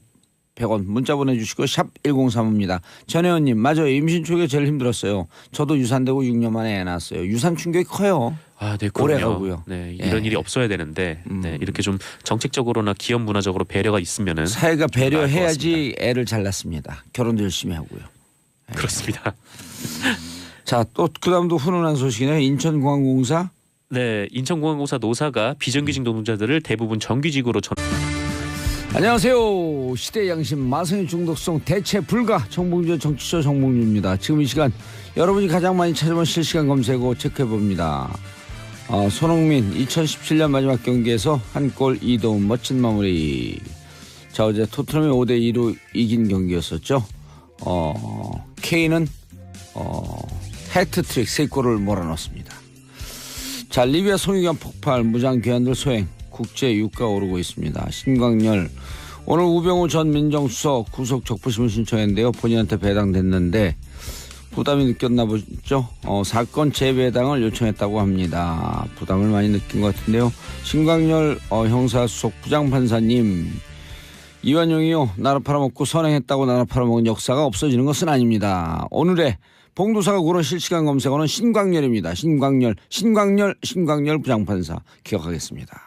문자 보내주시고 샵 1035입니다. 전혜원님 맞아요. 임신 초기에 제일 힘들었어요. 저도 유산되고 6년 만에 애 낳았어요. 유산 충격이 커요. 아, 네, 오래 그럼요. 가고요. 네, 이런 예. 일이 없어야 되는데 네, 이렇게 좀 정책적으로나 기업 문화적으로 배려가 있으면은 사회가 좀 나을 것 배려해야지 애를 잘 낳습니다. 결혼도 열심히 하고요. 그렇습니다. 자, 또 그다음도 훈훈한 소식이네요. 인천공항공사. 네, 인천공항공사 노사가 비정규직 노동자들을 대부분 정규직으로 안녕하세요. 시대 양심 마성의 중독성 대체 불가 정봉주 정치쇼 정봉주입니다. 지금 이 시간 여러분이 가장 많이 찾아본 실시간 검색어 체크해봅니다. 손흥민 2017년 마지막 경기에서 한 골 2도움 멋진 마무리. 자, 어제 토트넘이 5대2로 이긴 경기였었죠. 케인은 해트트릭 3골을 몰아넣었습니다. 자, 리비아 송유관 폭발 무장 괴한들 소행 국제 유가 오르고 있습니다. 신광열 오늘 우병우 전 민정수석 구속 적부심을 신청했는데요. 본인한테 배당됐는데 부담이 느꼈나 보죠. 사건 재배당을 요청했다고 합니다. 부담을 많이 느낀 것 같은데요. 신광열 형사수석 부장판사님 이완용이요. 나라 팔아먹고 선행했다고 나라 팔아먹은 역사가 없어지는 것은 아닙니다. 오늘의 봉도사가 고른 실시간 검색어는 신광열입니다. 신광열 부장판사 기억하겠습니다.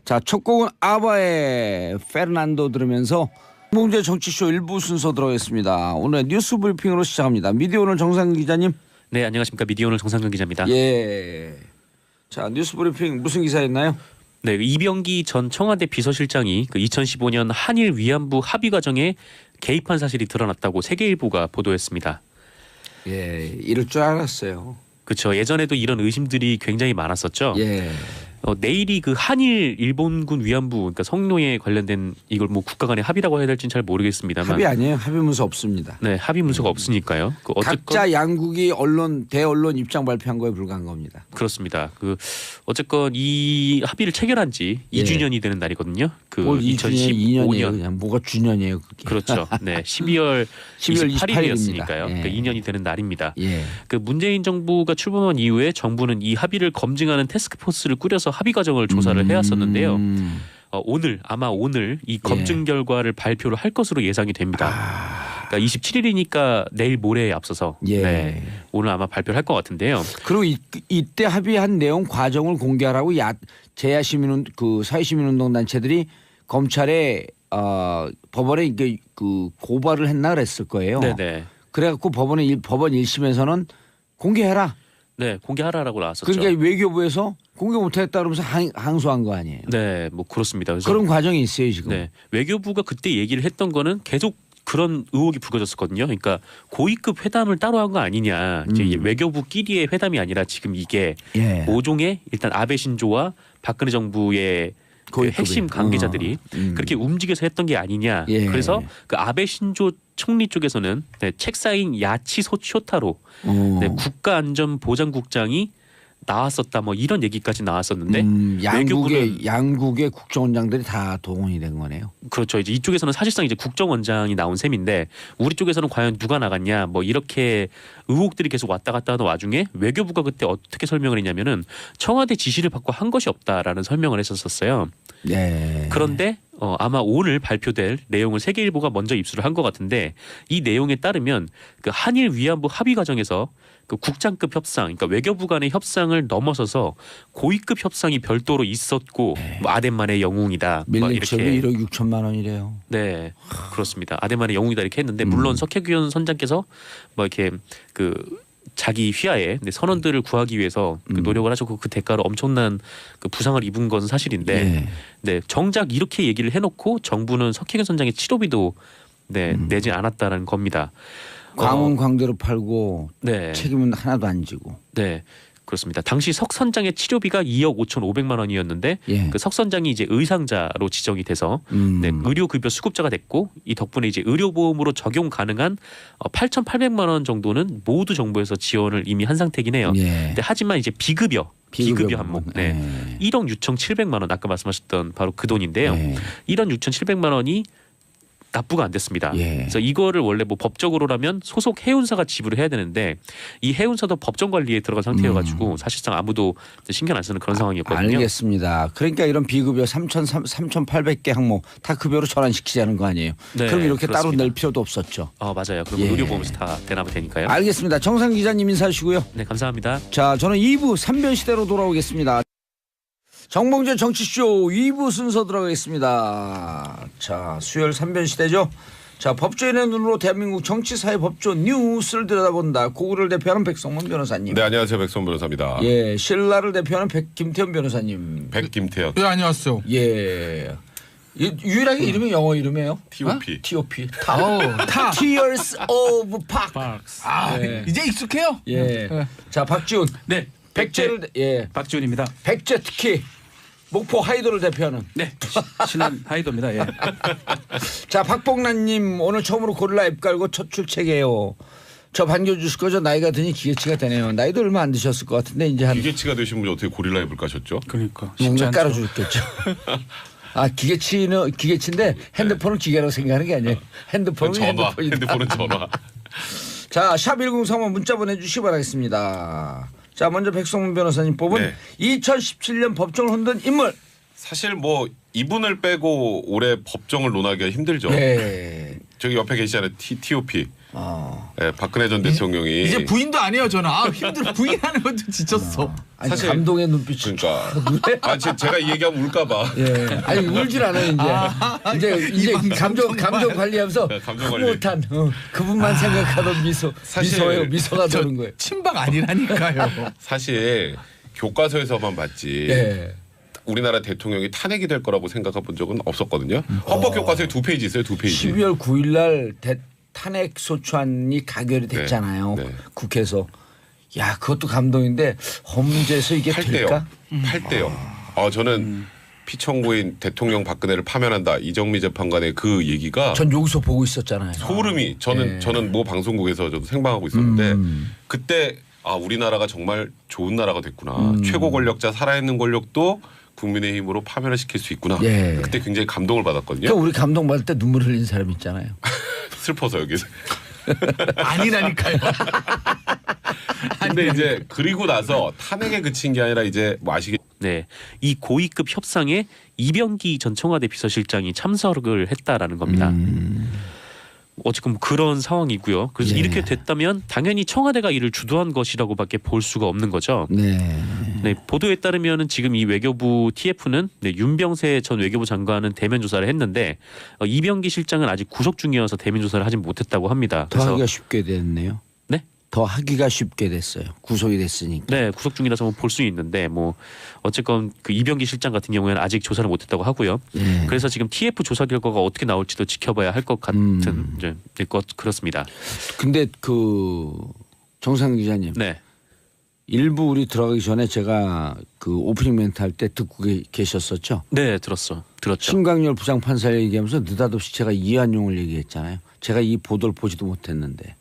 자, 첫 곡은 아바의 페르난도 들으면서 봉주의 정치쇼 1부 순서 들어가겠습니다. 오늘 뉴스 브리핑으로 시작합니다. 미디어오늘 정상근 기자님. 네, 안녕하십니까. 미디어오늘 정상근 기자입니다. 예. 자, 뉴스 브리핑 무슨 기사였나요? 네, 이병기 전 청와대 비서실장이 그 2015년 한일 위안부 합의 과정에 개입한 사실이 드러났다고 세계일보가 보도했습니다. 예, 이럴 줄 알았어요. 그렇죠. 예전에도 이런 의심들이 굉장히 많았었죠. 예. 내일이 그 한일 일본군 위안부 그러니까 성노예 관련된 이걸 뭐 국가 간의 합의라고 해야 될지는 잘 모르겠습니다만 합의 아니에요. 합의 문서 없습니다. 네, 합의 문서가 없으니까요. 그 어쨌건 각자 양국이 대언론 입장 발표한 거에 불과한 겁니다. 그렇습니다. 그 어쨌건 이 합의를 체결한 지 예. 2주년이 되는 날이거든요. 그 뭘 2주년, 2년이에요. 그냥 뭐가 주년이에요. 그게. 그렇죠. 네, 12월 12월 28일이었으니까요. 28일입니다. 예. 그러니까 2년이 되는 날입니다. 예. 그 문재인 정부가 출범한 이후에 정부는 이 합의를 검증하는 태스크포스를 꾸려서 합의 과정을 조사를 해왔었는데요. 오늘 이 검증 예. 결과를 발표를 할 것으로 예상이 됩니다. 그러니까 27일이니까 내일 모레에 앞서서 예. 네, 오늘 아마 발표를 할 것 같은데요. 그리고 이때 합의한 내용 과정을 공개하라고 제야 시민운 그 사회시민운동 단체들이 검찰에 법원에 이게 그 고발을 했나 그랬을 거예요. 네네. 그래갖고 법원 1심에서는 공개해라. 네, 공개하라라고 나왔었죠. 그러니까 외교부에서 공개 못하겠다 그러면서 항소한 거 아니에요. 네, 뭐 그렇습니다. 그래서 그런 과정이 있어요 지금. 네, 외교부가 그때 얘기를 했던 거는 계속 그런 의혹이 불거졌었거든요. 그러니까 고위급 회담을 따로 한 거 아니냐. 이제 외교부끼리의 회담이 아니라 지금 이게 예. 5종의 일단 아베 신조와 박근혜 정부의 그 고위급이. 핵심 관계자들이 그렇게 움직여서 했던 게 아니냐. 예. 그래서 그 아베 신조 총리 쪽에서는 네, 책사인 야치 쇼타로 네, 국가안전보장국장이 나왔었다 뭐 이런 얘기까지 나왔었는데 양국의 국정원장들이 다 동원이 된 거네요. 그렇죠. 이제 이쪽에서는 사실상 이제 국정원장이 나온 셈인데 우리 쪽에서는 과연 누가 나갔냐 뭐 이렇게 의혹들이 계속 왔다 갔다 하는 와중에 외교부가 그때 어떻게 설명을 했냐면은 청와대 지시를 받고 한 것이 없다라는 설명을 했었어요. 네. 그런데 아마 오늘 발표될 내용을 세계일보가 먼저 입수를 한 것 같은데 이 내용에 따르면 그 한일 위안부 합의 과정에서 그 국장급 협상, 그러니까 외교부 간의 협상을 넘어서서 고위급 협상이 별도로 있었고 뭐 아덴만의 영웅이다. 막 밀리체비 이렇게 1억 6천만 원이래요. 네 그렇습니다. 아덴만의 영웅이다 이렇게 했는데 물론 석혜규현 선장께서 뭐 이렇게 그 자기 휘하에 선원들을 구하기 위해서 그 노력을 하셨고 그 대가로 엄청난 그 부상을 입은 건 사실인데 예. 네 정작 이렇게 얘기를 해놓고 정부는 석혜균 선장의 치료비도 내지 않았다는 겁니다. 광운 광대로 팔고 네, 책임은 하나도 안 지고. 네 그렇습니다. 당시 석 선장의 치료비가 2억 5,500만 원이었는데 예. 그 석 선장이 이제 의상자로 지정이 돼서 네, 의료급여 수급자가 됐고 이 덕분에 이제 의료보험으로 적용 가능한 8,800만 원 정도는 모두 정부에서 지원을 이미 한 상태긴 해요. 예. 근데 하지만 이제 비급여 항목 네. 예. 1억 6,700만 원 아까 말씀하셨던 바로 그 돈인데요. 예. 1억 6,700만 원이 납부가 안 됐습니다. 예. 그래서 이거를 원래 뭐 법적으로라면 소속 해운사가 지불을 해야 되는데 이 해운사도 법정 관리에 들어간 상태여가지고 사실상 아무도 신경 안 쓰는 그런 상황이었거든요. 알겠습니다. 그러니까 이런 비급여 3,800개 항목 다 급여로 전환시키자는 거 아니에요. 네, 그럼 이렇게 따로 그렇습니다. 낼 필요도 없었죠. 맞아요. 그리고 예. 의료보험에서 다 대납이 되니까요. 알겠습니다. 정상 기자님 인사하시고요. 네, 감사합니다. 자, 저는 2부 3변 시대로 돌아오겠습니다. 정봉재 정치쇼 2부 순서 들어가겠습니다. 자, 수요일 3변 시대죠. 자, 법조인의 눈으로 대한민국 정치사회 법조 뉴스를 들여다본다. 고구를 대표하는 백성문 변호사님. 네, 안녕하세요. 백성 변호사입니다. 예, 신라를 대표하는 김태현 변호사님. 백김태현. 네, 안녕하세요. 예. 유일하게 이름이 영어 이름이에요? T.O.P. T.O.P. 타. Tears of Park. 아, 네. 이제 익숙해요. 예. 네. 자, 박지훈. 네, 백제를 박지훈입니다. 백제 특히 목포 하이도를 대표하는. 네, 신한 하이도입니다. 예. 자, 박봉란님 오늘 처음으로 고릴라 앱 깔고 첫 출첵이에요. 저 반겨주실 거죠? 나이가 드니 기계치가 되네요. 나이도 얼마 안 드셨을 것 같은데 이제 한 기계치가 되신 분이 어떻게 고릴라 앱을 까셨죠? 그러니까 뭔가 깔아주겠죠. 아, 기계치인데 핸드폰은 기계라고 생각하는 게 아니에요. 핸드폰은 전화. 핸드폰이다. 핸드폰은 전화. 자, 샵 1035 문자 보내주시기 바라겠습니다. 자, 먼저 백성문 변호사님 뽑은 네. 2017년 법정을 흔든 인물. 사실 뭐 이분을 빼고 올해 법정을 논하기가 힘들죠. 네. 저기 옆에 계시잖아요. T.O.P. 어. 네, 박근혜 전 대통령이 이제 부인도 아니에요, 저는. 아, 힘들어. 부인하는 것도 지쳤어. 아니, 사실- 감동의 눈빛이. 그러니까 제가 이 얘기하면 울까봐. 예. 아니, 울질 않아요, 이제. 이제 감정 관리하면서 네, 감정 관리. 못한 그분만 생각하던 미소. 사실 미소예요. 미소가 저 도는 거예요. 친박 아니라니까요. 사실 교과서에서만 봤지. 예. 우리나라 대통령이 탄핵이 될 거라고 생각해 본 적은 없었거든요. 헌법 교과서에 2페이지 있어요. 2페이지. 12월 9일 날 탄핵 소추안이 가결이 됐잖아요. 네. 국회에서. 야, 그것도 감동인데 헌문제에서 이게 8대요. 될까? 8대요. 저는 피청구인 대통령 박근혜를 파면한다. 이정미 재판관의 그 얘기가 전 여기서 보고 있었잖아요. 소름이 네. 저는 모 방송국에서 저도 생방하고 있었는데 그때 우리나라가 정말 좋은 나라가 됐구나. 최고 권력자 살아있는 권력도 국민의힘으로 파면을 시킬 수 있구나. 예. 그때 굉장히 감동을 받았거든요. 그러니까 우리 감동받을 때 눈물 흘리는 사람 있잖아요. 슬퍼서 여기서. 아니라니까요. 근데 이제 그리고 나서 탄핵에 그친 게 아니라 이제 뭐 네, 이 고위급 협상에 이병기 전 청와대 비서실장이 참석을 했다라는 겁니다. 어쨌든 뭐 그런 상황이고요. 그래서 예. 이렇게 됐다면 당연히 청와대가 이를 주도한 것이라고밖에 볼 수가 없는 거죠. 네. 네, 보도에 따르면은 지금 이 외교부 TF는 윤병세 전 외교부 장관은 대면 조사를 했는데 이병기 실장은 아직 구속 중이어서 대면 조사를 하진 못했다고 합니다. 더 하기가 쉽게 됐네요. 네? 더 하기가 쉽게 됐어요. 구속이 됐으니까. 네, 구속 중이라서 볼 수 있는데 뭐 어쨌건 그 이병기 실장 같은 경우에는 아직 조사를 못했다고 하고요. 예. 그래서 지금 TF 조사 결과가 어떻게 나올지도 지켜봐야 할 것 같은 이제 것 그렇습니다. 근데 그 정상 기자님. 네, 일부 우리 들어가기 전에 제가 그 오프닝 멘트 할 때 듣고 계셨었죠. 네 들었죠. 신광열 부장판사 얘기하면서 느닷없이 제가 이완용을 얘기했잖아요. 제가 이 보도를 보지도 못했는데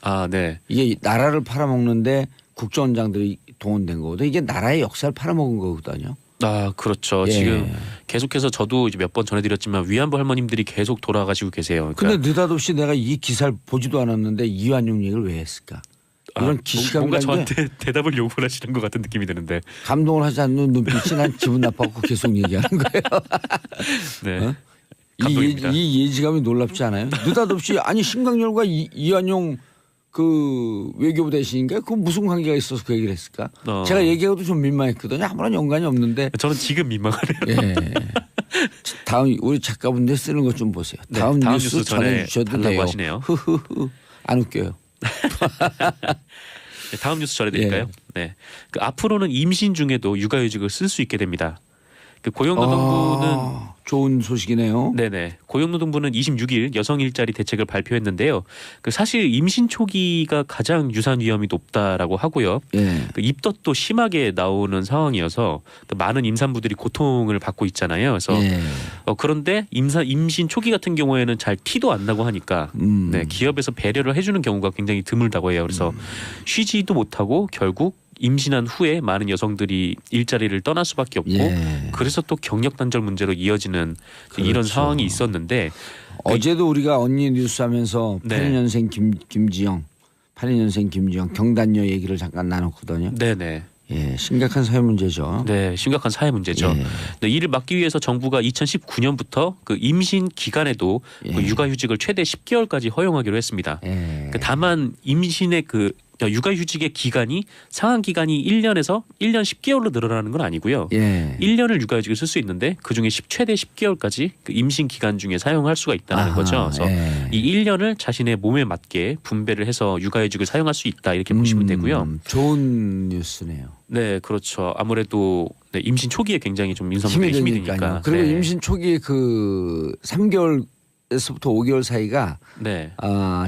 아, 네. 이게 나라를 팔아먹는데 국정원장들이 동원된 거거든요. 이게 나라의 역사를 팔아먹은 거거든요. 아, 그렇죠. 예. 지금 계속해서 저도 이제 몇 번 전해드렸지만 위안부 할머님들이 계속 돌아가시고 계세요. 그러니까 근데 느닷없이 내가 이 기사를 보지도 않았는데 이완용 얘기를 왜 했을까? 이런 기시감이 뭔가 저한테 대답을 요구를 하시는 것 같은 느낌이 드는데. 감동을 하지 않는 눈빛이 난 기분 나빠갖고 계속 얘기하는 거예요. 네. 어? 감동입니다. 이 예지감이 놀랍지 않아요? 느닷없이 아니 신광열과 이완용 그 외교부 대신인가 그 무슨 관계가 있어서 그 얘기를 했을까? 제가 얘기하고도 좀 민망했거든요. 아무런 연관이 없는데. 저는 지금 민망하네요. 예. 다음 우리 작가분들 쓰는 것 좀 보세요. 네, 다음 다음 뉴스 뉴스 전해주셔도 달라고 돼요. 하시네요. 흐흐흐. 안 웃겨요. 네, 다음 뉴스 전해드릴까요? 네, 그 앞으로는 임신 중에도 육아휴직을 쓸 수 있게 됩니다. 그 고용노동부는 좋은 소식이네요. 네네. 고용노동부는 26일 여성 일자리 대책을 발표했는데요. 그 사실 임신 초기가 가장 유산 위험이 높다라고 하고요. 예. 그 입덧도 심하게 나오는 상황이어서 그 많은 임산부들이 고통을 받고 있잖아요. 그래서 예. 그런데 임신 초기 같은 경우에는 잘 티도 안 나고 하니까 네, 기업에서 배려를 해주는 경우가 굉장히 드물다고 해요. 그래서 쉬지도 못하고 결국 임신한 후에 많은 여성들이 일자리를 떠날 수밖에 없고 예. 그래서 또 경력 단절 문제로 이어지는 이런 그렇죠. 상황이 있었는데 어제도 우리가 언니 뉴스 하면서 네. 82년생 김지영 82년생 김지영 경단녀 얘기를 잠깐 나눴거든요. 네네. 예, 심각한 사회 문제죠. 네, 심각한 사회 문제죠. 예. 네, 이를 막기 위해서 정부가 2019년부터 그 임신 기간에도 그 육아휴직을 최대 10개월까지 허용하기로 했습니다. 예. 그 다만 임신의 그 육아휴직의 기간이 상한 기간이 1년에서 1년 10개월로 늘어나는 건 아니고요. 예. 1년을 육아휴직을 쓸 수 있는데 그중에 최대 10개월까지 그 임신 기간 중에 사용할 수가 있다는 거죠. 그래서 예. 이 1년을 자신의 몸에 맞게 분배를 해서 육아휴직을 사용할 수 있다 이렇게 보시면 되고요. 좋은 뉴스네요. 네, 그렇죠. 아무래도 네, 임신 초기에 굉장히 좀 임산부들이 힘이 드니까. 그리고 네. 임신 초기 그 3개월에서부터 5개월 사이가 네.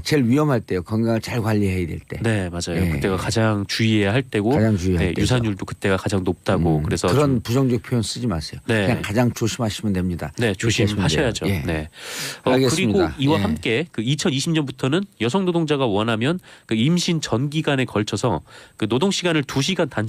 제일 위험할 때요. 건강을 잘 관리해야 될 때. 네, 맞아요. 예. 그때가 가장 주의해야 할 때고 가장 주의해야 네, 때죠. 유산율도 그때가 가장 높다고 그래서 그런 좀, 부정적 표현 쓰지 마세요. 네. 그냥 가장 조심하시면 됩니다. 네, 그렇게 하시면 조심하셔야죠. 돼요. 예. 네. 알겠습니다. 그리고 이와 예. 함께 그 2020년부터는 여성 노동자가 원하면 그 임신 전 기간에 걸쳐서 그 노동 시간을 2시간 단축하는